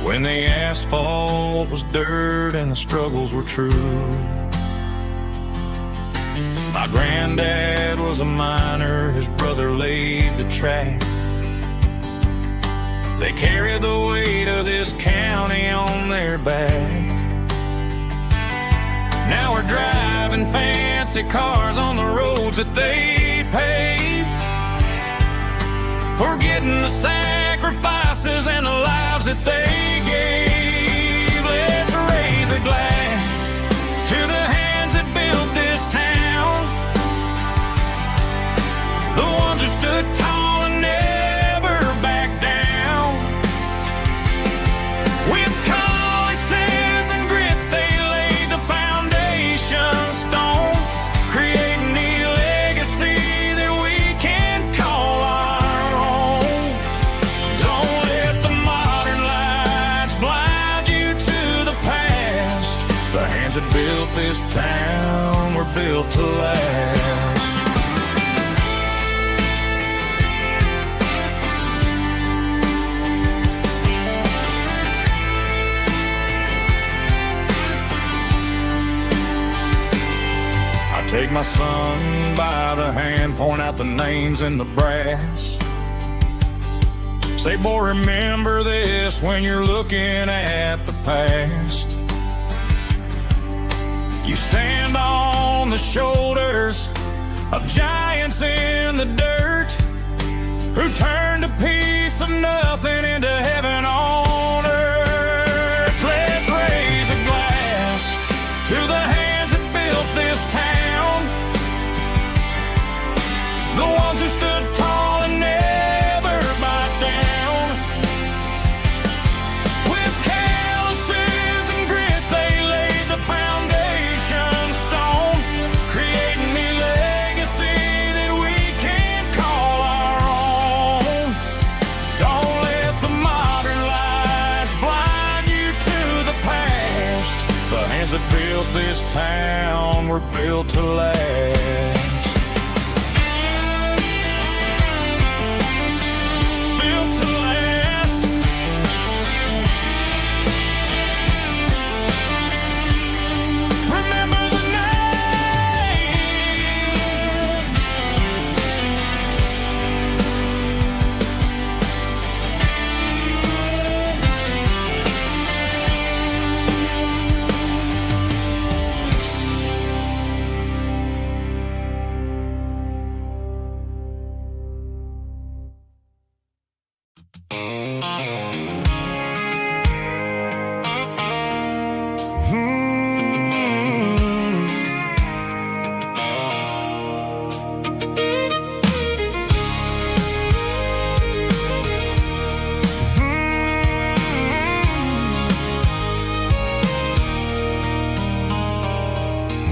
when the asphalt was dirt and the struggles were true. My granddad was a miner, his brother laid the track. They carried the weight of this county on their back. Now we're driving fancy cars on the roads that they paved, forgetting the sacrifices and the lives that they gave. this town, we're built to last. Take my son by the hand, point out the names in the brass. Say, boy, remember this when you're looking at the past. You stand on the shoulders of giants in the dirt, who turned a piece of nothing into heaven on earth. Let's raise a glass to the hands that built this town, the ones who stood tall and never backed down. With calluses and grit, they laid the foundation stone, creating a legacy that we can call our own. Don't let the modern lights blind you to the past. The hands that built this town were built to last.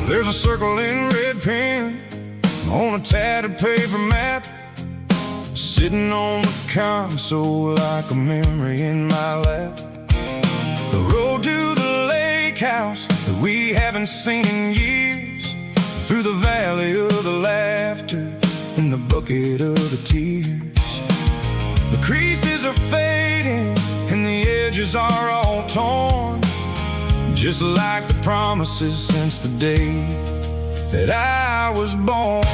There's a circle in red pen on a tattered paper map, sitting on the console like a memory in my lap. The road to the lake house that we haven't seen in years, through the valley of the laughter and the bucket of the tears. The creases are fading and the edges are all torn, just like the promises since the day that I was born.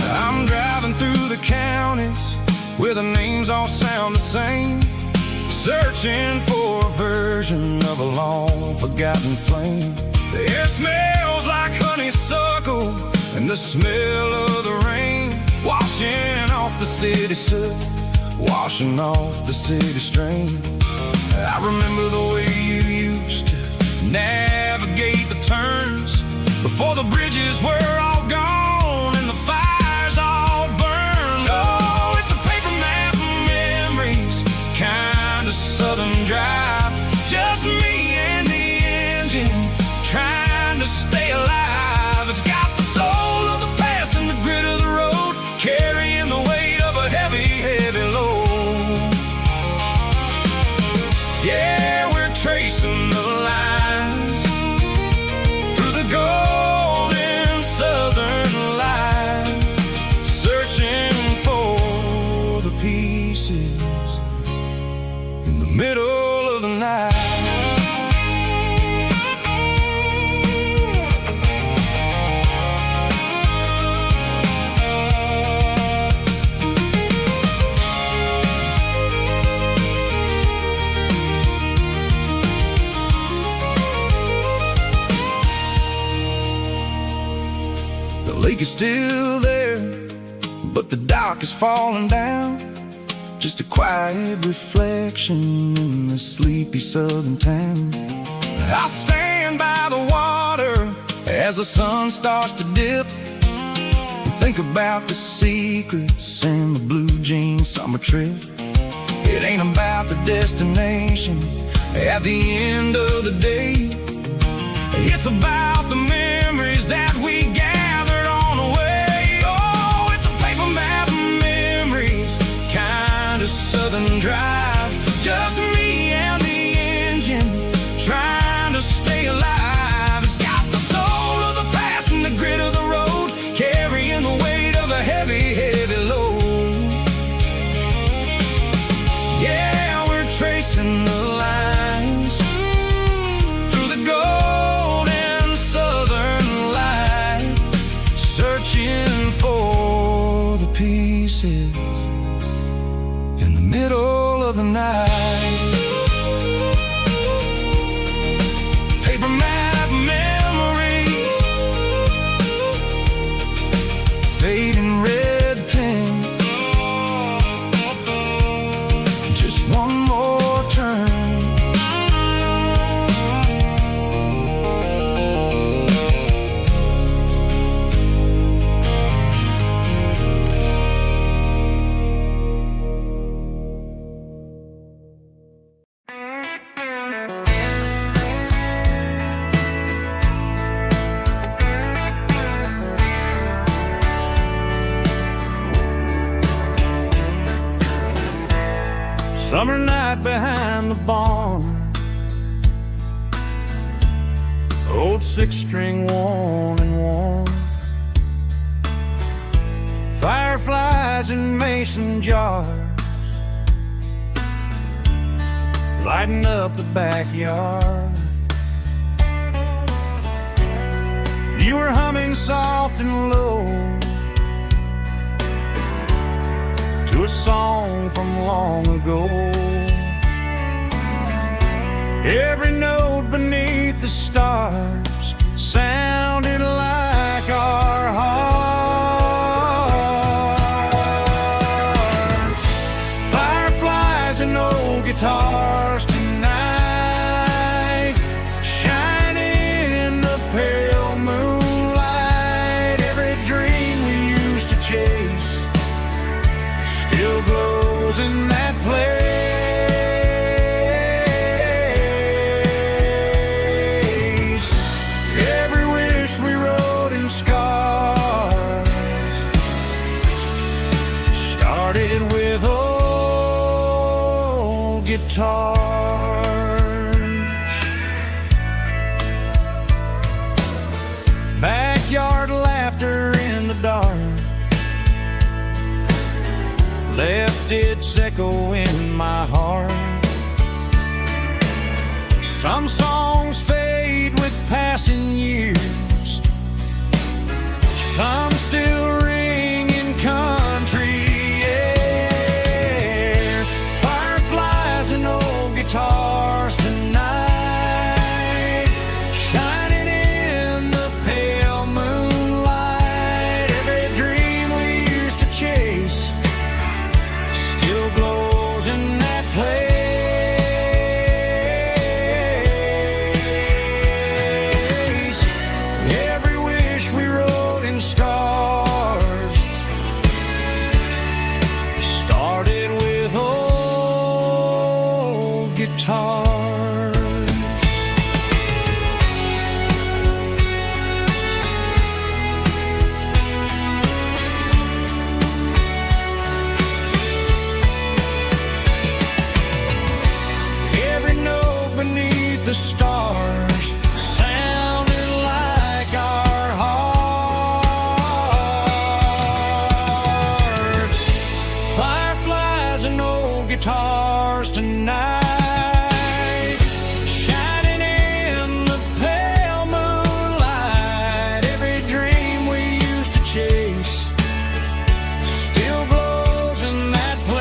I'm driving through the counties where the names all sound the same, searching for a version of a long forgotten flame. The air smells like honeysuckle and the smell of the rain, washing off the city soot, washing off the city strain. I remember the way you used to navigate the turns before the bridges were all gone and the fires all burned. Oh, it's a paper map of memories, kind of southern drive, just me and the engine trying to stay alive. It's got the soul of the past and the grit of the road, carrying the weight of a heavy, heavy load. Yeah, we're tracing the lines through the golden southern light, searching for the pieces in the middle of the night. The lake is still there, but the dock is falling down, just a quiet reflection in the sleepy southern town. I stand by the water as the sun starts to dip, and think about the secrets and the blue jean summer trip. It ain't about the destination at the end of the day, it's about the memories that we gathered on the way. Oh, it's a paper map of southern drive. Just me and the engine, trying to stay alive. It's got the soul of the past and the grit of the road, carrying the weight of a heavy, heavy load. Yeah, we're tracing the lines through the golden southern light, searching for the pieces in the middle of the night. Paper map memories, fading red pen, just one more turn. Summer night behind the barn, old six-string worn and worn, fireflies in mason jars, lighting up the backyard. You were humming soft and low to a song from long ago. Every note beneath the stars sounded like our hearts. Fireflies and old guitars tonight, shining in the pale moonlight. Every dream we used to chase still glows in that place. Every wish we wrote in scars started with old guitars. Backyard laughter in the dark left its echo in my heart. Some songs fade with passing years, some still ring in country air. Fireflies and old guitars tonight, shining in the pale moonlight. Every dream we used to chase still glows in that place. Every wish we wrote in stars started with old guitars. Every note beneath the stars sounded like our hearts. Fireflies and old guitars tonight, shining in the pale moonlight. Every dream we used to chase still glows in that place.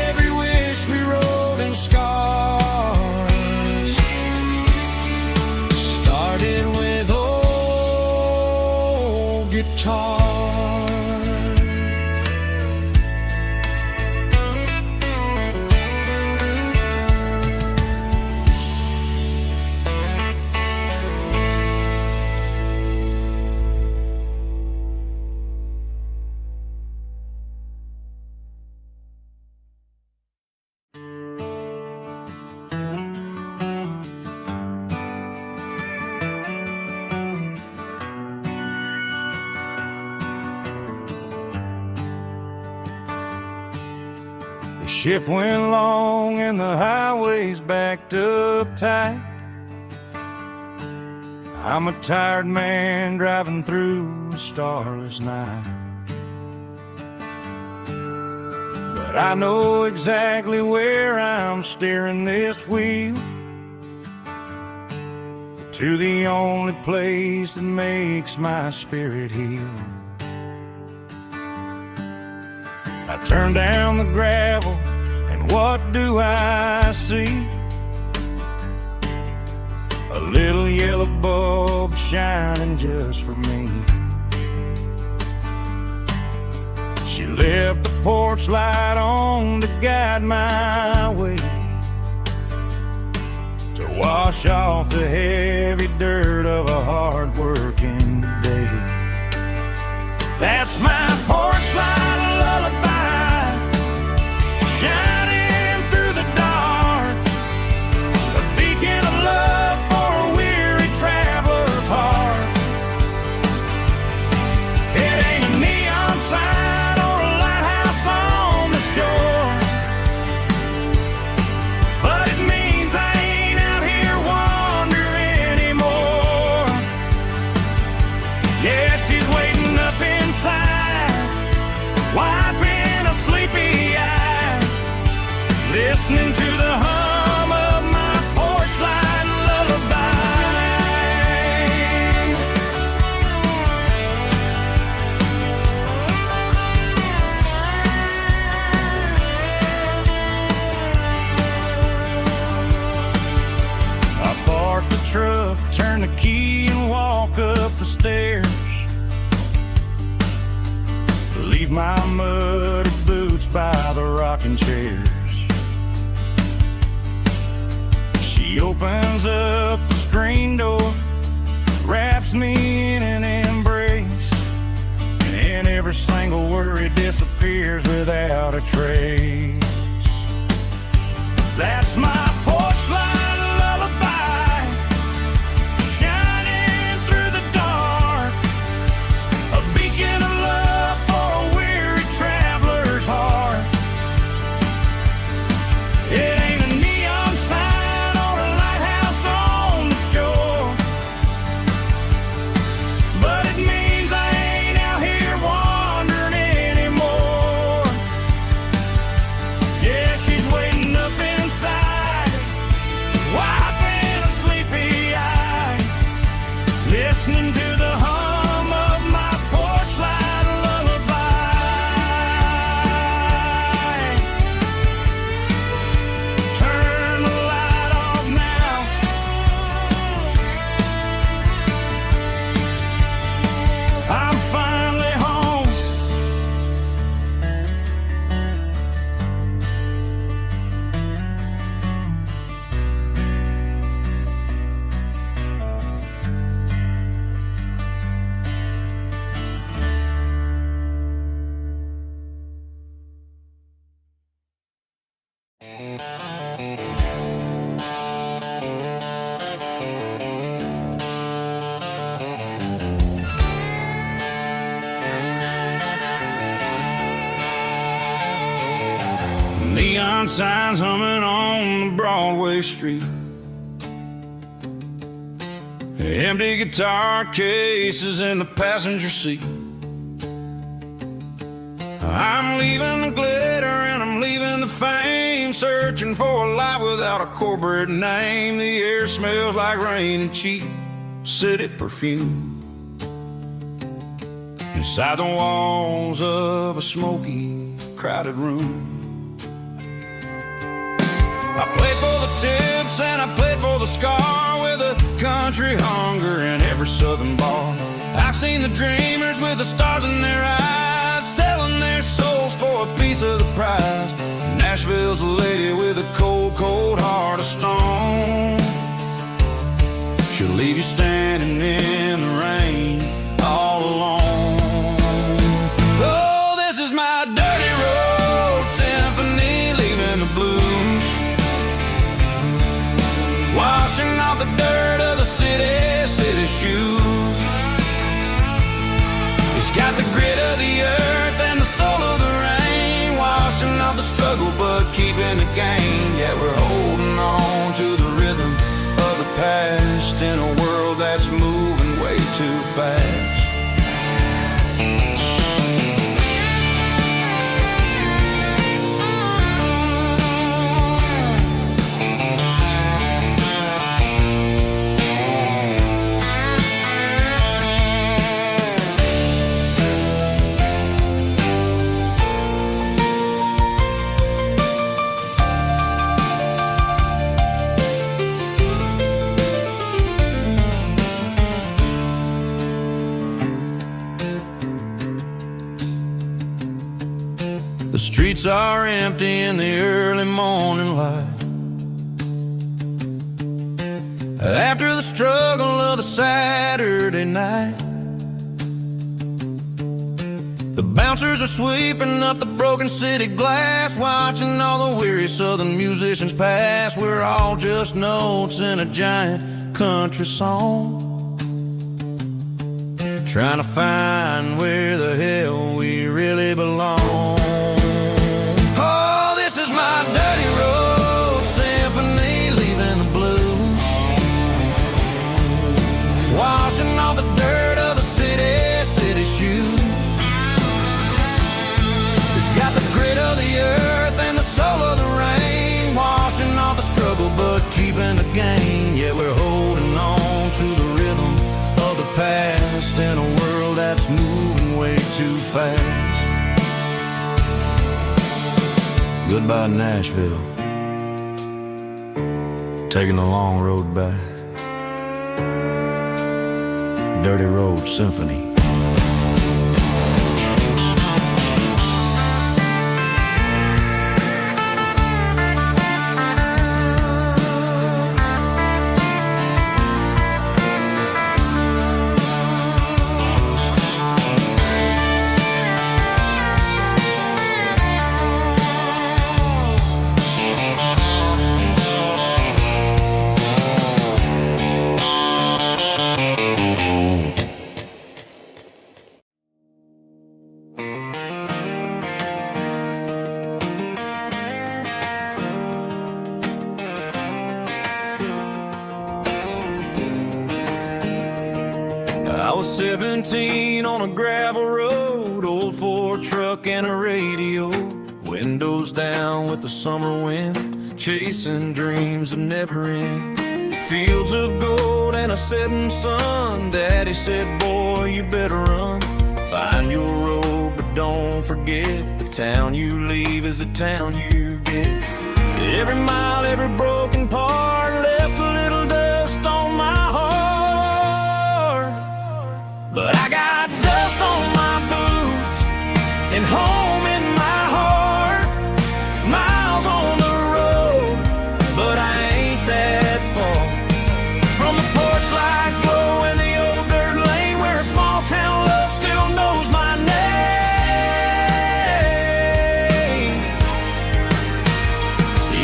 Every wish we wrote in scars started with old guitars. Shift went long and the highway's backed up tight. I'm a tired man driving through a starless night. But I know exactly where I'm steering this wheel, to the only place that makes my spirit heal. I turn down the gravel, and what do I see? A little yellow bulb shining just for me. She left the porch light on to guide my way, to wash off the heavy dirt of a hard-working day. That's my porch light lullaby, shining through the dark, a beacon of love for a weary traveler's heart. It ain't a neon sign or a lighthouse on the shore, but it means I ain't out here wandering anymore. Yeah, she's waiting up inside, wiping a sleepy eye, listening to the hum of my porch light lullaby. I park the truck, turn the key and walk up the stairs, leave my muddy boots by the rocking chairs. She opens up the screen door, wraps me in an embrace, and every single worry disappears without a trace. That's my porch light lullaby, shining through the dark, a beacon of love for a weary traveler's heart. It ain't a neon sign or a lighthouse on the shore, but it means I ain't out here wandering anymore. Yeah, she's waiting up inside, wiping a sleepy eye, listening to the hum of my porch light lullaby. Turn the light off now, I'm finally home. Neon signs humming on the Broadway street, empty guitar cases in the passenger seat. I'm leaving the glitter and I'm leaving the fame, searching for a life without a corporate name. The air smells like rain and cheap city perfume, inside the walls of a smoky, crowded room. I played for the tips and I played for the scar, with a country hunger in every southern bar. I've seen the dreamers with the stars in their eyes, selling their souls for a piece of the prize. Nashville's a lady with a cold, cold heart of stone. She'll leave you standing in the rain all alone. Oh, this is my dirty road symphony, leaving the blues, washing off the dirt of the city shoes. It's got the grit of the earth and the soul of the rain, washing off the struggle but keeping the game. Yeah, we're holding on to the rhythm of the past in a world that's moving way too fast. The streets are empty in the early morning light. After the struggle of the Saturday night, the bouncers are sweeping up the broken city glass, watching all the weary southern musicians pass. We're all just notes in a giant country song, trying to find where the hell we really belong. My dirty road symphony, leaving the blues, washing off the dirt of the city shoes. It's got the grit of the earth and the soul of the rain, washing off the struggle but keeping the game. Yeah, we're holding on to the rhythm of the past in a world that's moving way too fast. Goodbye, Nashville, taking the long road back. Dirty Road Symphony. I was 17 on a gravel road, old Ford truck and a radio, windows down with the summer wind, chasing dreams of never end. Fields of gold and a setting sun, Daddy said, boy, you better run. Find your road, but don't forget, the town you leave is the town you get. Every mile, every broken part left a little dust on my heart. But I got dust on my boots and home in my heart. Miles on the road, but I ain't that far from the porch light glow in the old dirt lane where a small town love still knows my name.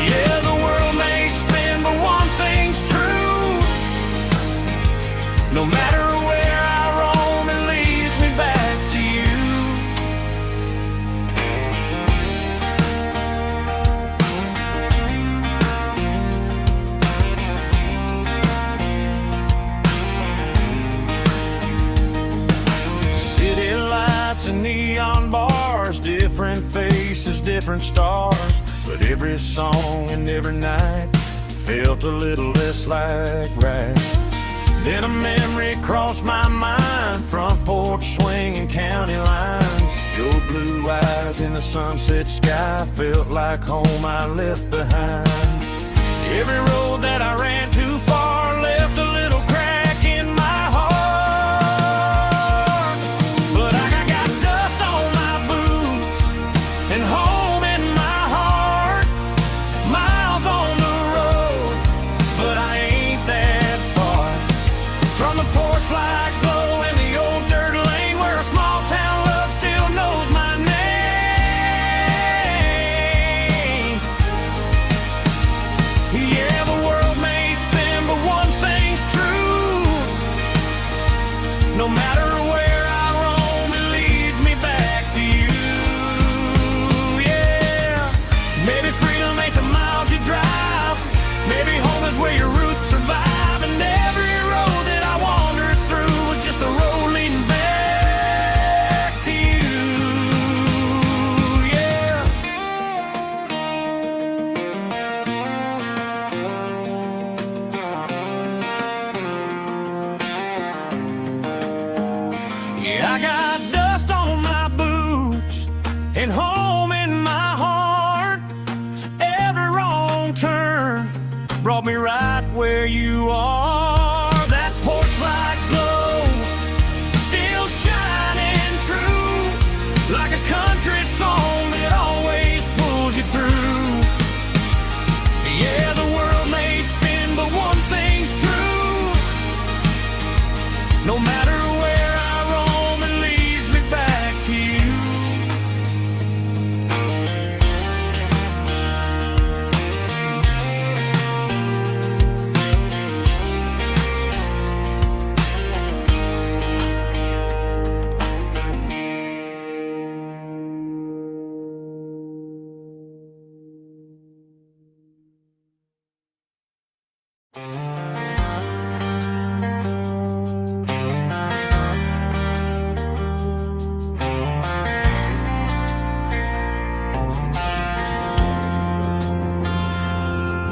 Yeah, the world may spin, but one thing's true. No matter where I roam, it leads me back to you. City lights and neon bars, different faces, different stars, but every song and every night felt a little less like right. Then a memory crossed my mind, front porch swinging county lines. Your blue eyes in the sunset sky felt like home I left behind. Every road that I ran too far left a little crack in my heart. But I got dust on my boots and home in my heart. Miles on the road, but I ain't that far from the porch light glow in the old dirt lane where a small town love still knows my name. Yeah, the world may spin,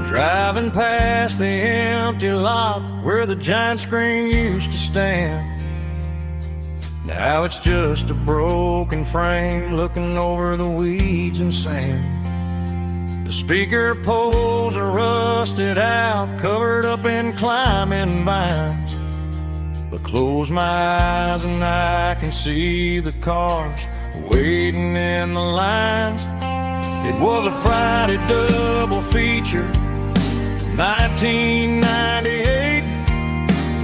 Driving past the empty lot where the giant screen used to stand. Now it's just a broken frame looking over the weeds and sand. The speaker poles are rusted out, covered up in climbing vines. But close my eyes and I can see the cars waiting in the lines. It was a Friday double feature, 1998.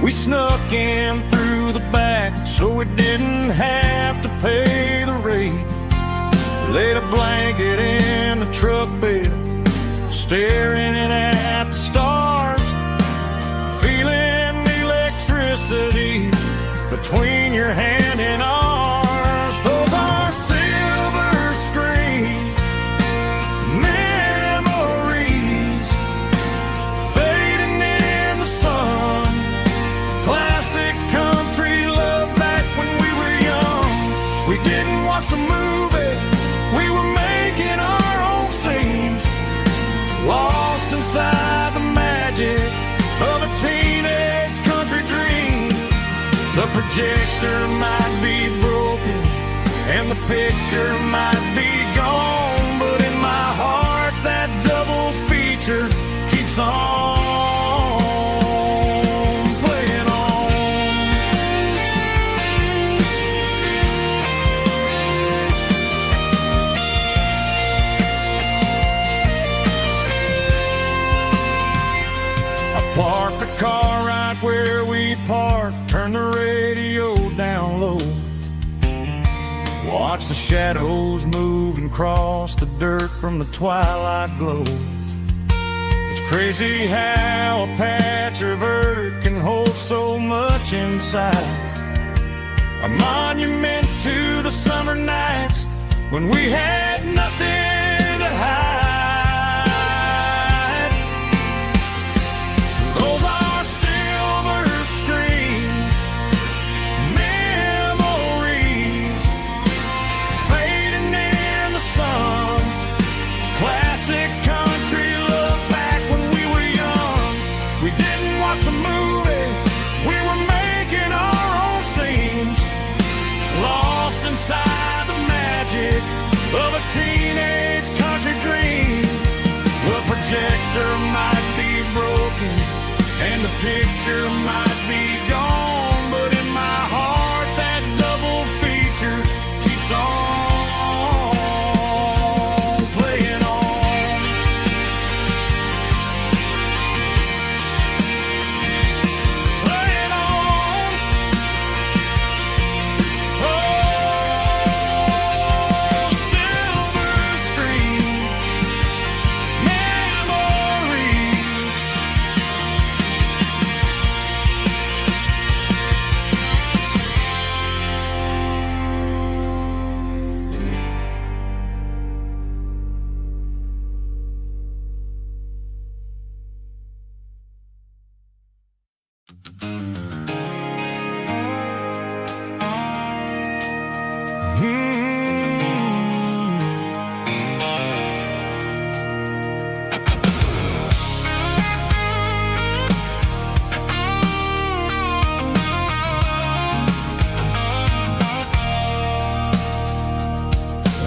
We snuck in through the back so we didn't have to pay the rate. Laid a blanket in the truck bed, staring at the stars, feeling the electricity between your hand and ours. Those are silver screen memories fading in the sun. Classic country love back when we were young. We didn't watch the movie, we were making our own scenes, lost inside the magic of a teenage country dream. The projector might be broken and the picture might be gone, but in my heart that double feature keeps on playing on. I parked the car right where we parked, turned the radio down low, watch the shadows move and cross the dirt from the twilight glow. It's crazy how a patch of earth can hold so much inside. A monument to the summer nights when we had nothing to hide. Those are silver screen memories fading in the sun. Classic country love back when we were young. We didn't watch the movie, we were making our own scenes, lost inside the magic of a teenage country dream. The projector might be broken and the picture might be gone, but in my heart that double feature keeps on playing on. Playing on. Oh, silver screen memories.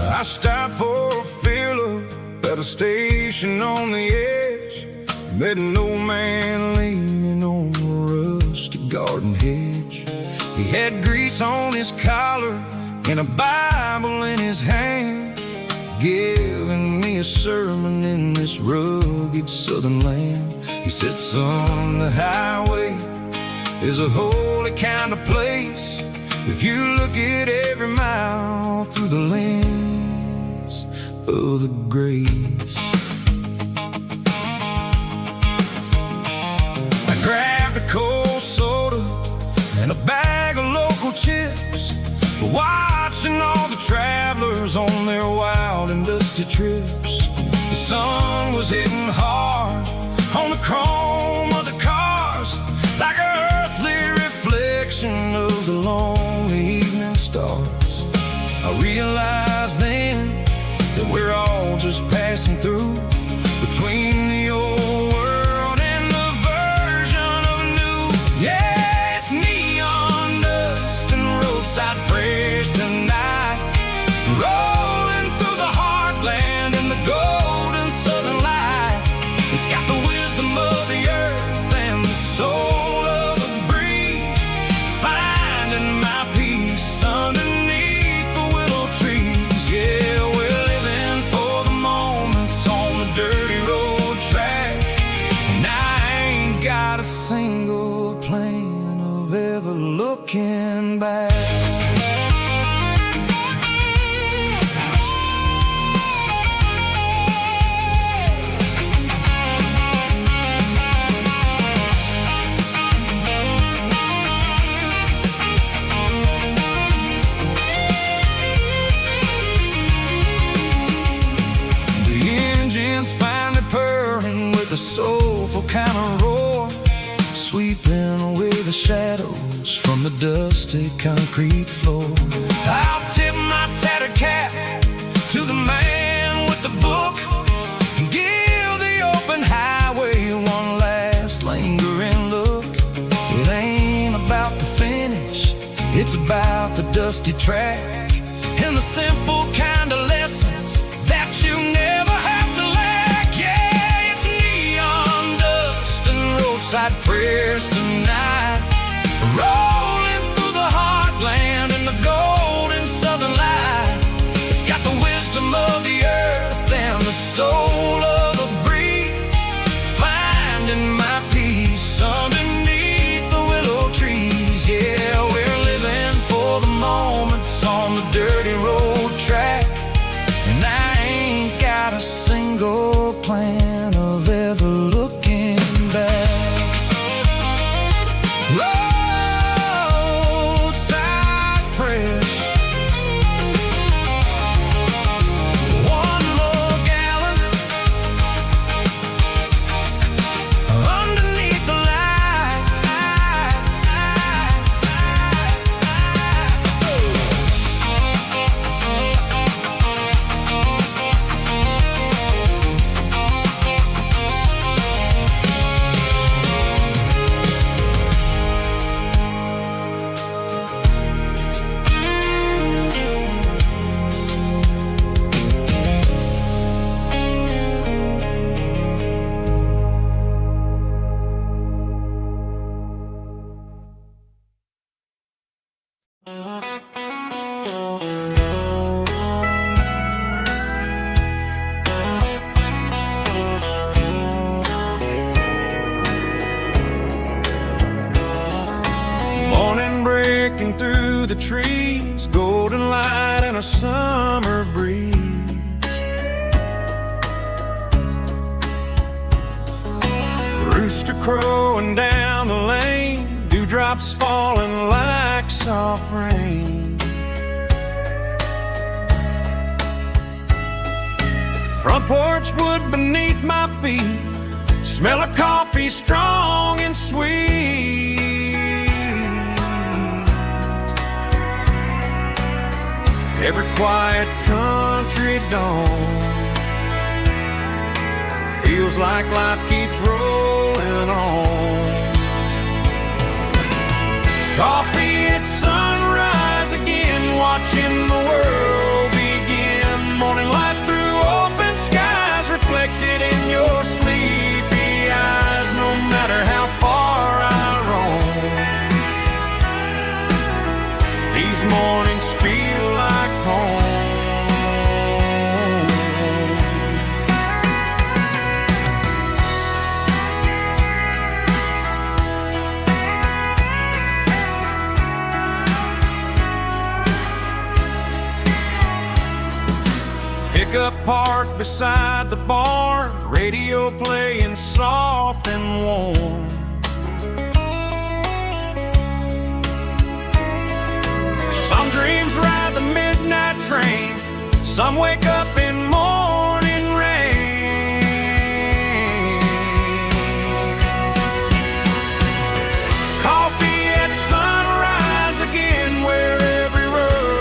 I stopped for a fill-up at a station on the edge. Met an old man leaning on a rusty garden hedge. He had grease on his collar and a Bible in his hand, giving me a sermon in this rugged southern land. He said, son, the highway is a holy kind of place if you look at every mile through the lens of the grace. I grabbed a cold soda and a bag of local chips, watching all the travelers on their wild and dusty trips. The sun was hitting hard on the chrome of the car. stars. I realized then that we're all just passing through between the old world and the version of new. Yeah, it's neon dust and roadside prayers tonight, rolling through the heartland in the golden southern light. It's got the wisdom of the earth and the soul of the breeze, finding my peace underneath the willow trees. Yeah, we're living for the moments on the dirty road track, and I ain't got a single plan of ever looking back. A soulful kind of roar, sweeping away the shadows from the dusty concrete floor. I'll tip my tattered cap to the man with the book and give the open highway one last lingering look. It ain't about the finish, it's about the dusty track and the simple kind of lessons that you never have to lack. Roadside prayers tonight, rolling through the heartland in the golden southern light. It's got the wisdom of the earth and the soul of the breeze, finding my peace underneath the willow trees. Yeah, we're living for the moments on the dirty road track, and I ain't got a single plan of ever looking back. Breaking through the trees, golden light and a summer breeze. Rooster crowing down the lane, dewdrops falling like soft rain. Front porch wood beneath my feet, smell of coffee strong and sweet. Every quiet country dawn feels like life keeps rolling on. Coffee at sunrise again, watching the world begin. Morning light through open skies, reflected in your sleepy eyes. No matter how far I roam, these mornings feel like home. Pickup parked beside the barn, radio playing soft and warm. Some dreams ride the midnight train, some wake up in morning rain. Coffee at sunrise again, where every road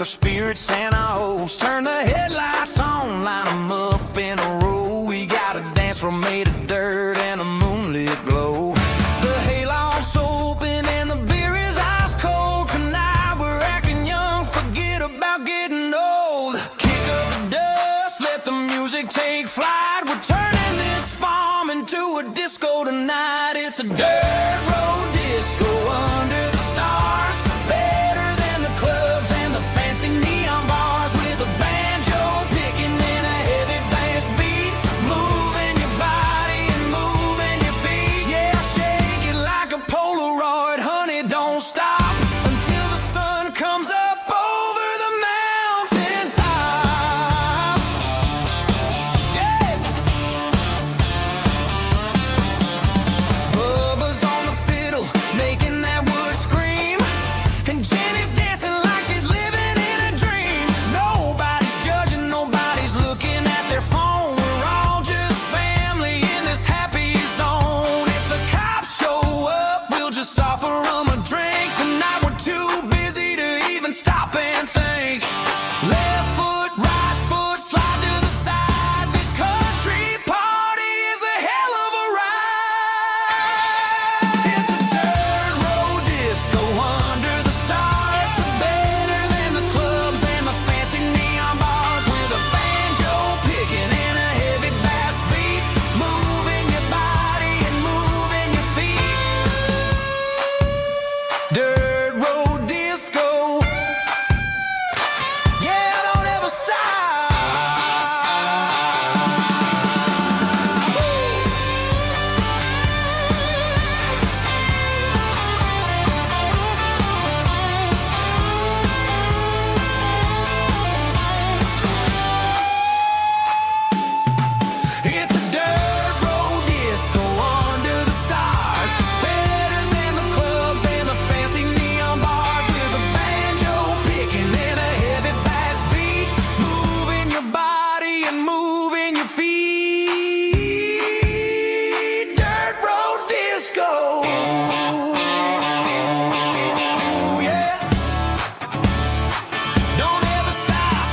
our spirits and our hopes. Turn the headlights on, line them up in a row. We got a dance floor made of dirt and a moonlit glow. The hayloft's open and the beer is ice cold. Tonight we're acting young, forget about getting old. Kick up the dust, let the music take flight. We're turning this farm into a disco tonight. It's a dirt road disco under the stars. Better than the clubs and the fancy neon bars. With a banjo picking and a heavy bass beat. Moving your body and moving your feet. Yeah, shake it like a Polaroid, honey, don't stop until the sun comes up over the mountain top. Yeah. Bubba's on the fiddle, making that wood scream. And Jenny's dancing like she's living in a dream. Nobody's judging, nobody's looking at their phone. We're all just family in this happy zone. If the cops show up, we'll just offer them a drink. Tonight we're too busy to even stop and think. Left foot, right foot, slide to the side. This country party is a hell of a ride. It's a dirt road disco under the stars. Better than the clubs and the fancy neon bars. With a banjo picking and a heavy bass beat. Moving your body and moving your feet. Dirt road disco. Yeah, don't ever stop. It's a dirt road disco under the stars. Better than the clubs and the fancy neon bars. With a banjo picking and a heavy bass beat. Moving your body and moving your feet. Dirt road disco. Yeah. Don't ever stop.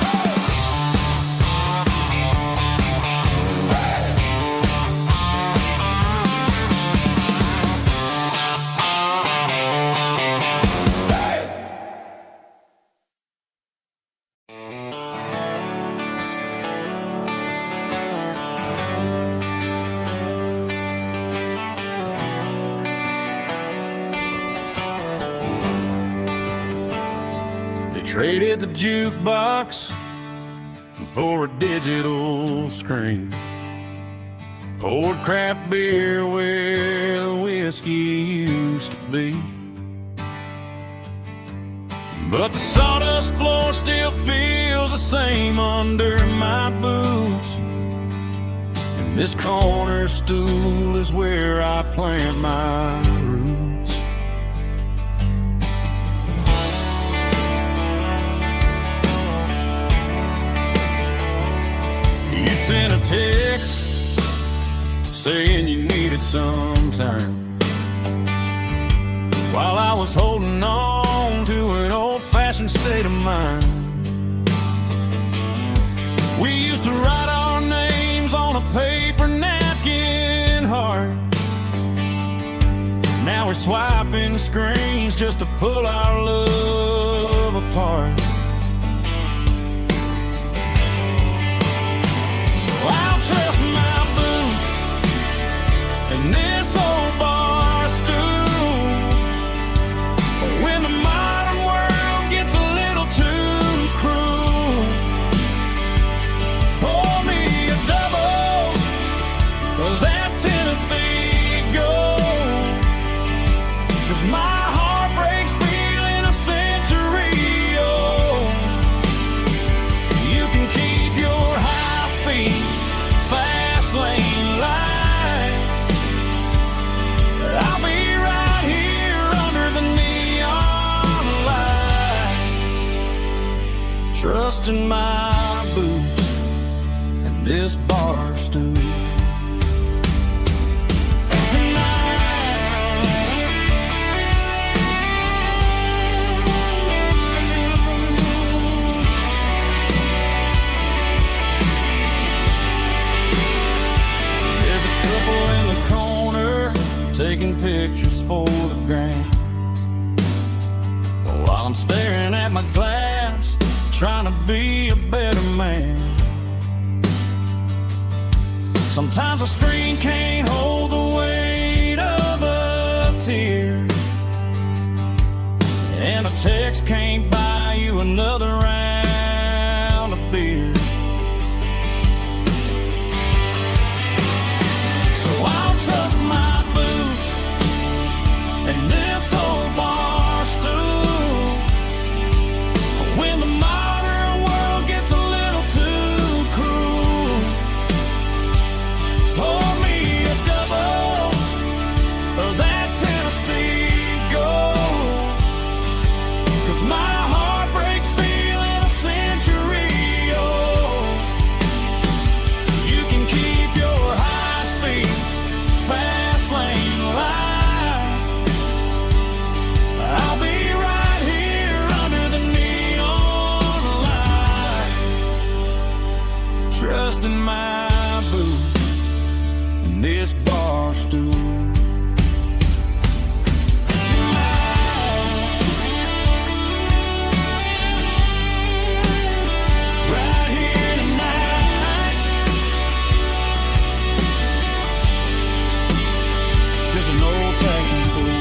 They traded the jukebox for a digital screen. Poured craft beer where the whiskey used to be. But the sawdust floor still feels the same under my boots. And this corner stool is where I plant my roots. You sent a text saying you needed some time, while I was holding on to an old-fashioned state of mind. We used to write our names on a paper napkin heart. Now we're swiping screens just to pull our love apart. So I'll trust my boots and this old bar stool. When the modern world gets a little too cruel, pour me a double of that Tennessee Gold. 'Cause my heart breaks feeling a century old. You can keep your high-speed, fast lane light. I'll be right here under the neon light, trusting my boots and this bar stool. Tonight for the grain. While I'm staring at my glass, trying to be a better man. Sometimes a screen can't hold the weight of a tear, and a text can't buy you another round of beer. So I'll trust my boots and this old bar stool. When the modern world gets a little too cruel, pour me a double of that Tennessee Gold, 'cause my heart breaks feeling a century old. You can keep your high-speed, fast lane life. I'll be right here under the neon light, trusting my boots and this bar stool. Right here tonight, just an old-fashioned fool.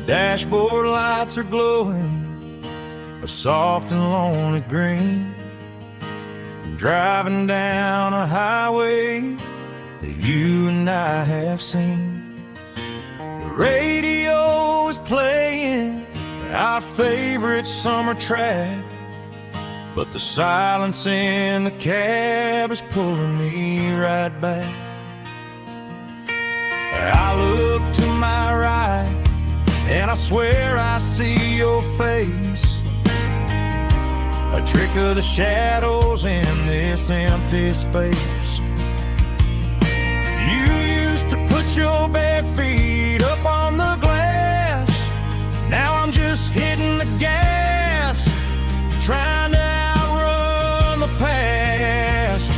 Dashboard lights are glowing a soft and lonely green. I'm driving down a highway that you and I have seen. The radio is playing our favorite summer track, but the silence in the cab is pulling me right back. I look to my right and I swear I see your face, a trick of the shadows in this empty space. You used to put your bare feet up on the glass. Now I'm just hitting the gas, trying to outrun the past.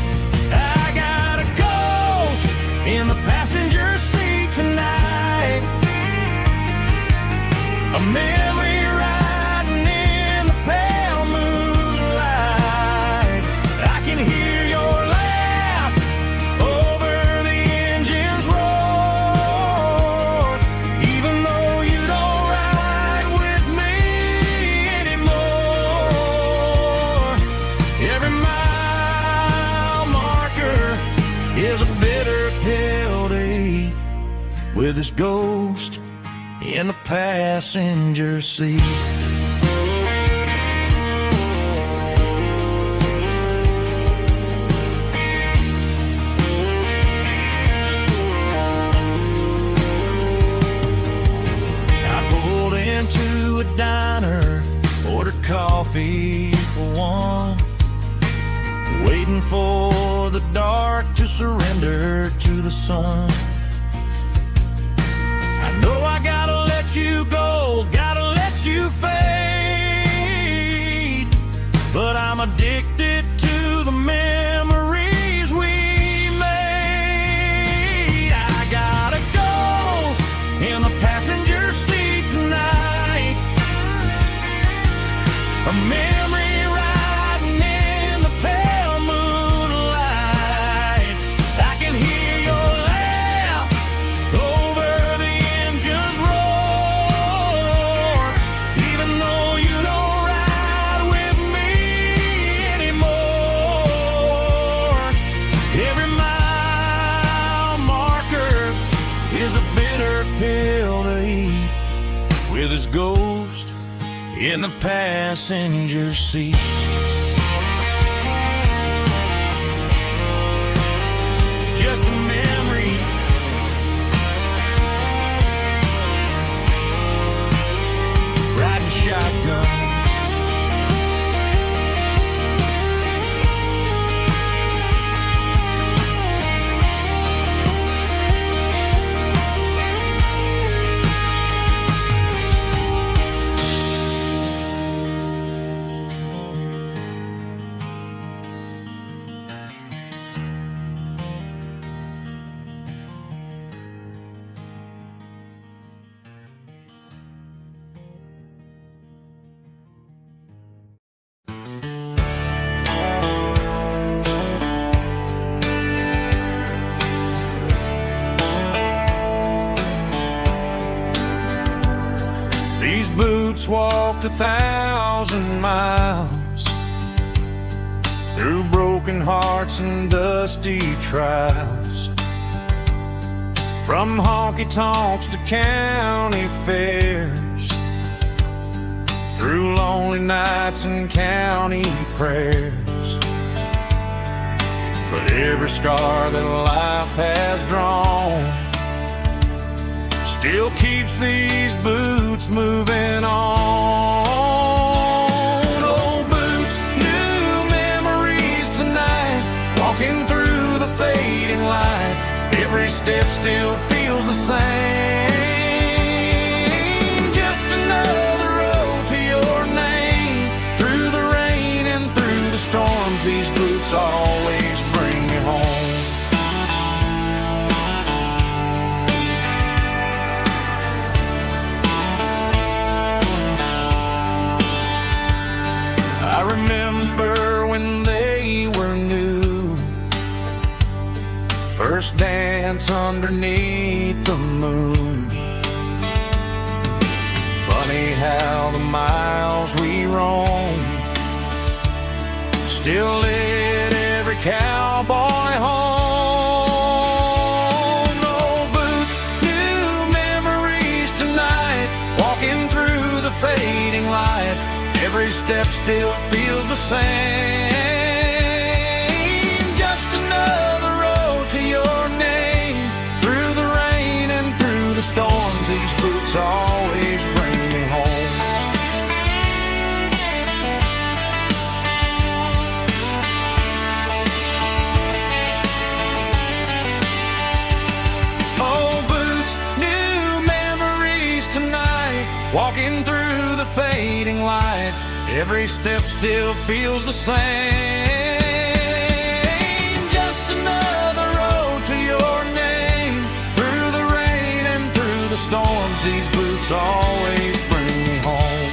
I got a ghost in the passenger seat tonight, a memory riding in the pale moonlight. I can hear your laugh over the engine's roar, even though you don't ride with me anymore. Every mile marker is a bitter pill to eat, with this ghost in the passenger seat. I pulled into a diner, ordered coffee for one, waiting for the dark to surrender to the sun. I know I gotta let you go, gotta let you fade, but I'm addicted to the memories we made. I got a ghost in the passenger seat tonight, a memory riding in the pale moonlight. I can hear your laugh over the engine's roar, even though you don't ride with me anymore. Every mile marker is a bitter pill to eat, with his ghost in the passenger seat. Just a memory boots walked 1,000 miles through broken hearts and dusty trials, from honky-tonks to county fairs, through lonely nights and county prayers. But every scar that life has drawn still keeps these boots moving on. Old boots, new memories tonight, walking through the fading light. Every step still feels the same. Just another road to your name. Through the rain and through the storms, these boots always bring me home. I remember when they were new, first dance underneath the moon. Funny how the miles we roam still lit every cowboy home. Old boots, new memories tonight, walking through the fading light. Every step still feels the same. Just another road to your name. Through the rain and through the storms, these boots always bring me home. Old boots, new memories tonight, walking through the fading light. Every step still feels the same. Just another road to your name. Through the rain and through the storms, these boots always bring me home.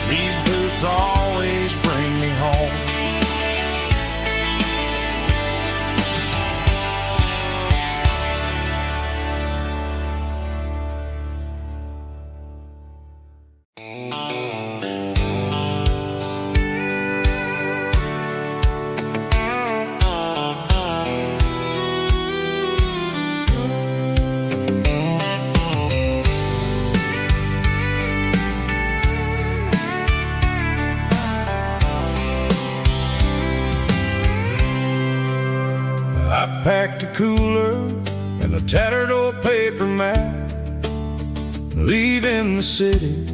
These boots always bring me home. I packed a cooler and a tattered old paper map, leaving the city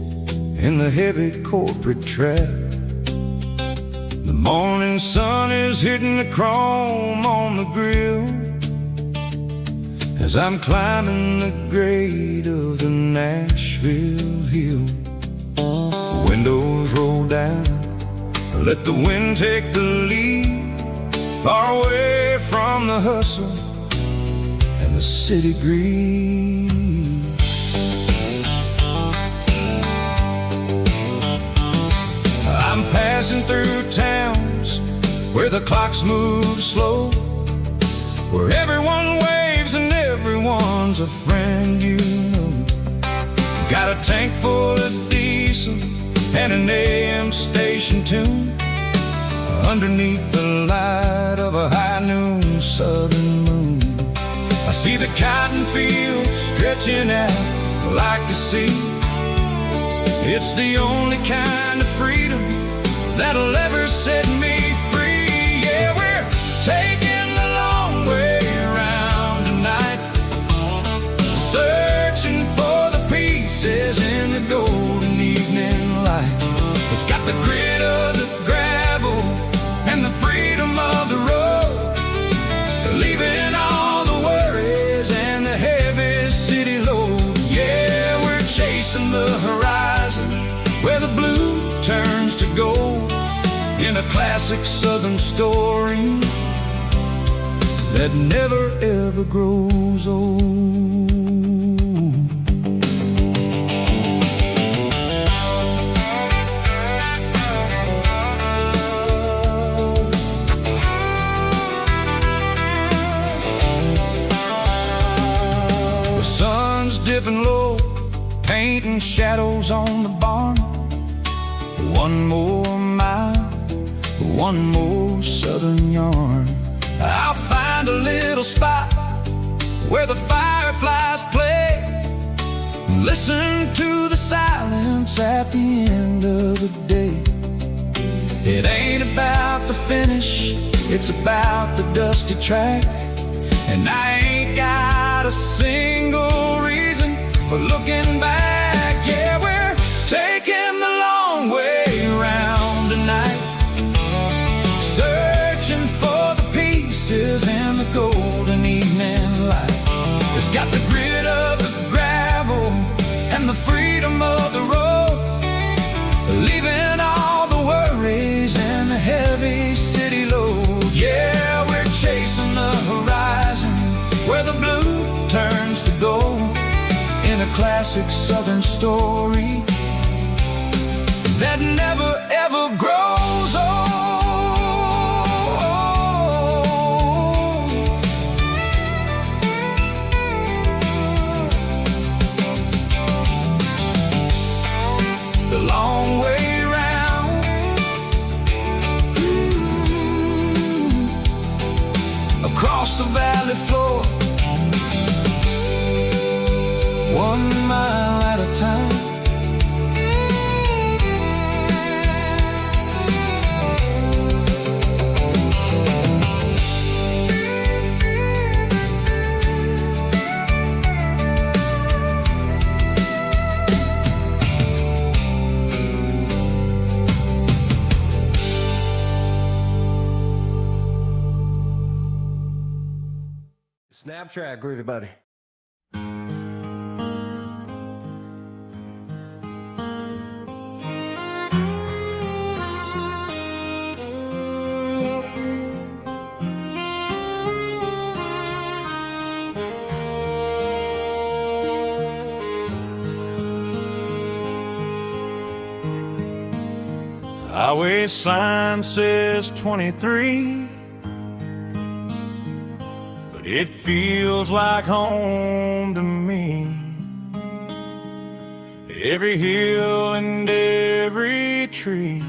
in the heavy corporate trap. The morning sun is hitting the chrome on the grill as I'm climbing the grade of the Nashville hill. Windows roll down, let the wind take the lead, far away from the hustle and the city greed. I'm passing through towns where the clocks move slow, where everyone waves and everyone's a friend you know. Got a tank full of diesel and an AM station tune underneath the light of a high noon southern moon. I see the cotton fields stretching out like a sea. It's the only kind of freedom that'll ever set me free. Yeah, we're taking the long way around tonight, searching for the pieces in the golden evening light. It's got the grit of the gravel and the freedom of the road, leaving all the worries and the heavy city load. Yeah, we're chasing the horizon where the blue turns to gold, in a classic southern story that never ever grows old. Dipping low, paint painting shadows on the barn. One more mile, one more southern yarn. I'll find a little spot where the fireflies play, listen to the silence at the end of the day. It ain't about the finish, it's about the dusty track. And I ain't got a single reason for looking back. Yeah, we're taking the long way around tonight, searching for the pieces in the golden evening light. It's got the grit of the gravel and the freedom of the road, leaving all the worries and the heavy city load. Yeah, we're chasing the horizon where the blue turns to gold, in a classic southern story that never ever grows old. The long way round, across the valley floor, 1 mile at a time. Snap track, groovy buddy. Highway sign says 23, but it feels like home to me. Every hill and every tree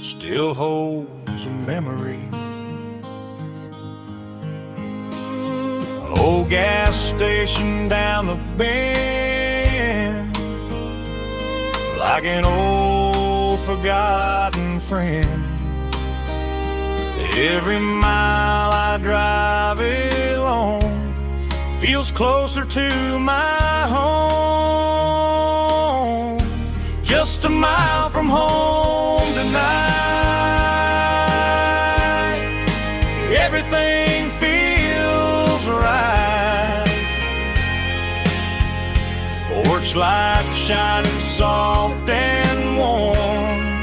still holds a memory. Old gas station down the bend, like an old forgotten friend. Every mile I drive it along feels closer to my home. Just a mile from home tonight, everything feels right. Porch light shining soft and warm,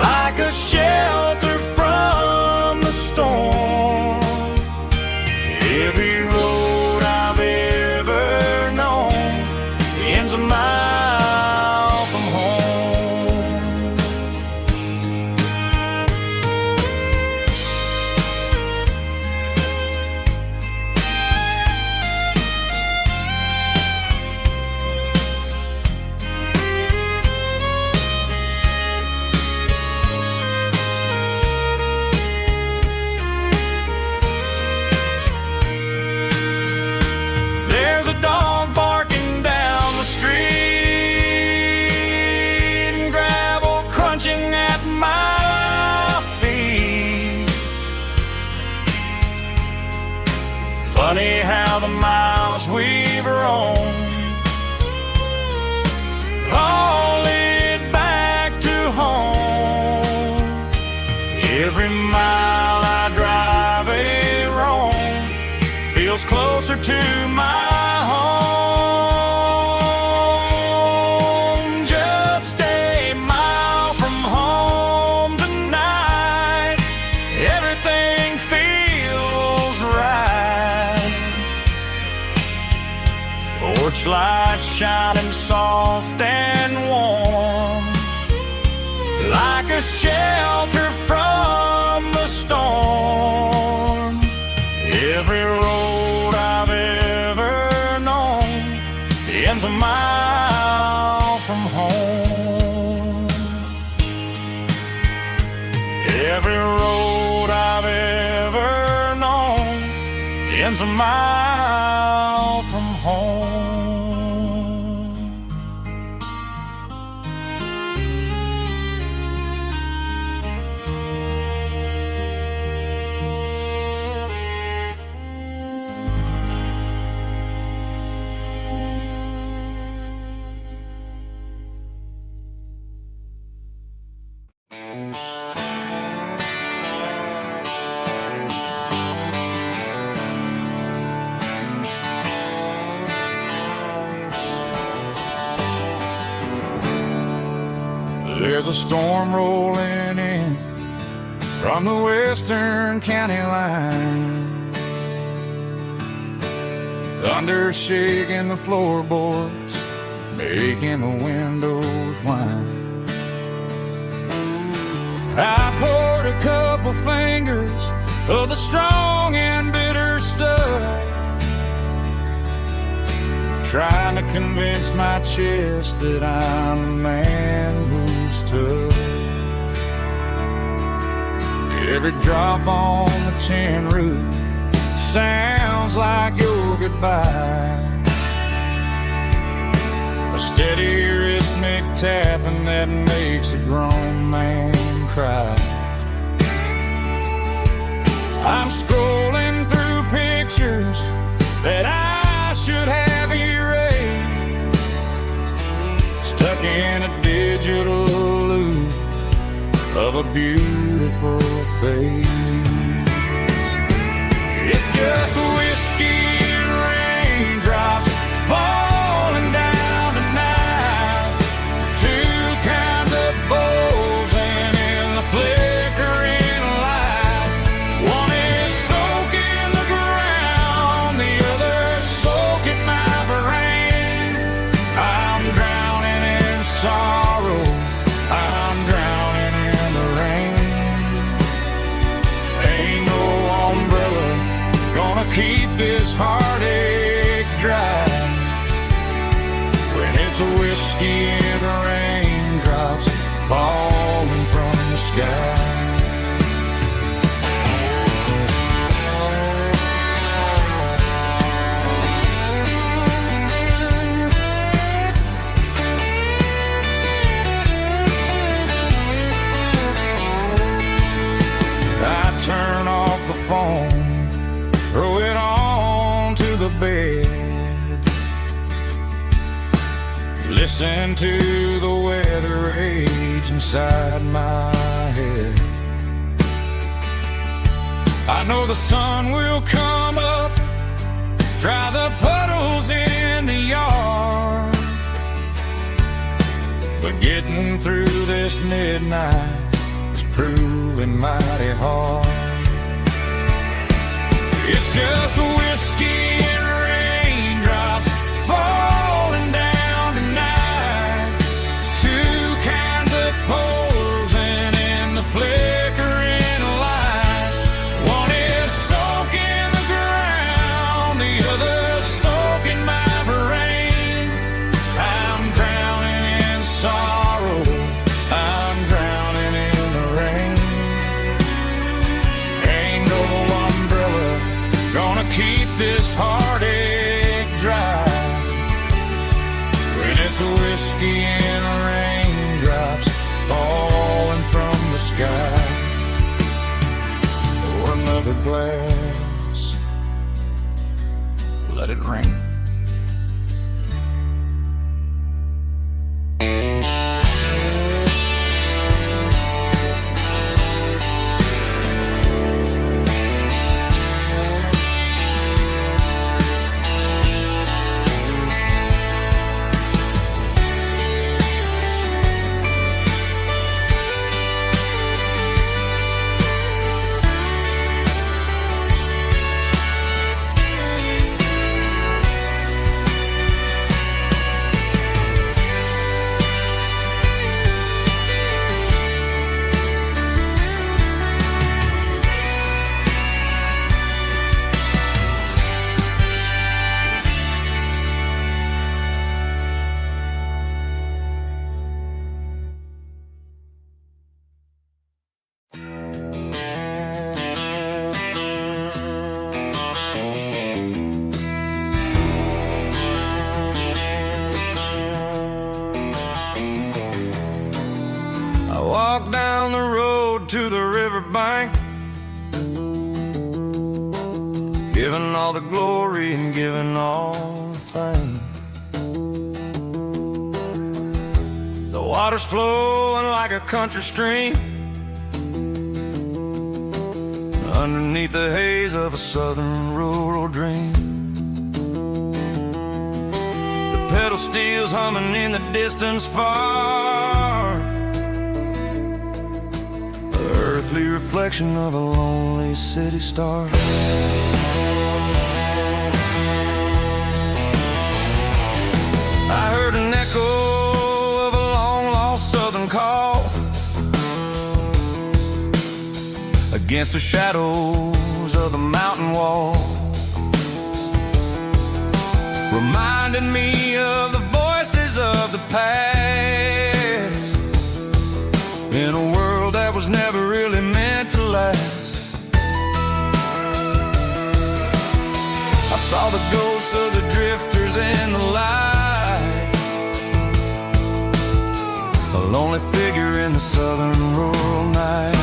like a shelter from the storm. Every road I've ever known ends a mile from home. There's a dog barking down the street, and gravel crunching at my feet. Funny how the miles we've roamed all lead back to home. Every mile I drive a roam feels closer to my home. Just a mile from home tonight, everything feels right. Porch light shining soft and warm, like a shelter from the storm. Every road I've ever known ends a mile mile from home. Every road I've ever known ends a mile from home. There's a storm rolling in from the western county line. Thunder shaking the floorboards, making the windows whine. I poured a couple fingers of the strong and bitter stuff, trying to convince my chest that I'm a man who's tough. Every drop on the tin roof sounds like your goodbye, a steady rhythmic tapping that makes a grown man cry. I'm scrolling through pictures that I should have erased, stuck in a digital loop of a beautiful face. It's just whiskey and raindrops falling down tonight, two kinds of bowls and in the flickering light. One is soaking the ground, the other soaking my brain. I'm drowning in sorrow, I'm drowning in the rain. Ain't no umbrella gonna keep this heartache dry when it's a whiskey and raindrops falling from the sky. I turn off the phone, throw it on to the bed, listen to the weather rage inside my head. I know the sun will come up, dry the puddles in the yard, but getting through this midnight is proving mighty hard. It's just whiskey and raindrops falling down tonight, two kinds of poles and in the flickering light. One is soaking the ground, the other soaking my brain. I'm drowning in sorrow, I'm drowning in the rain. Ain't no umbrella gonna keep this heartache dry when it's a whiskey and raindrops falling from the sky. Pour another glass, let it rain. walk down the road to the riverbank, giving all the glory and giving all the thanks. The water's flowing like a country stream underneath the haze of a southern rural dream. The pedal steel's humming in the distance far, the earthly reflection of a lonely city star. I heard an echo of a long-lost southern call against the shadows of the mountain wall, reminding me of the voices of the past, in a world that was never really meant to last. I saw the ghosts of the drifters in the light, a lonely figure in the southern rural night.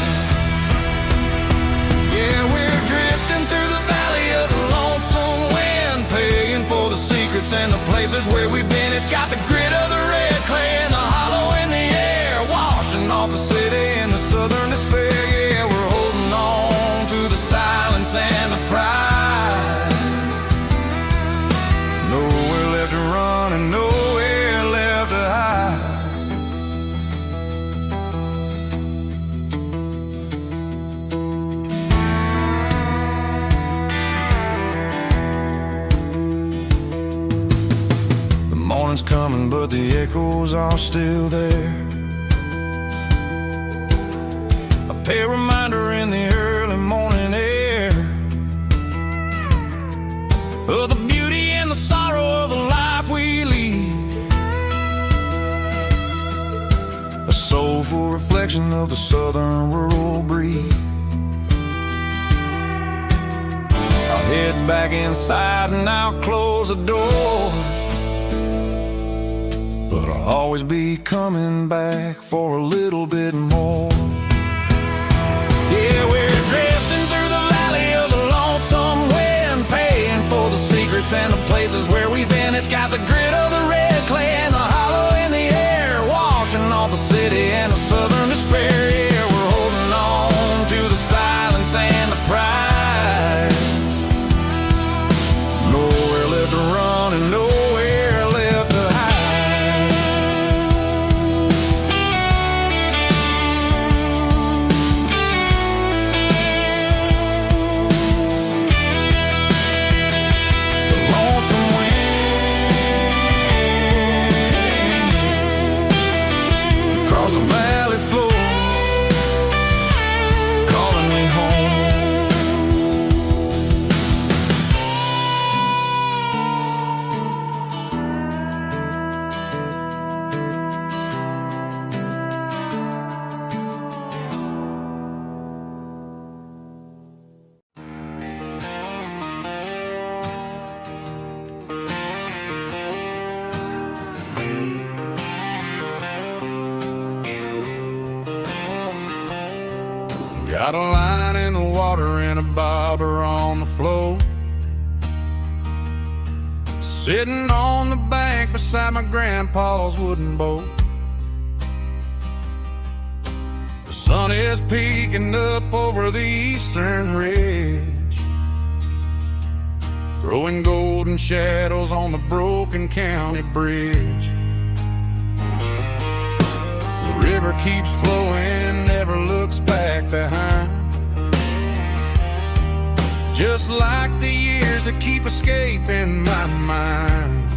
Yeah, we're drifting through the valley of the lonesome wind, paying for the secrets and the places where we've been. It's got the grit of the red clay and the hollow in the air, washing off the city and the southern despair. Yeah, we're holding on to the silence and the pride. Nowhere left to run and nowhere left to hide. Morning's coming, but the echoes are still there. A pale reminder in the early morning air of the beauty and the sorrow of the life we lead, a soulful reflection of the southern rural breed. I'll head back inside and I'll close the door, but I'll always be coming back for a little bit more. Yeah, we're drifting through the valley of the lonesome wind, paying for the secrets and the places where we've been. It's got the grit of the red clay and the hollow in the air, washing off the city and the southern despair. Yeah, we're holding on to the silence and the pride. Nowhere left to run and nowhere left to hide. Got a line in the water and a bobber on the floor, sitting on the bank beside my grandpa's wooden boat. The sun is peeking up over the eastern ridge, throwing golden shadows on the broken county bridge. The river keeps flowing, never looks back behind, just like the years that keep escaping my mind.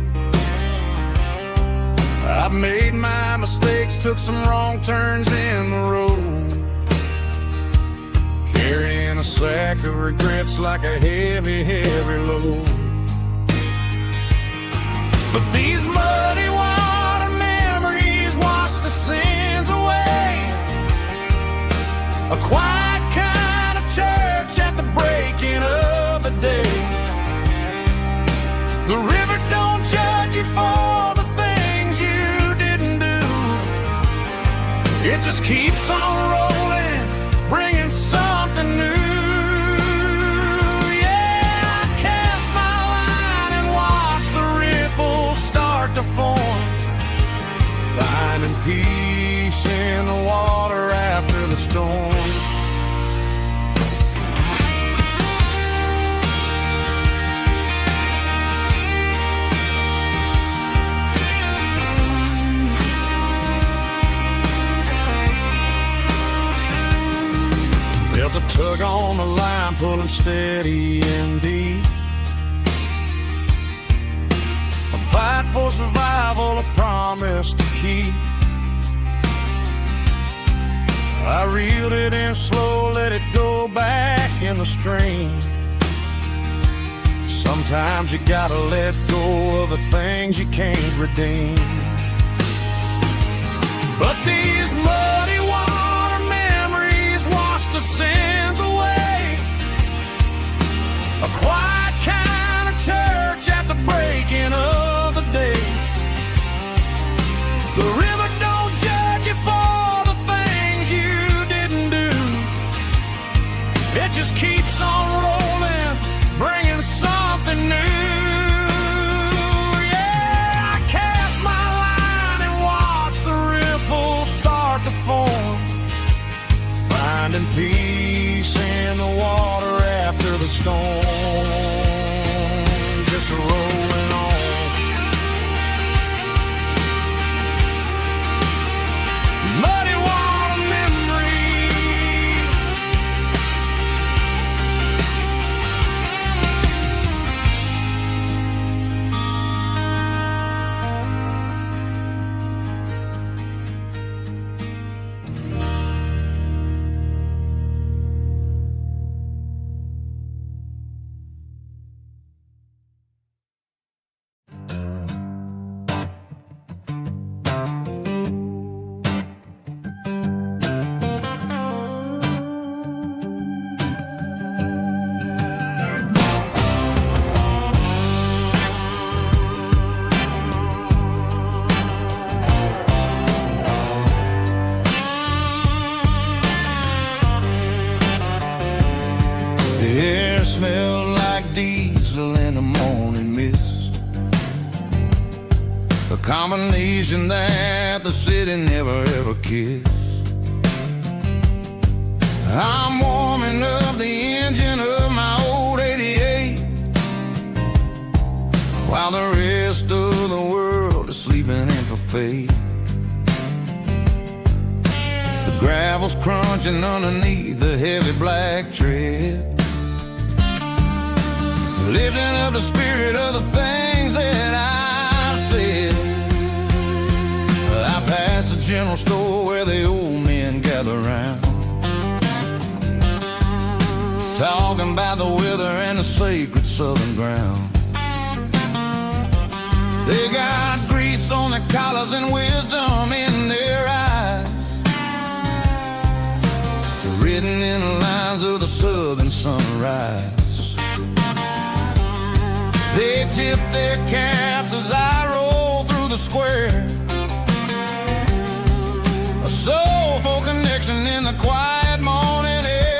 I've made my mistakes, took some wrong turns in the road, carrying a sack of regrets like a heavy, heavy load. But these muddy water memories wash the sins away, a quiet kind of church at the breaking of the day. The river don't judge you for the things you didn't do, it just keeps keeps on rolling, bringing something new. Yeah, I cast my line and watch the ripples start to form, finding peace in the water after the storm. Felt a tug on the line, pulling steady and deep. A fight for survival, a promise to keep. I reeled it in slow, let it go back in the stream. Sometimes you gotta let go of the things you can't redeem. But these muddy water memories wash the sins away. A quiet kind of church at the breaking of the day. The river don't judge you for the things you didn't do. It just keeps on rolling, bringing something new. Yeah, I cast my line and watch the ripples start to form, finding peace in the water after the storm. Just rolling on. Muddy water memory. The air smelled like diesel in the morning mist, a combination that the city never ever kissed. I'm warming up the engine of my old 88, while the rest of the world is sleeping in for fate. The gravel's crunching underneath the heavy black tread, lifting up the spirit of the things that I've said. I passed the general store where the old men gather round, talking about the weather and the sacred southern ground. They got grease on their collars and wisdom in their eyes, written in the lines of the southern sunrise. They tip their caps as I roll through the square, a soulful connection in the quiet morning air.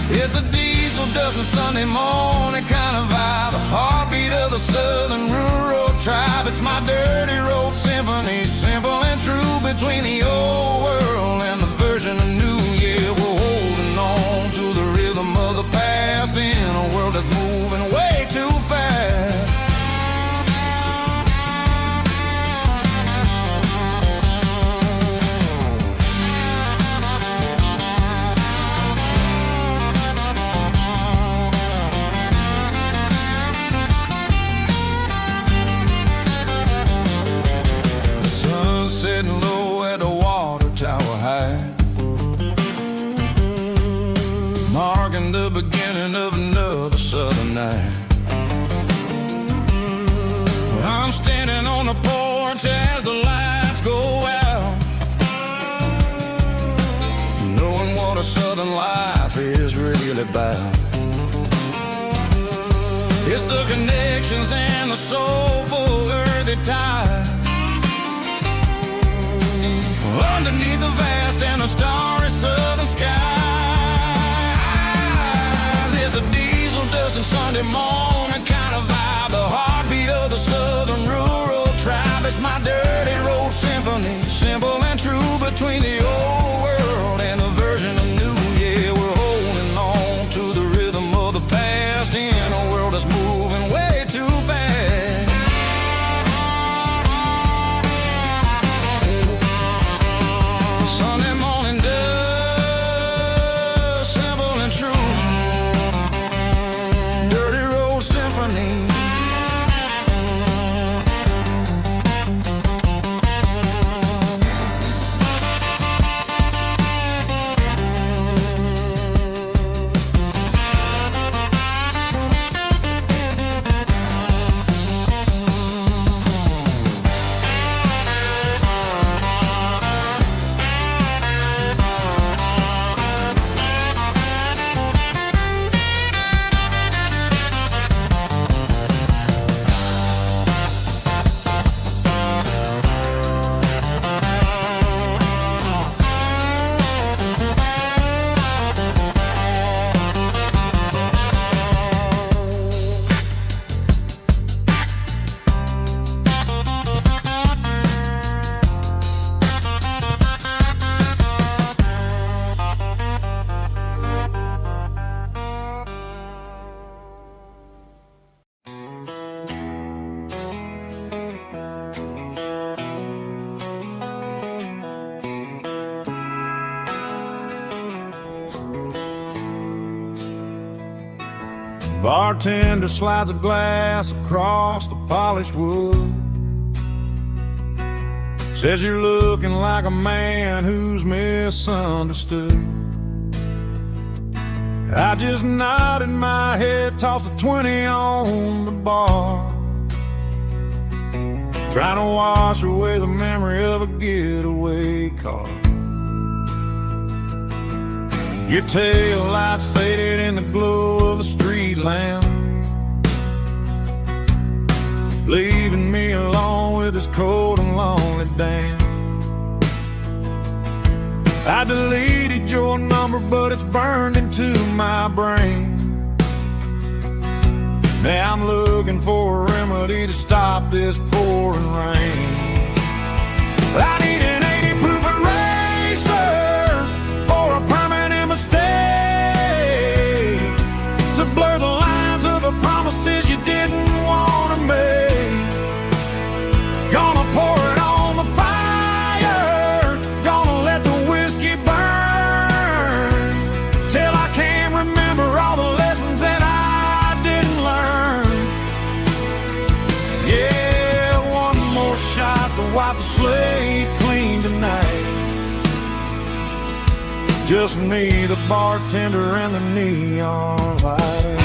It's a diesel dozen Sunday morning kind of vibe, the heartbeat of the southern rural tribe. It's my dirty road symphony, simple and true, between the old world and the version of new. Yeah, we're holding on to the rhythm of the past in a world that's moving way too fast. The sun setting low at the water tower high, marking the beginning of another southern night. I'm standing on the porch as the lights go out, knowing what a southern life is really about. It's the connections and the soulful earthy ties. Oh, underneath the vast and the starry southern skies. It's a diesel dusting Sunday morning kind of vibe, the heartbeat of the southern rural tribe. It's my dirty road symphony, simple and true, between the old world and the version of new. Yeah, we're holding on to the rhythm of the past in a world that's moving way too fast. Sunday morning dust, simple and true, dirty road symphony. Bartender slides a glass across the polished wood. Says you're looking like a man who's misunderstood. I just nodded my head, tossed a 20 on the bar, trying to wash away the memory of a getaway car. Your tail lights faded in the glow of a street lamp, leaving me alone with this cold and lonely damn. I deleted your number, but it's burned into my brain. Now I'm looking for a remedy to stop this pouring rain. I need an 80 proof eraser for a permanent mistake, to blur the lines of the promises you didn't want to make. Gonna pour it on the fire, gonna let the whiskey burn, till I can't remember all the lessons that I didn't learn. Yeah, one more shot to wipe the slate clean tonight. Just me, the bartender, and the neon light.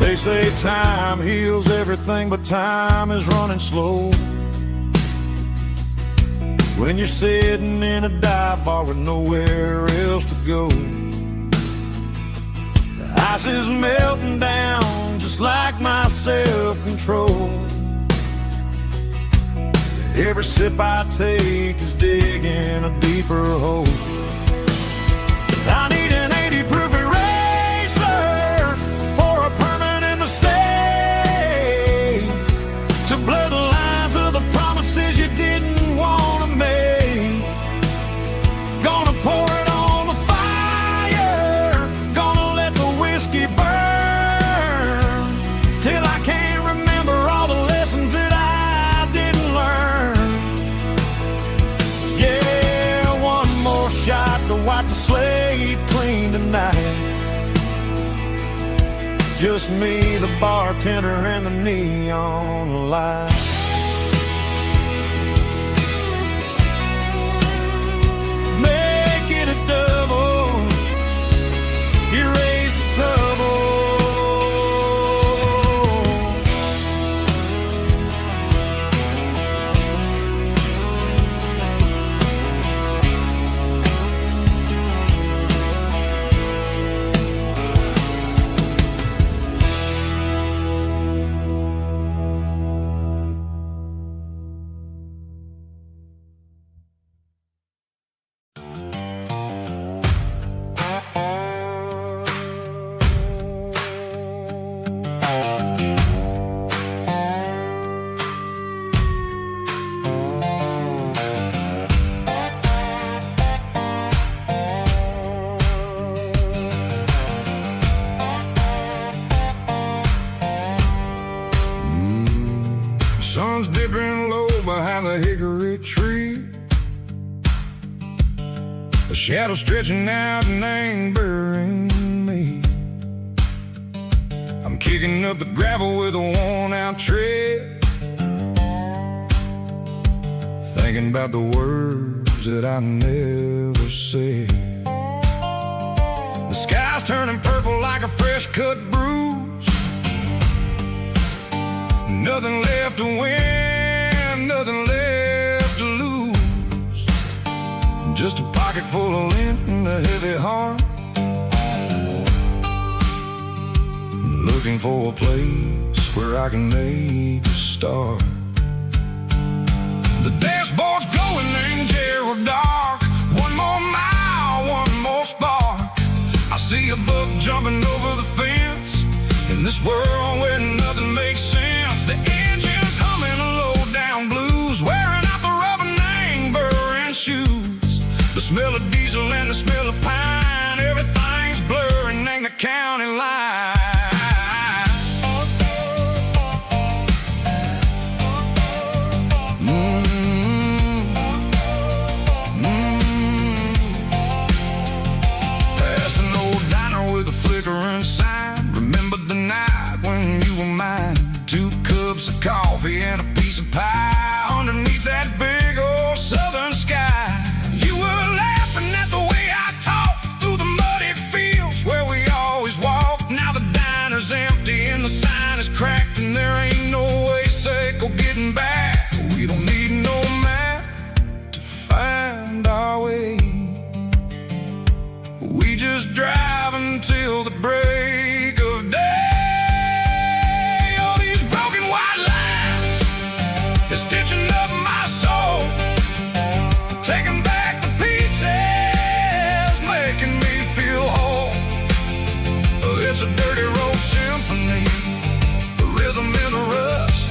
They say time heals everything, but time is running slow when you're sitting in a dive bar with nowhere else to go. The ice is melting down just like my self-control. Every sip I take is digging a deeper hole. I need an 80 proof eraser for a permanent mistake, to blur the lines of the promises you didn't want to make. Gonna pour it on the fire, gonna let the whiskey burn, till I can't remember all the lessons that I didn't learn. Yeah, one more shot to wipe the slate clean tonight. Just me, the bartender, and the neon light. Make it a double, erase the trouble. a shadow stretching out and angering me. I'm kicking up the gravel with a worn-out tread, thinking about the words that I never said. The sky's turning purple like a fresh-cut bruise. Nothing left to win, nothing left to lose. Just a pocket full of lint and a heavy heart, looking for a place where I can make a start. The dashboard's glowing in Gerald dark. One more mile, one more spark. I see a buck jumping over the fence in this world where nothing makes sense. The engine's humming a low-down blues, wearing out the rubber-name burring shoes. The smell of diesel and the smell of pine, everything's blurring in the county line. Coffee and a piece of pie underneath that big old southern sky. You were laughing at the way I talked through the muddy fields where we always walked. Now the diner's empty and the sign is cracked, and there ain't no way safe or getting back. We don't need no map to find our way. We just drive until the break of day. Stitching up my soul, taking back the pieces, making me feel whole. It's a dirty road symphony, a rhythm in the rust,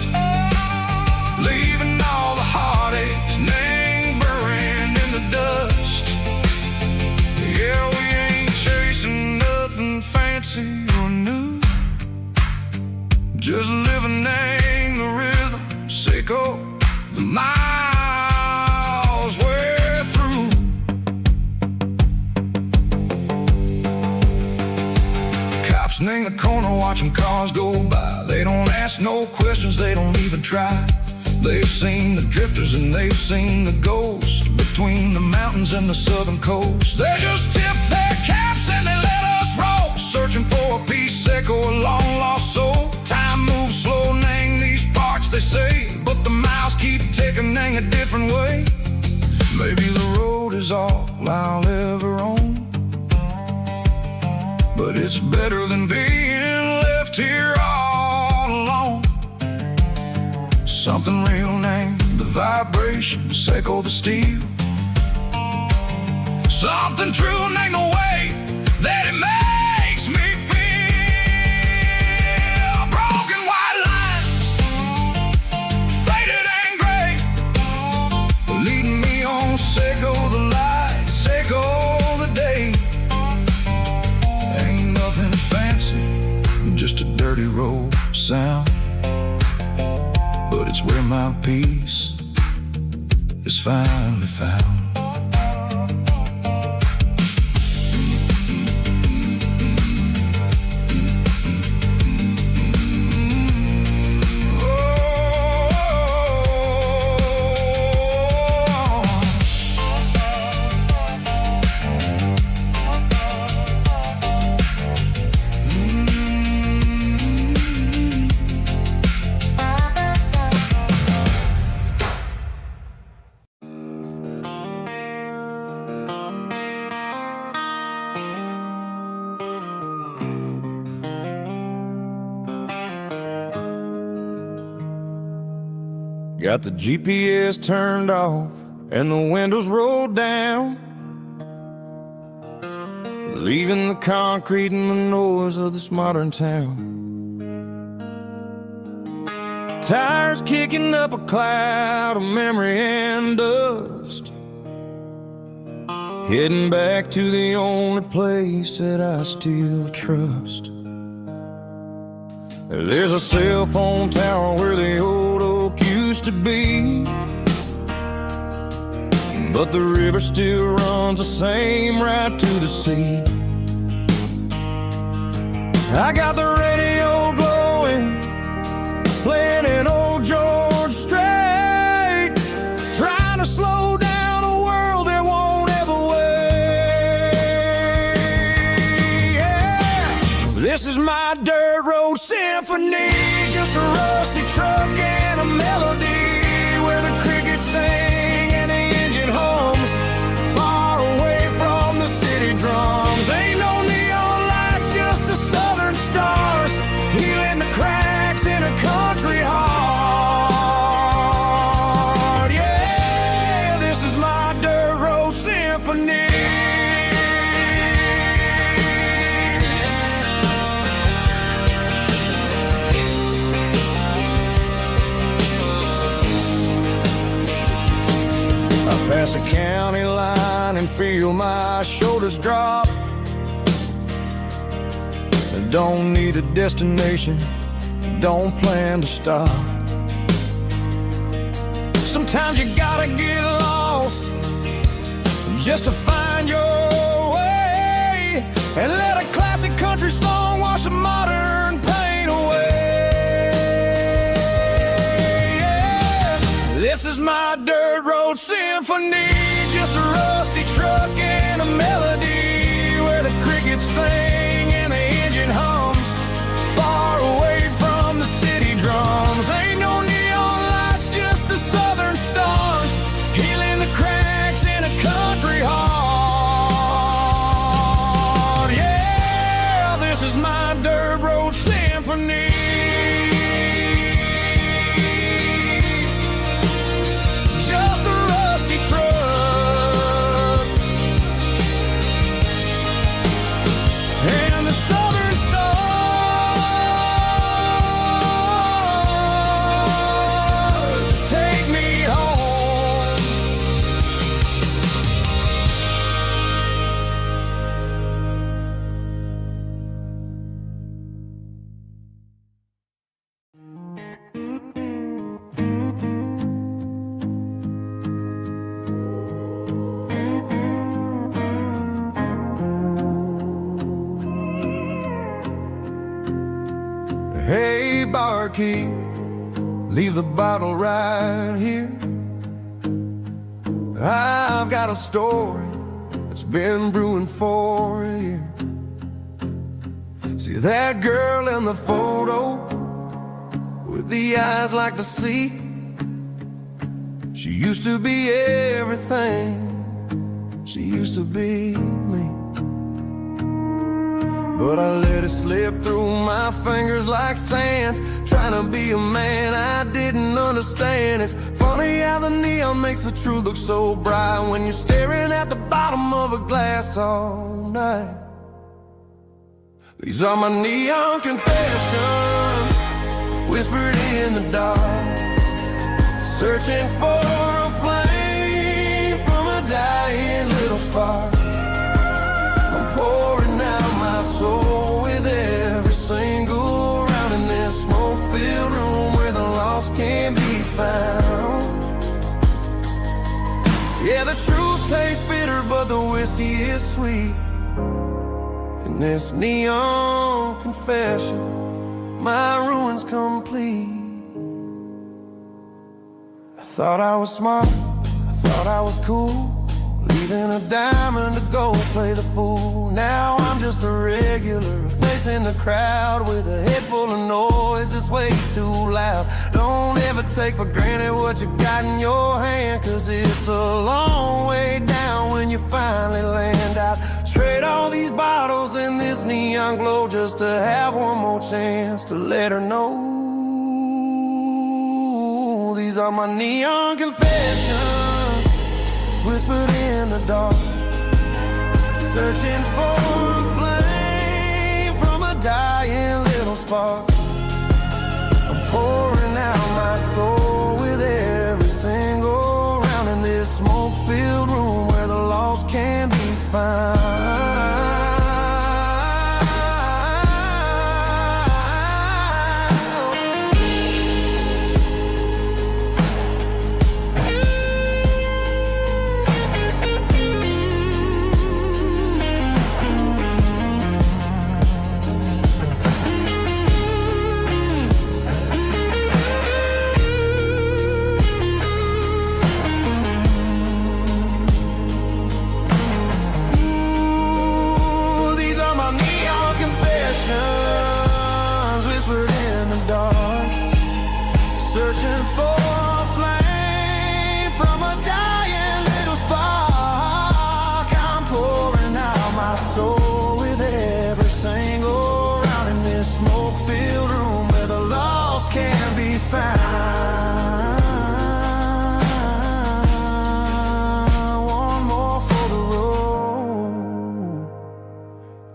leaving all the heartaches lingering in the dust. Yeah, we ain't chasing nothing fancy or new, just living in the rhythm, Seiko. The miles we're through. Cops in the corner watching cars go by. They don't ask no questions, they don't even try. They've seen the drifters and they've seen the ghosts between the mountains and the southern coast. They just tip their caps and they let us roll, searching for a piece or a long lost soul. Time moves slow, nang these parts they say, but the miles keep ticking in a different way. Maybe the road is all I'll ever own, but it's better than being left here all alone. Something real named the vibration, Seiko the steel. Something true named the way that it makes me feel. Broken white lines, faded and gray, leading me on. Seiko the light, Seiko the day. Ain't nothing fancy, just a dirty road sound, but it's where my peace is finally found. Got the GPS turned off and the windows rolled down, leaving the concrete and the noise of this modern town. Tires kicking up a cloud of memory and dust, heading back to the only place that I still trust. There's a cell phone tower where the old oak used to be. but the river still runs the same right to the sea. I got the radio glowing, playing an old George Strait, trying to slow down a world that won't ever wait. Yeah. This is my dirt road symphony, just a rusty truck and a melody where the crickets sing and the engine hums far away from the city drums. Ain't no neon lights, just the southern stars healing the cracks in a country heart. Yeah, this is my dirt road symphony. Pass a county line and feel my shoulders drop. I don't need a destination, don't plan to stop. Sometimes you gotta get lost just to find your way, and let a classic country song wash the modern pain away. Yeah. This is my dirt road symphony, just a rusty truck and a melody where the crickets sing and the engine hums far away from the city drums. Ain't no neon lights, just the southern stars healing the cracks in a country heart. Yeah, this is my dirt road symphony. Just a rusty truck and the southern stars take me home. Hey, barkeep, leave the bottle right here. I've got a story that's been brewing for a year. See that girl in the photo with the eyes like the sea? She used to be everything, she used to be me. But I let it slip through my fingers like sand, trying to be a man I didn't understand. It's funny how the neon makes the truth look so bright when you're staring at the bottom of a glass all night. These are my neon confessions, whispered in the dark, searching for a flame from a dying little spark. I'm pouring out my soul with every single round in this smoke-filled room where the lost can be found. Yeah, the truth tastes bitter, but the whiskey is sweet. In this neon confession, my ruin's complete. I thought I was smart, I thought I was cool, leaving a diamond to go play the fool. Now I'm just a regular, facing the crowd with a head full of noise that's way too loud. Don't ever take for granted what you got in your hand, cause it's a long way down when you finally land out. Trade all these bottles and this neon glow just to have one more chance to let her know. These are my neon confessions, whispered in the dark, searching for a flame from a dying little spark. I'm pouring out my soul with every single round in this smoke-filled room where the lost can be found.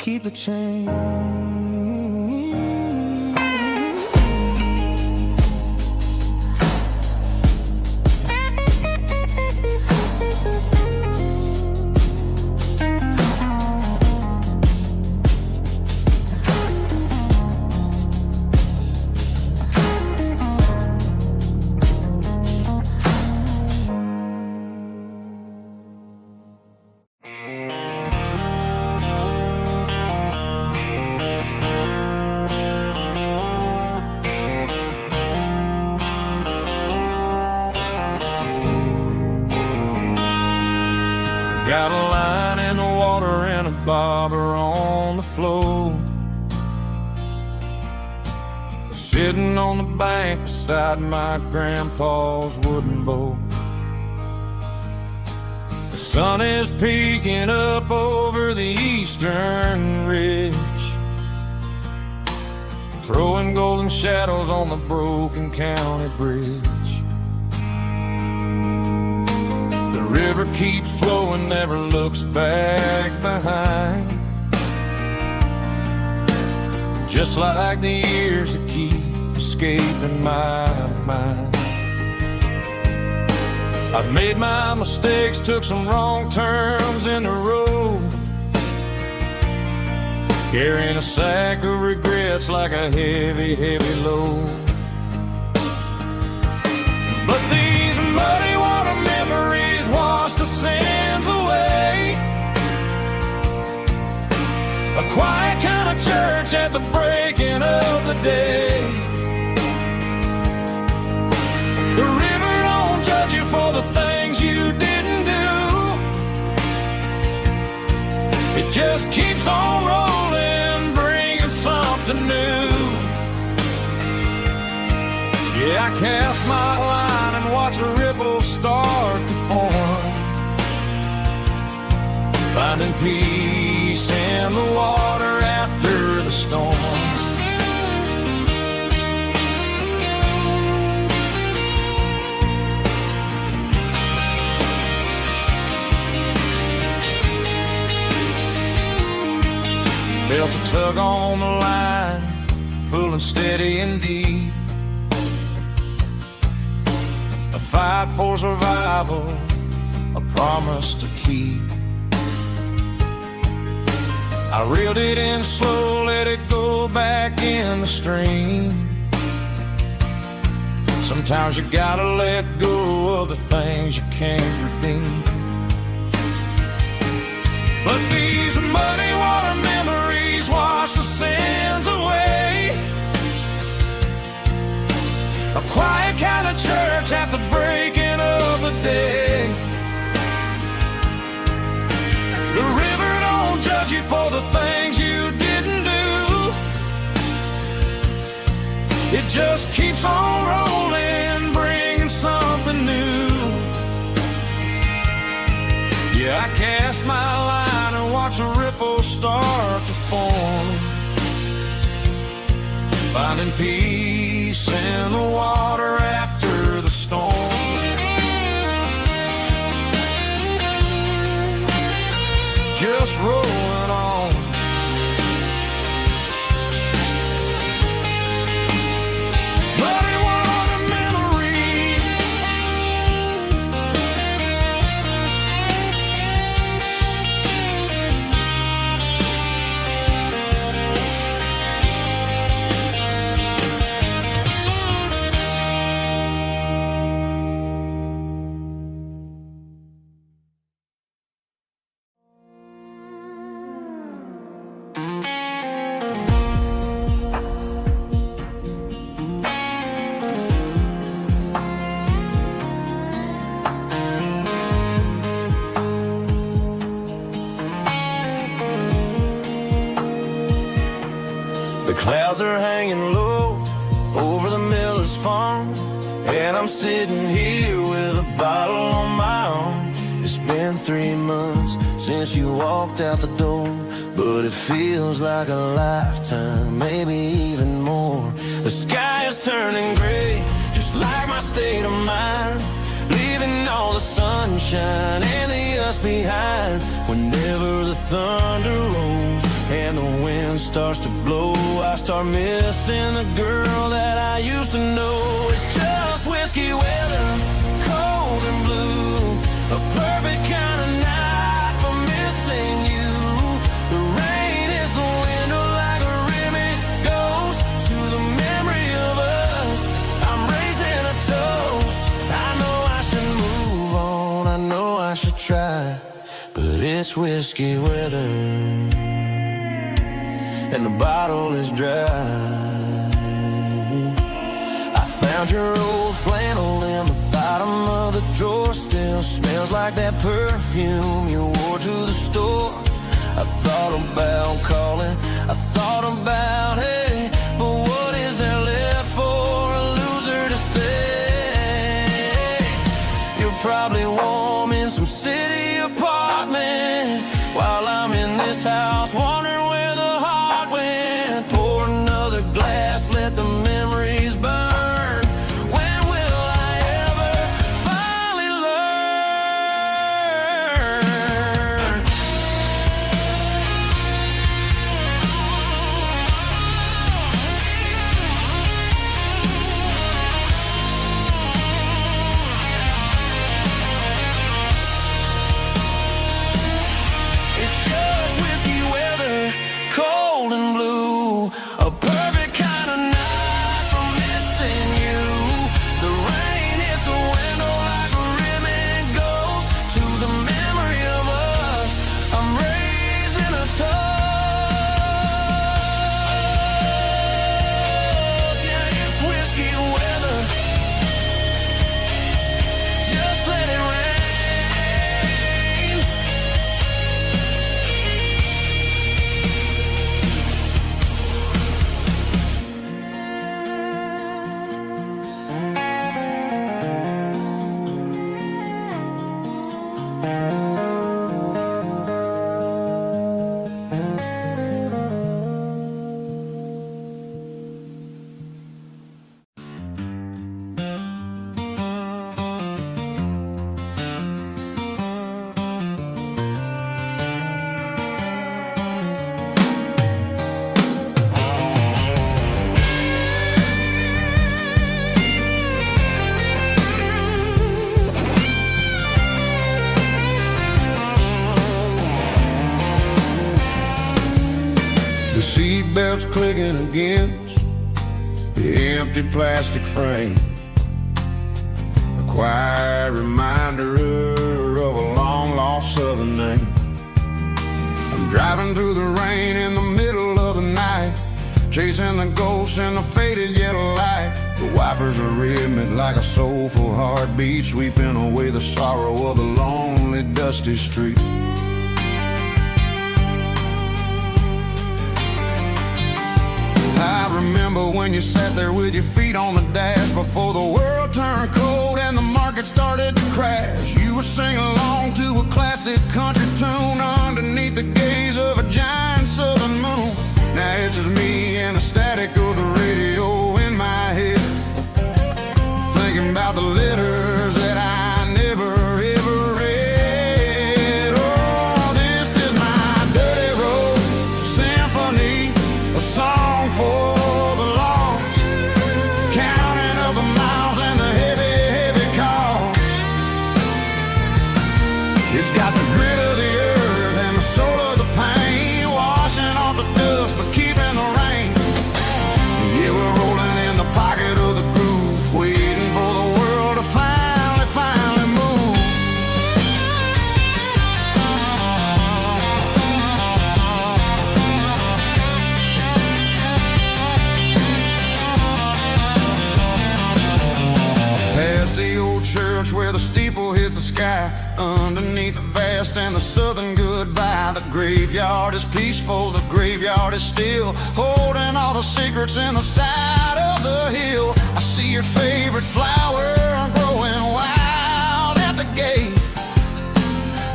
keep the change. Got a line in the water and a bobber on the floor, sitting on the bank beside my grandpa's wooden boat. The sun is peeking up over the eastern ridge, throwing golden shadows on the broken county bridge. The river keeps flowing, never looks back behind, just like the years that keep escaping my mind. I've made my mistakes, took some wrong turns in the road, carrying a sack of regrets like a heavy, heavy load. But these muddy water memories wash the sins away. A quiet kind of church at the breaking of the day. The river don't judge you for the things you didn't do. It just keeps on rolling, bringing something new. Yeah, I cast my line and watch a ripple start to form, finding peace in the water after the storm. Felt a tug on the line, pulling steady and deep. A fight for survival, a promise to keep. I reeled it in slow, let it go back in the stream. Sometimes you gotta let go of the things you can't redeem. But these muddy water memories wash the sins away. A quiet kind of church at the breaking of the day. The river don't judge you for the things you didn't do. It just keeps on rolling, bringing something new. Yeah, I cast my line and watch a ripple start to form, finding peace in the water after the storm. Just rolling on. Muddy water memory. The clouds are hanging low over the miller's farm, and I'm sitting here with a bottle on my arm. It's been 3 months since you walked out the door, but it feels like a lifetime, maybe even more. The sky is turning gray, just like my state of mind, leaving all the sunshine and the us behind. Whenever the thunder rolls and the wind starts to blow, I start missing the girl that I used to know. It's just whiskey weather, cold and blue, a perfect kind of night for missing you. The rain is the window like a ribbon goes to the memory of us. I'm raising a toast. I know I should move on, I know I should try, but it's whiskey weather and the bottle is dry. I found your old flannel in the bottom of the drawer. Still smells like that perfume you wore to the store. I thought about calling, I thought about, hey, but what is there left for a loser to say? You're probably warm in some city apartment while I'm in this house wondering where the heart went. Pour another glass, let the memories burn. When will I ever finally learn? It's just whiskey weather, cold and blue, a perfect kind of night for missing you. The rain hits a window like a ribbon goes to the memory of us. I'm raising a toast. Yeah, it's whiskey weather. Just let it rain. The seatbelt's clicking against the empty plastic frame, a quiet reminder of a long-lost southern name. I'm driving through the rain in the middle of the night, chasing the ghosts in the faded yellow light. The wipers are rhythmic like a soulful heartbeat, sweeping away the sorrow of the lonely, dusty street. I remember when you sat there with your feet on the dash before the world turned cold and the market started to crash. You were singing along to a classic country tune underneath the gaze of a giant southern moon. Now it's just me and the static of the radio in my head, thinking about the letters that I never ever read. Oh, this is my dirty road symphony, a song for the lost, counting up the miles and the heavy, heavy cost. It's got the grit of the earth and the soul of the pain, washing off the dust but keeping the rain. Yeah, we're rolling in the pocket of the groove, waiting for the world to finally move. Past the old church where the steeple hits the sky, underneath the vast and the southern goodbye. The graveyard is peaceful, the graveyard is still, holding all the secrets in the side of the hill. I see your favorite flower growing wild at the gate,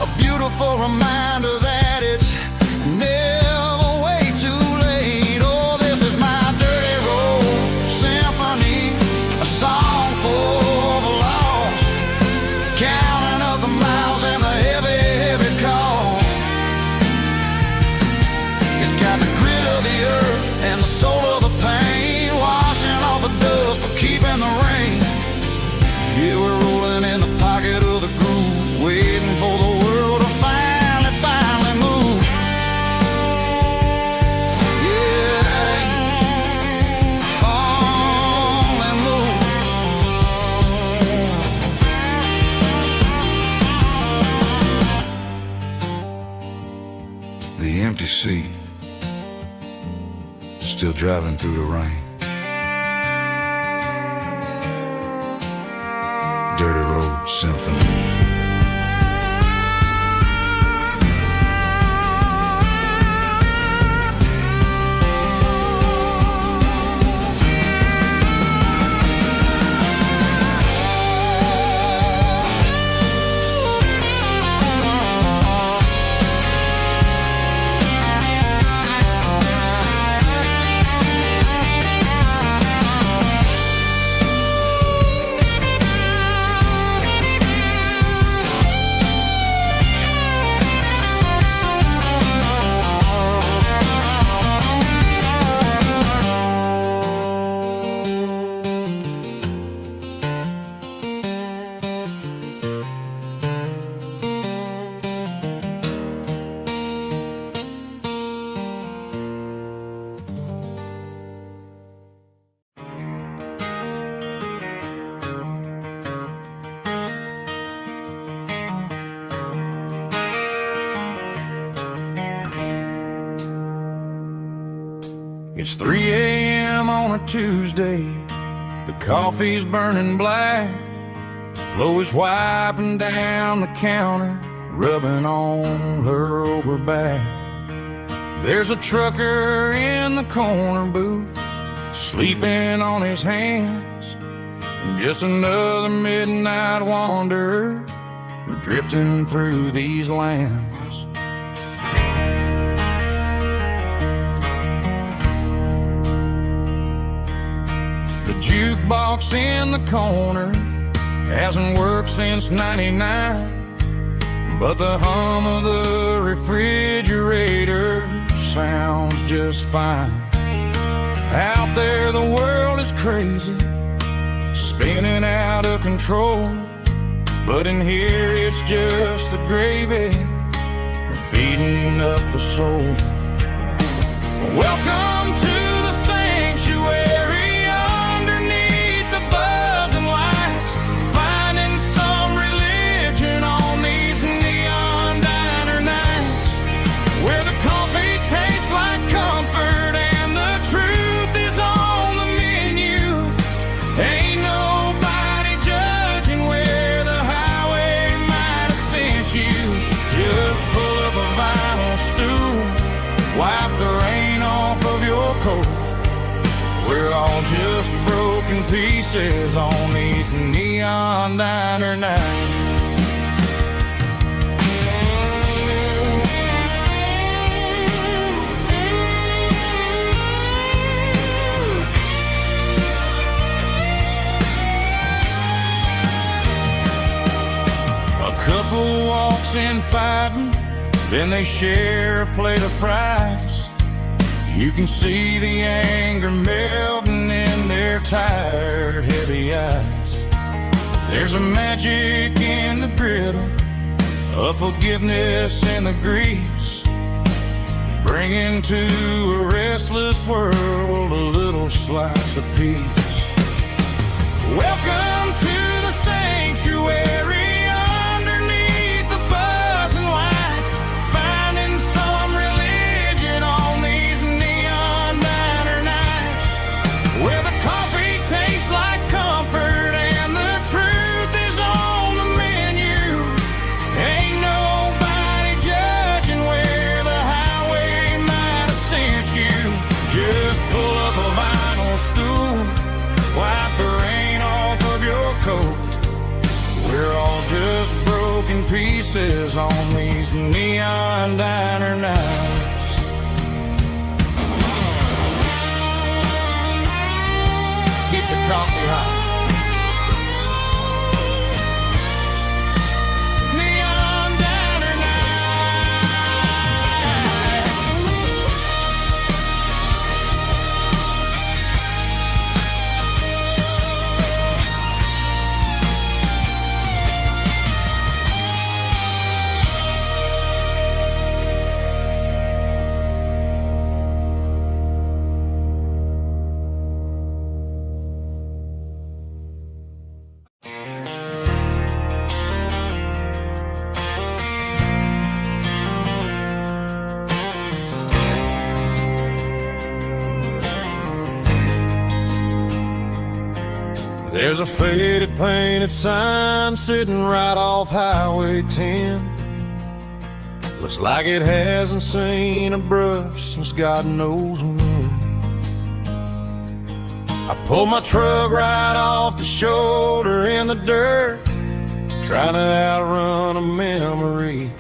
a beautiful reminder that it's never way too late. Oh, this is my dirty road symphony, a song for the lost, counting up the miles and the heavy, heavy call. It's got the grit of the The empty seat, still driving through the rain. Dirty Road Symphony. It's 3 a.m. on a Tuesday. The coffee's burning black. Flo is wiping down the counter, rubbing on her over back. There's a trucker in the corner booth, sleeping on his hands. Just another midnight wanderer, drifting through these lands. The jukebox in the corner hasn't worked since '99, but the hum of the refrigerator sounds just fine. Out there the world is crazy, spinning out of control, but in here it's just the gravy feeding up the soul. Welcome to the sanctuary, underneath the buzzing lights, finding some religion on these neon diner nights, where the coffee tastes like comfort and the truth is on the menu. Ain't nobody judging where the highway might have sent you. Just pull up a vinyl stool, wipe the rain off of your coat. We're all just broken pieces on these neon diner nights. A couple walks in fighting, then they share a plate of fries. You can see the anger melting in their tired, heavy eyes. There's a magic in the griddle, a forgiveness in the grease, bringing to a restless world a little slice of peace. Welcome to the sanctuary, underneath the buzzing lights, finding some religion on these neon diner nights, where the coffee tastes like comfort and the truth is on the menu. Ain't nobody judging where the highway might have sent you. Just pull up a vinyl stool, wipe the rain off of your coat. We're all There's a faded painted sign sitting right off Highway 10. Looks like it hasn't seen a brush since God knows when. I pulled my truck right off the shoulder in the dirt, trying to outrun a memory,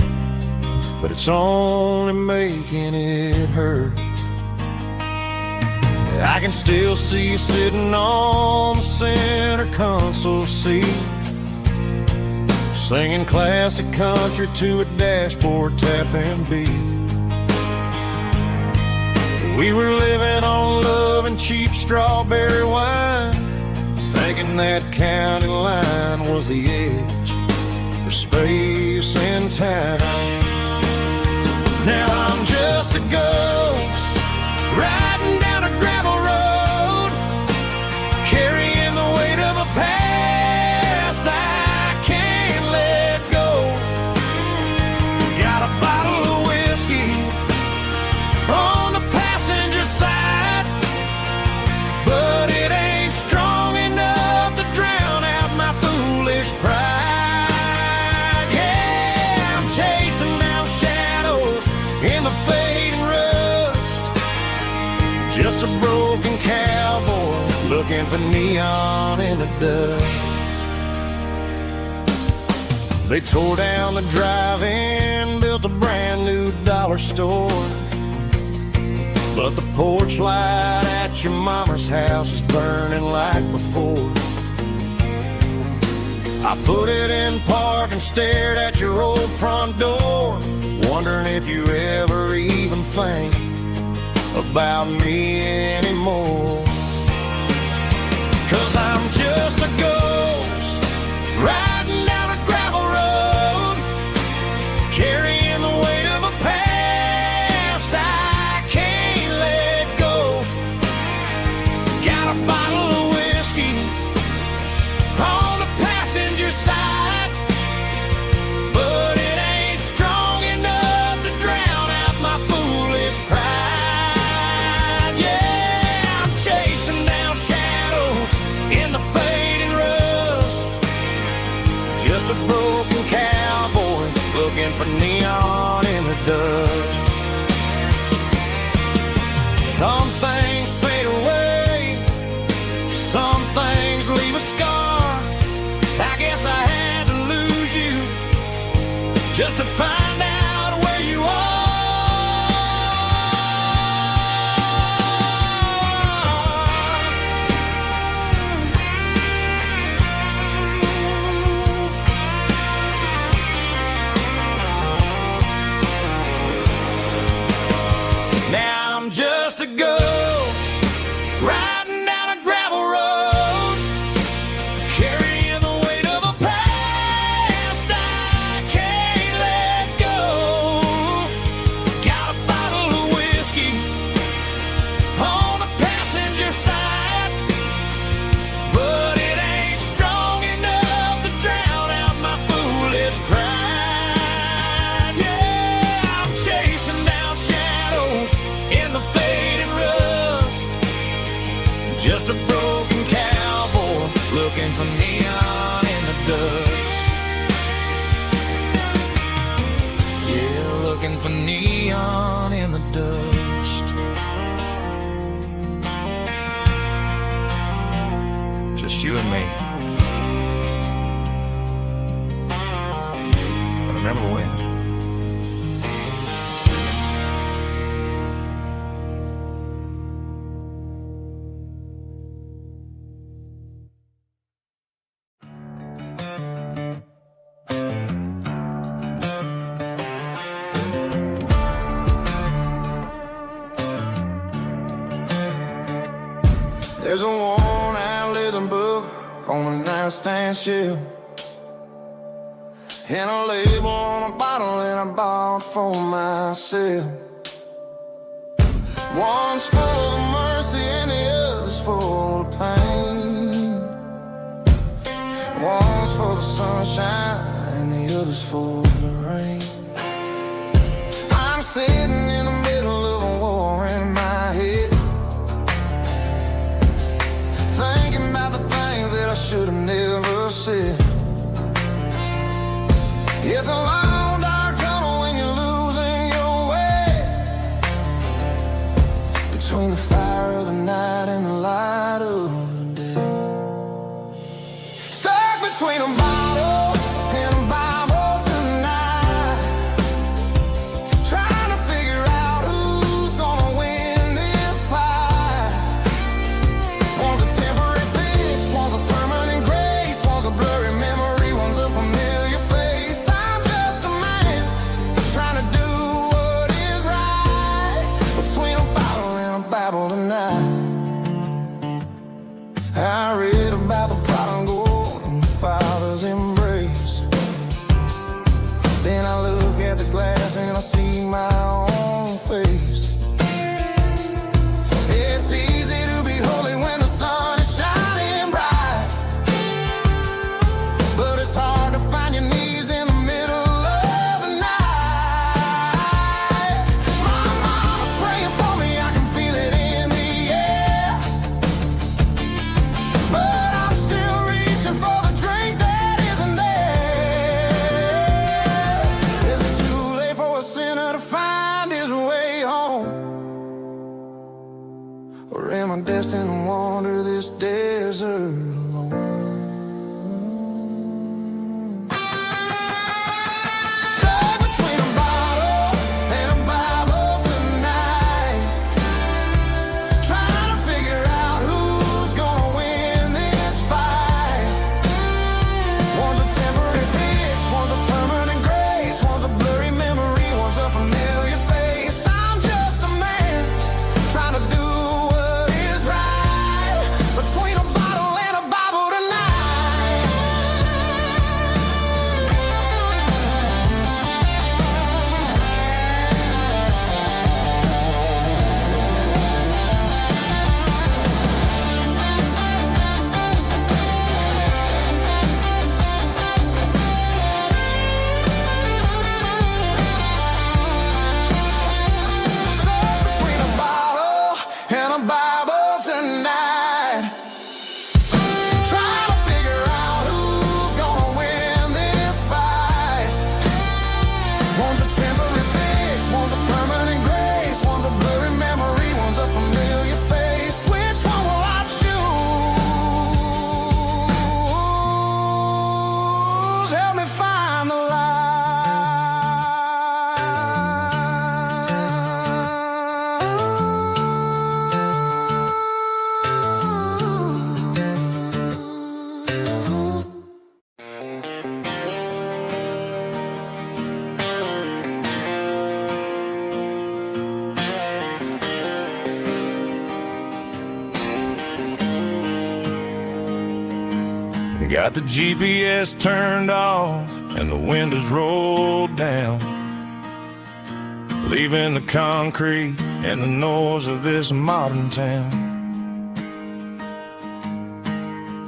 but it's only making it hurt. I can still see you sitting on the center console seat, singing classic country to a dashboard tapping beat. We were living on love and cheap strawberry wine, thinking that county line was the edge for space and time. Now I'm just a ghost riding down a gravel road, carrying the weight of a past I can't let go. Got a bottle of whiskey on the passenger side, but it ain't strong enough to drown out my foolish pride. Yeah, I'm chasing down shadows in the fading rust, just a broken cowboy looking for neon in the dust. They tore down the drive-in, built a brand new dollar store, but the porch light at your mama's house is burning like before. I put it in park and stared at your old front door, wondering if you ever even think about me anymore. 'Cause I'm just a ghost riding down a gravel road, carrying the weight of a past I can't let go. Got a bottle of whiskey on the passenger side, but it ain't strong enough to drown out my foolish pride. Yeah, I'm chasing down shadows in the fading rust, just a broken cowboy looking for neon in the dust. Some things fade away, some things leave a scar. I guess I had to lose you just to find out where you are. Now I'm just a ghost riding down a gravel road, carrying the weight of a past I can't let go. Got a bottle of whiskey on the passenger side, but it ain't strong enough to drown out my foolish pride. Yeah, I'm chasing down shadows in the fading rust, just a broken cowboy looking for neon in the dust. Yeah, looking for neon in the dust. Just you and me. And remember when? There's a worn-out leather book on the nightstand shelf, and a label on a bottle that I bought for myself. One's full of mercy and the other's full of pain. One's full of sunshine and the other's full of rain. I'm sitting in the middle of a war in my head, thinking about the things that I find his way home? Or am I destined to wander this desert alone? Stuck between a bottle and a Bible tonight, trying to figure out who's gonna win this fight. One's a temporary fix, one's a permanent grace, one's a blurry memory, one's a familiar face. I'm just a man trying to do what is right, between a bottle and a Bible tonight. Stuck between a bottle and a Bible tonight, trying to figure out who's gonna win this fight. One's a temporary fix, one's a permanent grace, one's a blurry memory, one's a familiar face. Which one will I choose? Help me find the Got the GPS turned off and the windows rolled down, leaving the concrete and the noise of this modern town.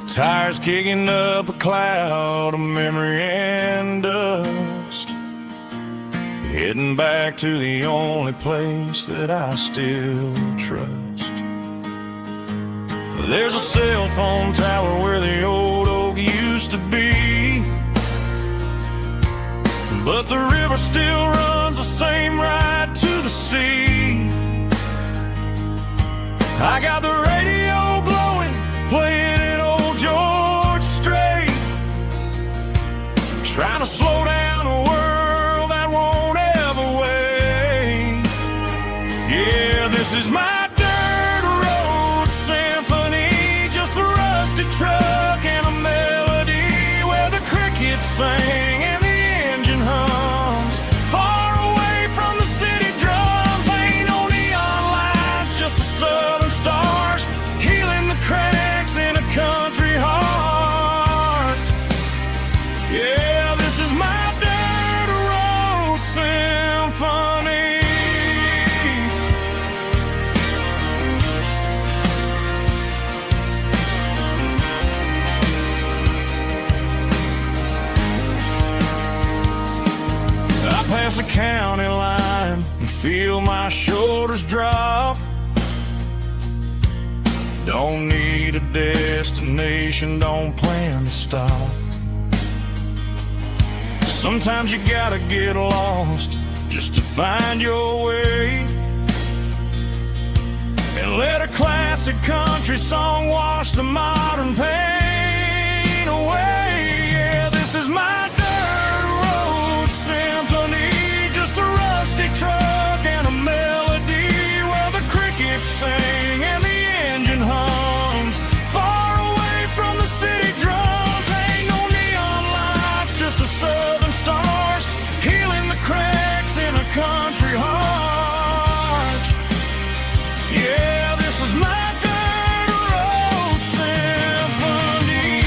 Tires kicking up a cloud of memory and dust, heading back to the only place that I still trust. There's a cell phone tower where the old oak used to be, but the river still runs the same right to the sea. I got the radio glowing, playing it old George Strait, trying to slow down a world that won't ever wait. Yeah, this is my dirt road symphony, just a rusty truck and a melody where the crickets sing and the engine hums. Far away from the city drums, ain't no neon lights, just the southern stars healing the cracks in a country heart. Yeah, this is my dirt road symphony. I pass the county line and feel my shoulders drop. Don't need a destination, don't plan to stop. Sometimes you gotta get lost just to find your way, and let a classic country song wash the modern pain away. Yeah, this is my dirt road symphony, just a rusty truck and a melody where the crickets sing and the engine hums. Far away from the city drums, ain't no neon lights, just the southern stars healing the cracks in a country heart. Yeah, this is my dirt road symphony.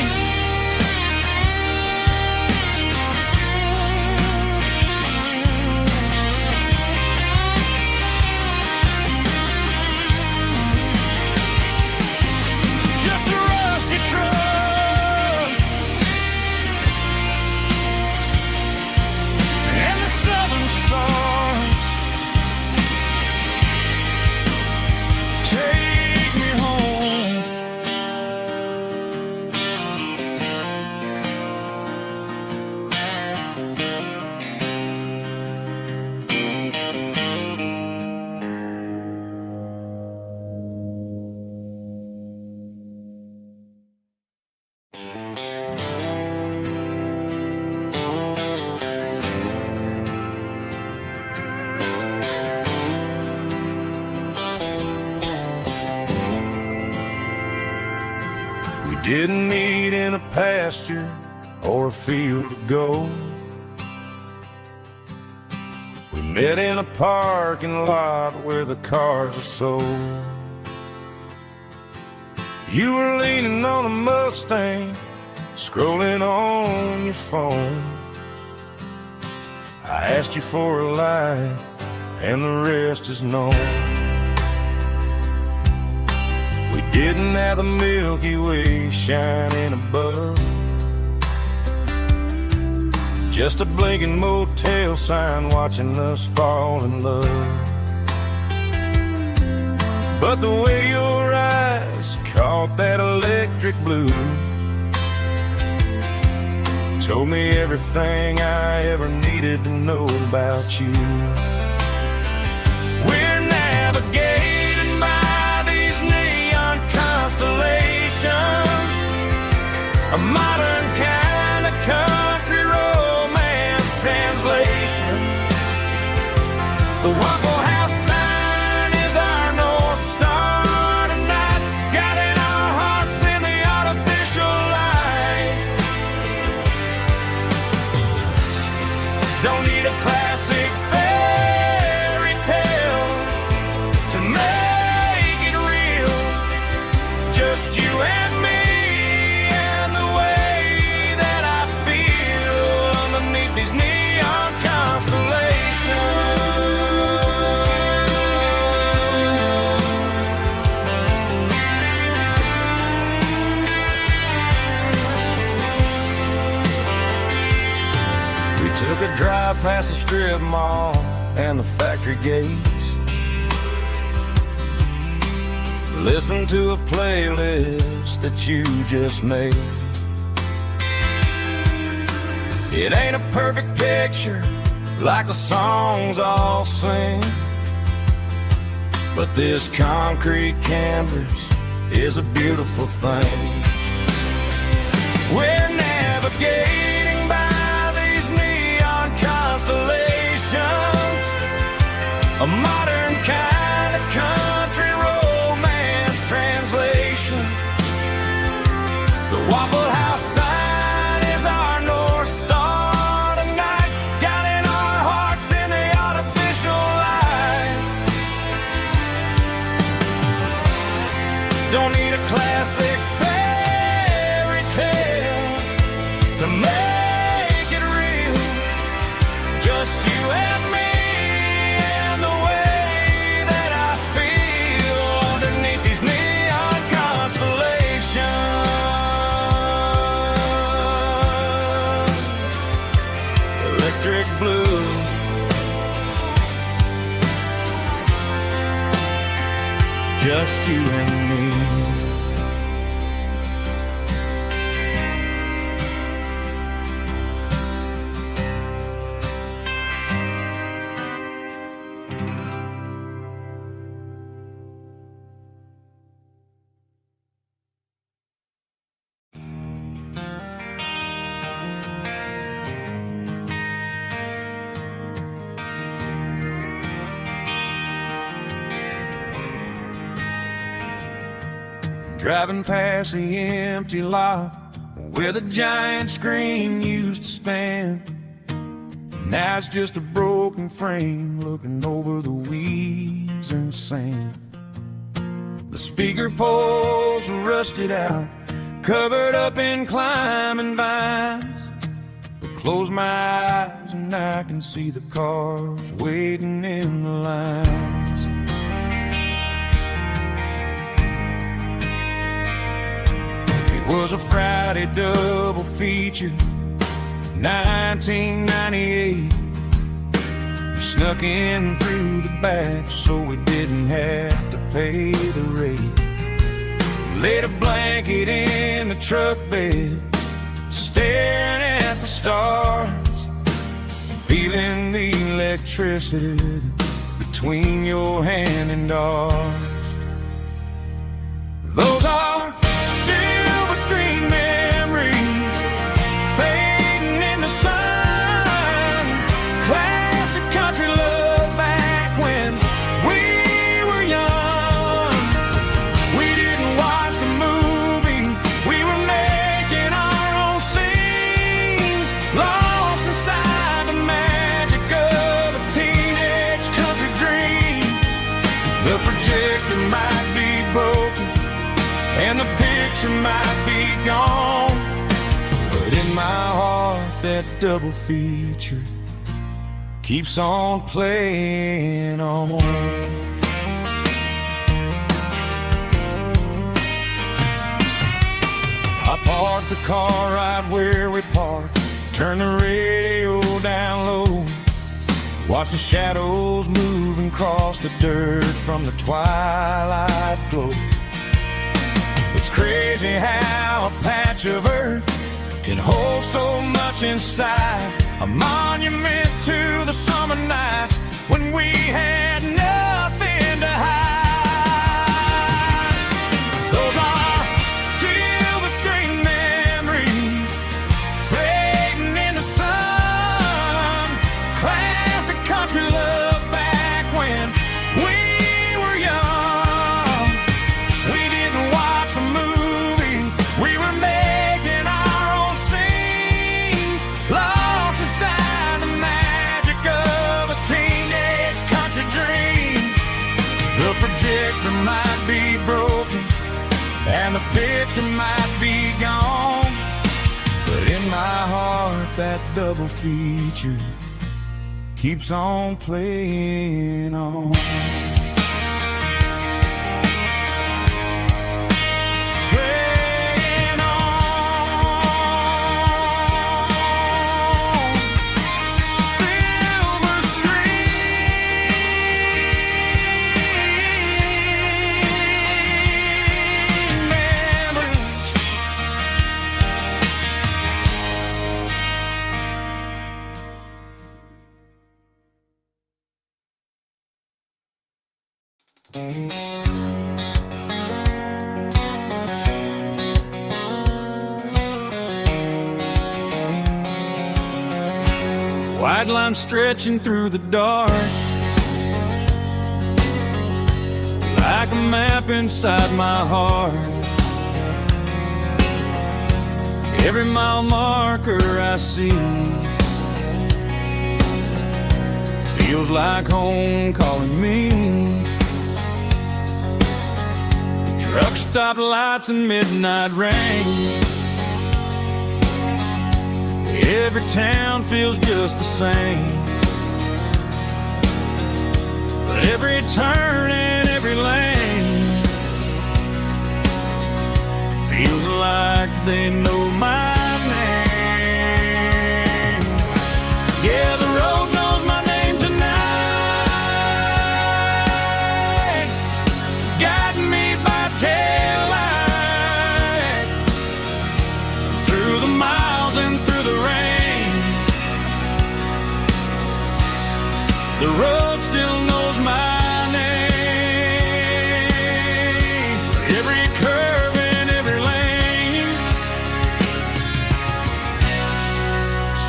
Didn't meet in a pasture or a field of gold. We met in a parking lot where the cars are sold. You were leaning on a Mustang, scrolling on your phone. I asked you for a light, and the rest is known. We didn't have the Milky Way shining above, just a blinking motel sign watching us fall in love. But the way your eyes caught that electric blue told me everything I ever needed to know about you. We're navigating by these neon constellations, a modern kind of country romance translation. The Waffle House sign is our North Star tonight, guiding our hearts in the artificial light. Don't need a classic fairy tale to make it real, just you and me and the way that I feel underneath these neon constellations. We took a drive past the strip mall and the factory gates, listened to a playlist that you just made. It ain't a perfect picture like the songs all sing, but this concrete canvas is a beautiful thing. We're navigating by these neon constellations, a modern kind of country romance translation. The Waffle House sign is our North Star tonight, guiding our hearts in the artificial light. Don't need a classic fairy tale to make it real, just you and me and the way that I feel underneath these neon constellations. Electric blue, just you and me. Driving past the empty lot where the giant screen used to stand. Now it's just a broken frame looking over the weeds and sand. The speaker poles are rusted out, covered up in climbing vines. But close my eyes and I can see the cars waiting in the lines. It was a Friday double feature, 1998. We snuck in through the back so we didn't have to pay the rate. Laid a blanket in the truck bed, staring at the stars, feeling the electricity between your hand and ours. Those are silver screen memories fading in the sun. Classic country love back when we were young. We didn't watch the movie, we were The projector might be broken and the picture might be gone, but in my heart that double feature keeps on playing on. I parked the car right where we parked, turn the radio down low, watch the shadows move and cross the dirt from the twilight glow. It's crazy how a patch of earth can hold so much inside, a monument to the summer nights when we had nothing to hide. Those are silver screen memories fading in the sun, classic country love back when we were young. We didn't watch a movie, we were making our own scenes, lost inside the magic of a teenage country dream. The projector might be broken and the picture might be gone, but in my heart that double feature keeps on playing on. Playing on. Silver screen memories. White line stretching through the dark, like a map inside my heart. Every mile marker I see feels like home calling me. Truck stop lights and midnight rain, every town feels just the same, but every turn and every lane feels like they know my name. Yeah, the road knows my name tonight, guiding me by taillight through the miles and through the rain. The road still knows my name. Every curve and every lane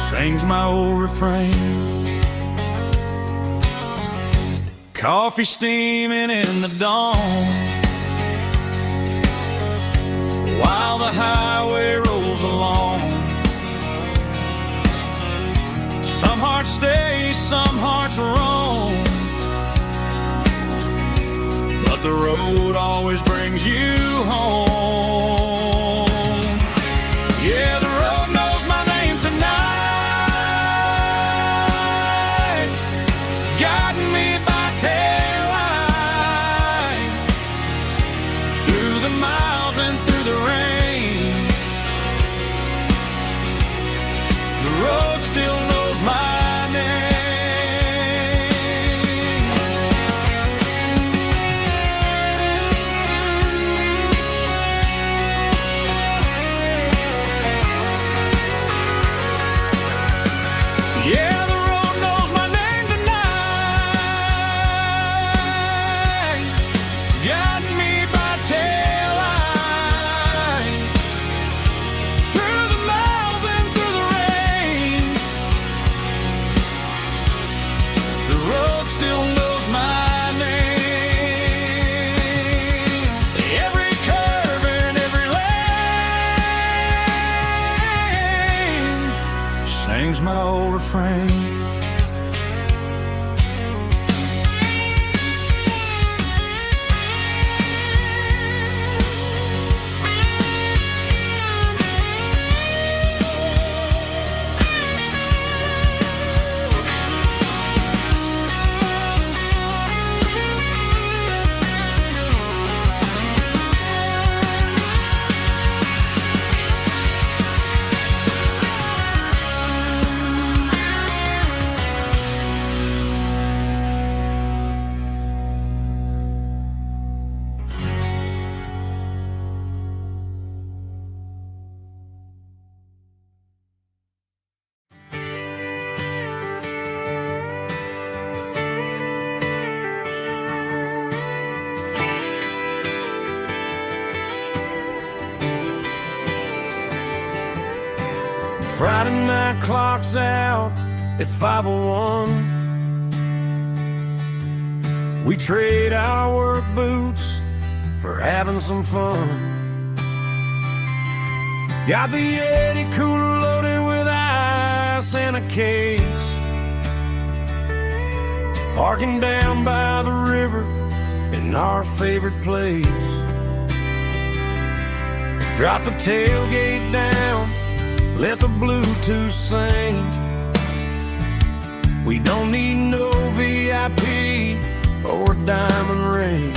sings my old refrain. Coffee steaming in the dawn, while the highway rolls along. Some hearts stay, some hearts roam, but the road always brings you home. Yeah, the road knows my name tonight, guiding me by taillight through the miles and through the rain. The road still knows my name. Friday night clock's out at 5:01. We trade our work boots for having some fun. Got the Yeti cooler loaded with ice and a case, parking down by the river in our favorite place. Drop the tailgate down, let the Bluetooth sing. We don't need no VIP or diamond ring.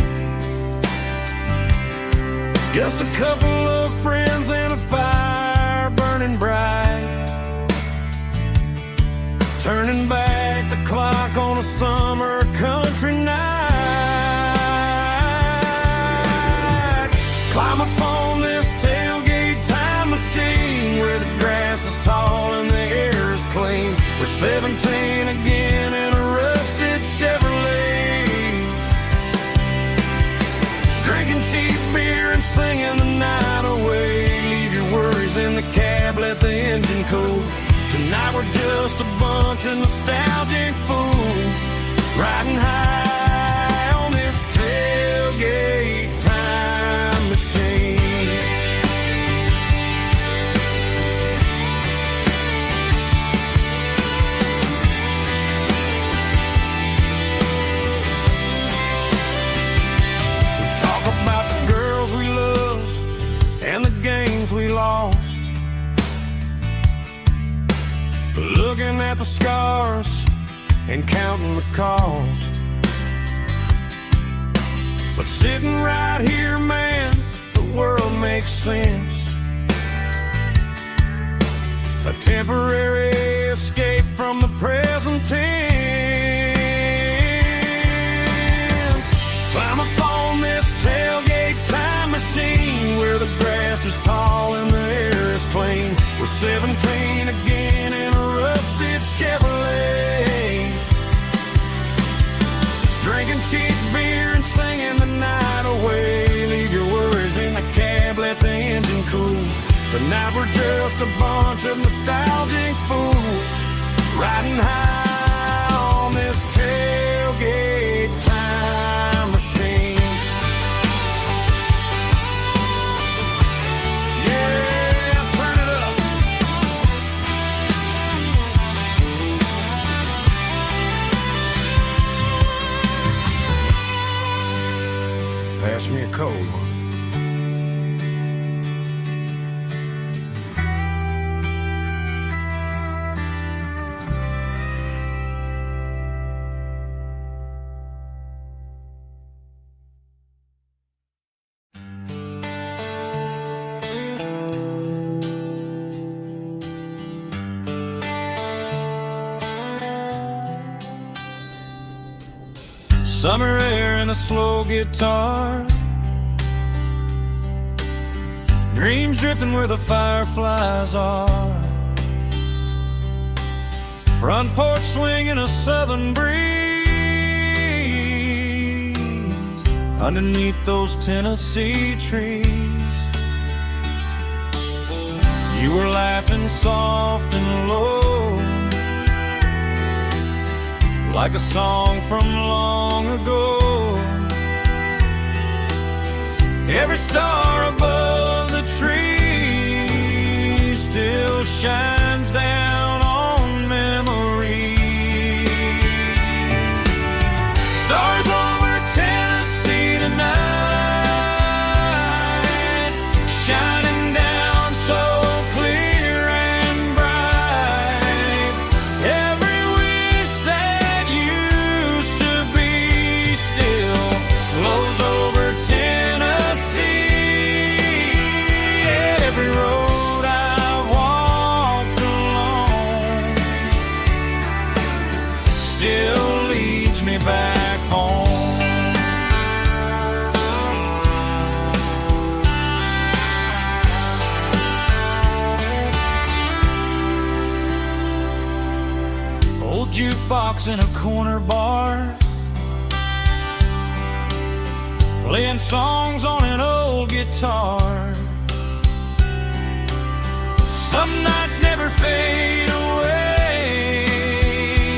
Just a couple of friends and a fire burning bright, turning back the clock on a summer country night. Climb up on this tailgate time machine where the grass is tall and the air is clean. We're 17 again in a rusted Chevrolet, drinking cheap beer and singing the night away. Leave your worries in the cab, let the engine cool. Tonight we're just a bunch of nostalgic fools, riding high on this tailgate time machine. We talk about the girls we love and the games we lost, looking at the scars and counting the cost. But sitting right here, man, the world makes sense. A temporary escape from the present tense. Climb up on this tailgate time machine where the grass is tall and the air is clean. We're 17 again in a rusted Chevrolet, drinking cheap beer and singing the night away. Leave your worries in the cab, let the engine cool. Tonight we're just a bunch of nostalgic fools, riding high on this tailgate time machine. Pass me a cold one. Summer air and a slow guitar, dreams drifting where the fireflies are. Front porch swinging a southern breeze underneath those Tennessee trees. You were laughing soft and low, like a song from long ago. Every star above the tree still shines down on memories. Stars over Tennessee tonight, shining down so clear and bright. Every wish that used to be still flows over Tennessee. Every road I've walked along still leads me back home. Old jukebox in a corner bar, playing songs on an old guitar. Some nights never fade away,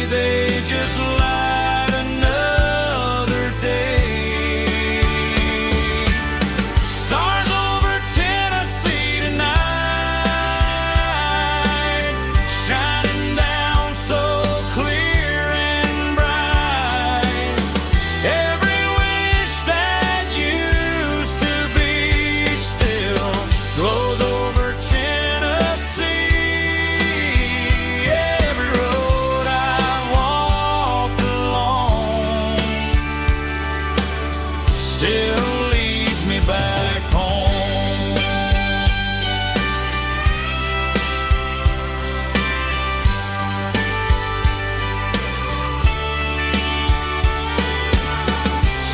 they just light another day. Stars over Tennessee tonight, shining down so clear and bright. Every wish that used to be still glows over Tennessee. Every road I walked along still leads me back home.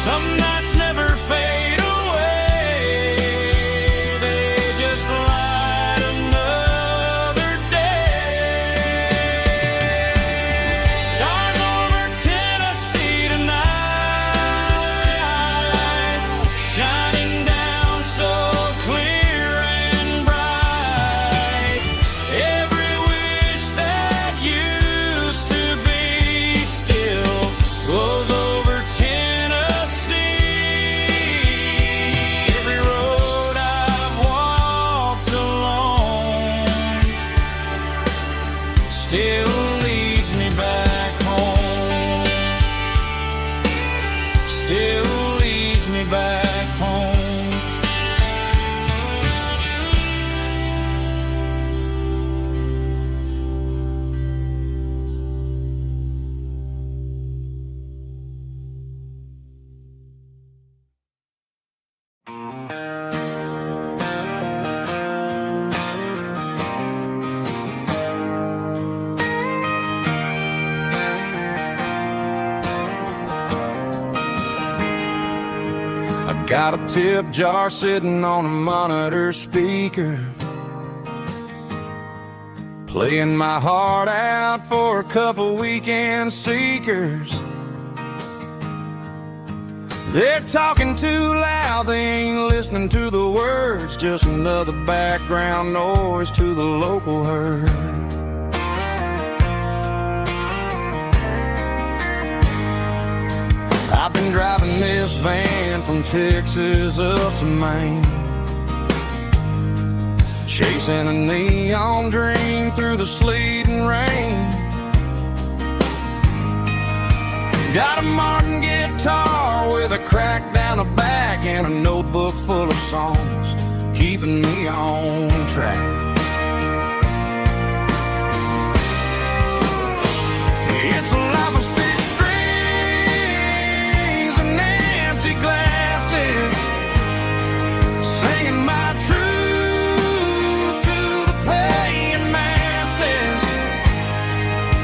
Some nights never fade away, they just light another day. Stars over Tennessee tonight, shining down so clear and bright. Every wish that used to be still glows over Tennessee. Every road I've walked along still leads me back home. Still leads me back home. I got a tip jar sitting on a monitor speaker, playing my heart out for a couple weekend seekers. They're talking too loud, they ain't listening to the words, just another background noise to the local herd. I've been driving this van from Texas up to Maine, chasing a neon dream through the sleet and rain. Got a Martin guitar with a crack down the back and a notebook full of songs, keeping me on track. It's a life of six strings and empty glasses, singing my truth to the paying masses.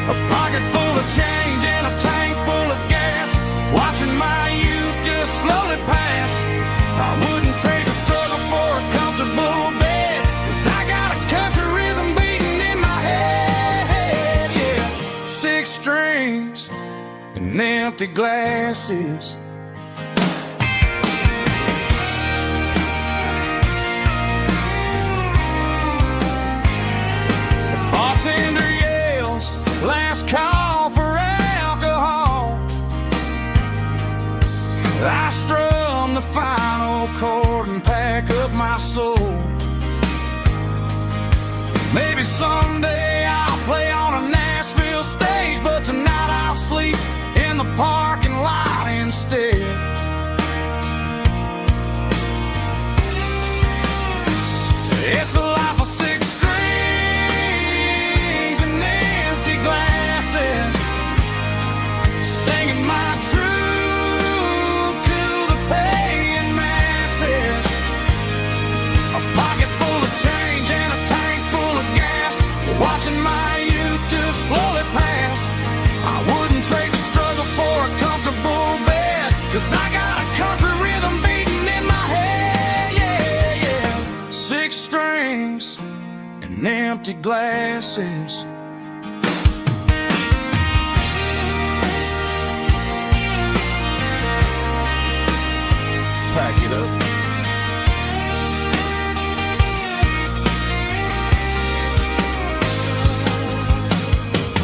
A pocket full of change and a tank full of gas, watching my youth just slowly pass. I wouldn't trade the struggle for a comfortable bed, 'cause I got a country rhythm beating in my head. Yeah, six strings and empty glasses. The bartender yells, last call for alcohol. I strum the final chord and pack up my soul. Maybe someday I'll play on a Nashville stage, but tonight I'll sleep in the parking lot instead. It's a life of six strings and empty glasses, singing my truth to the paying masses. A pocket full of change and a tank full of gas, watching my youth just slowly pass. I wouldn't trade the struggle for a comfortable bed, 'cause I got a country rhythm beating in my head. Yeah, yeah. Six strings and empty glasses.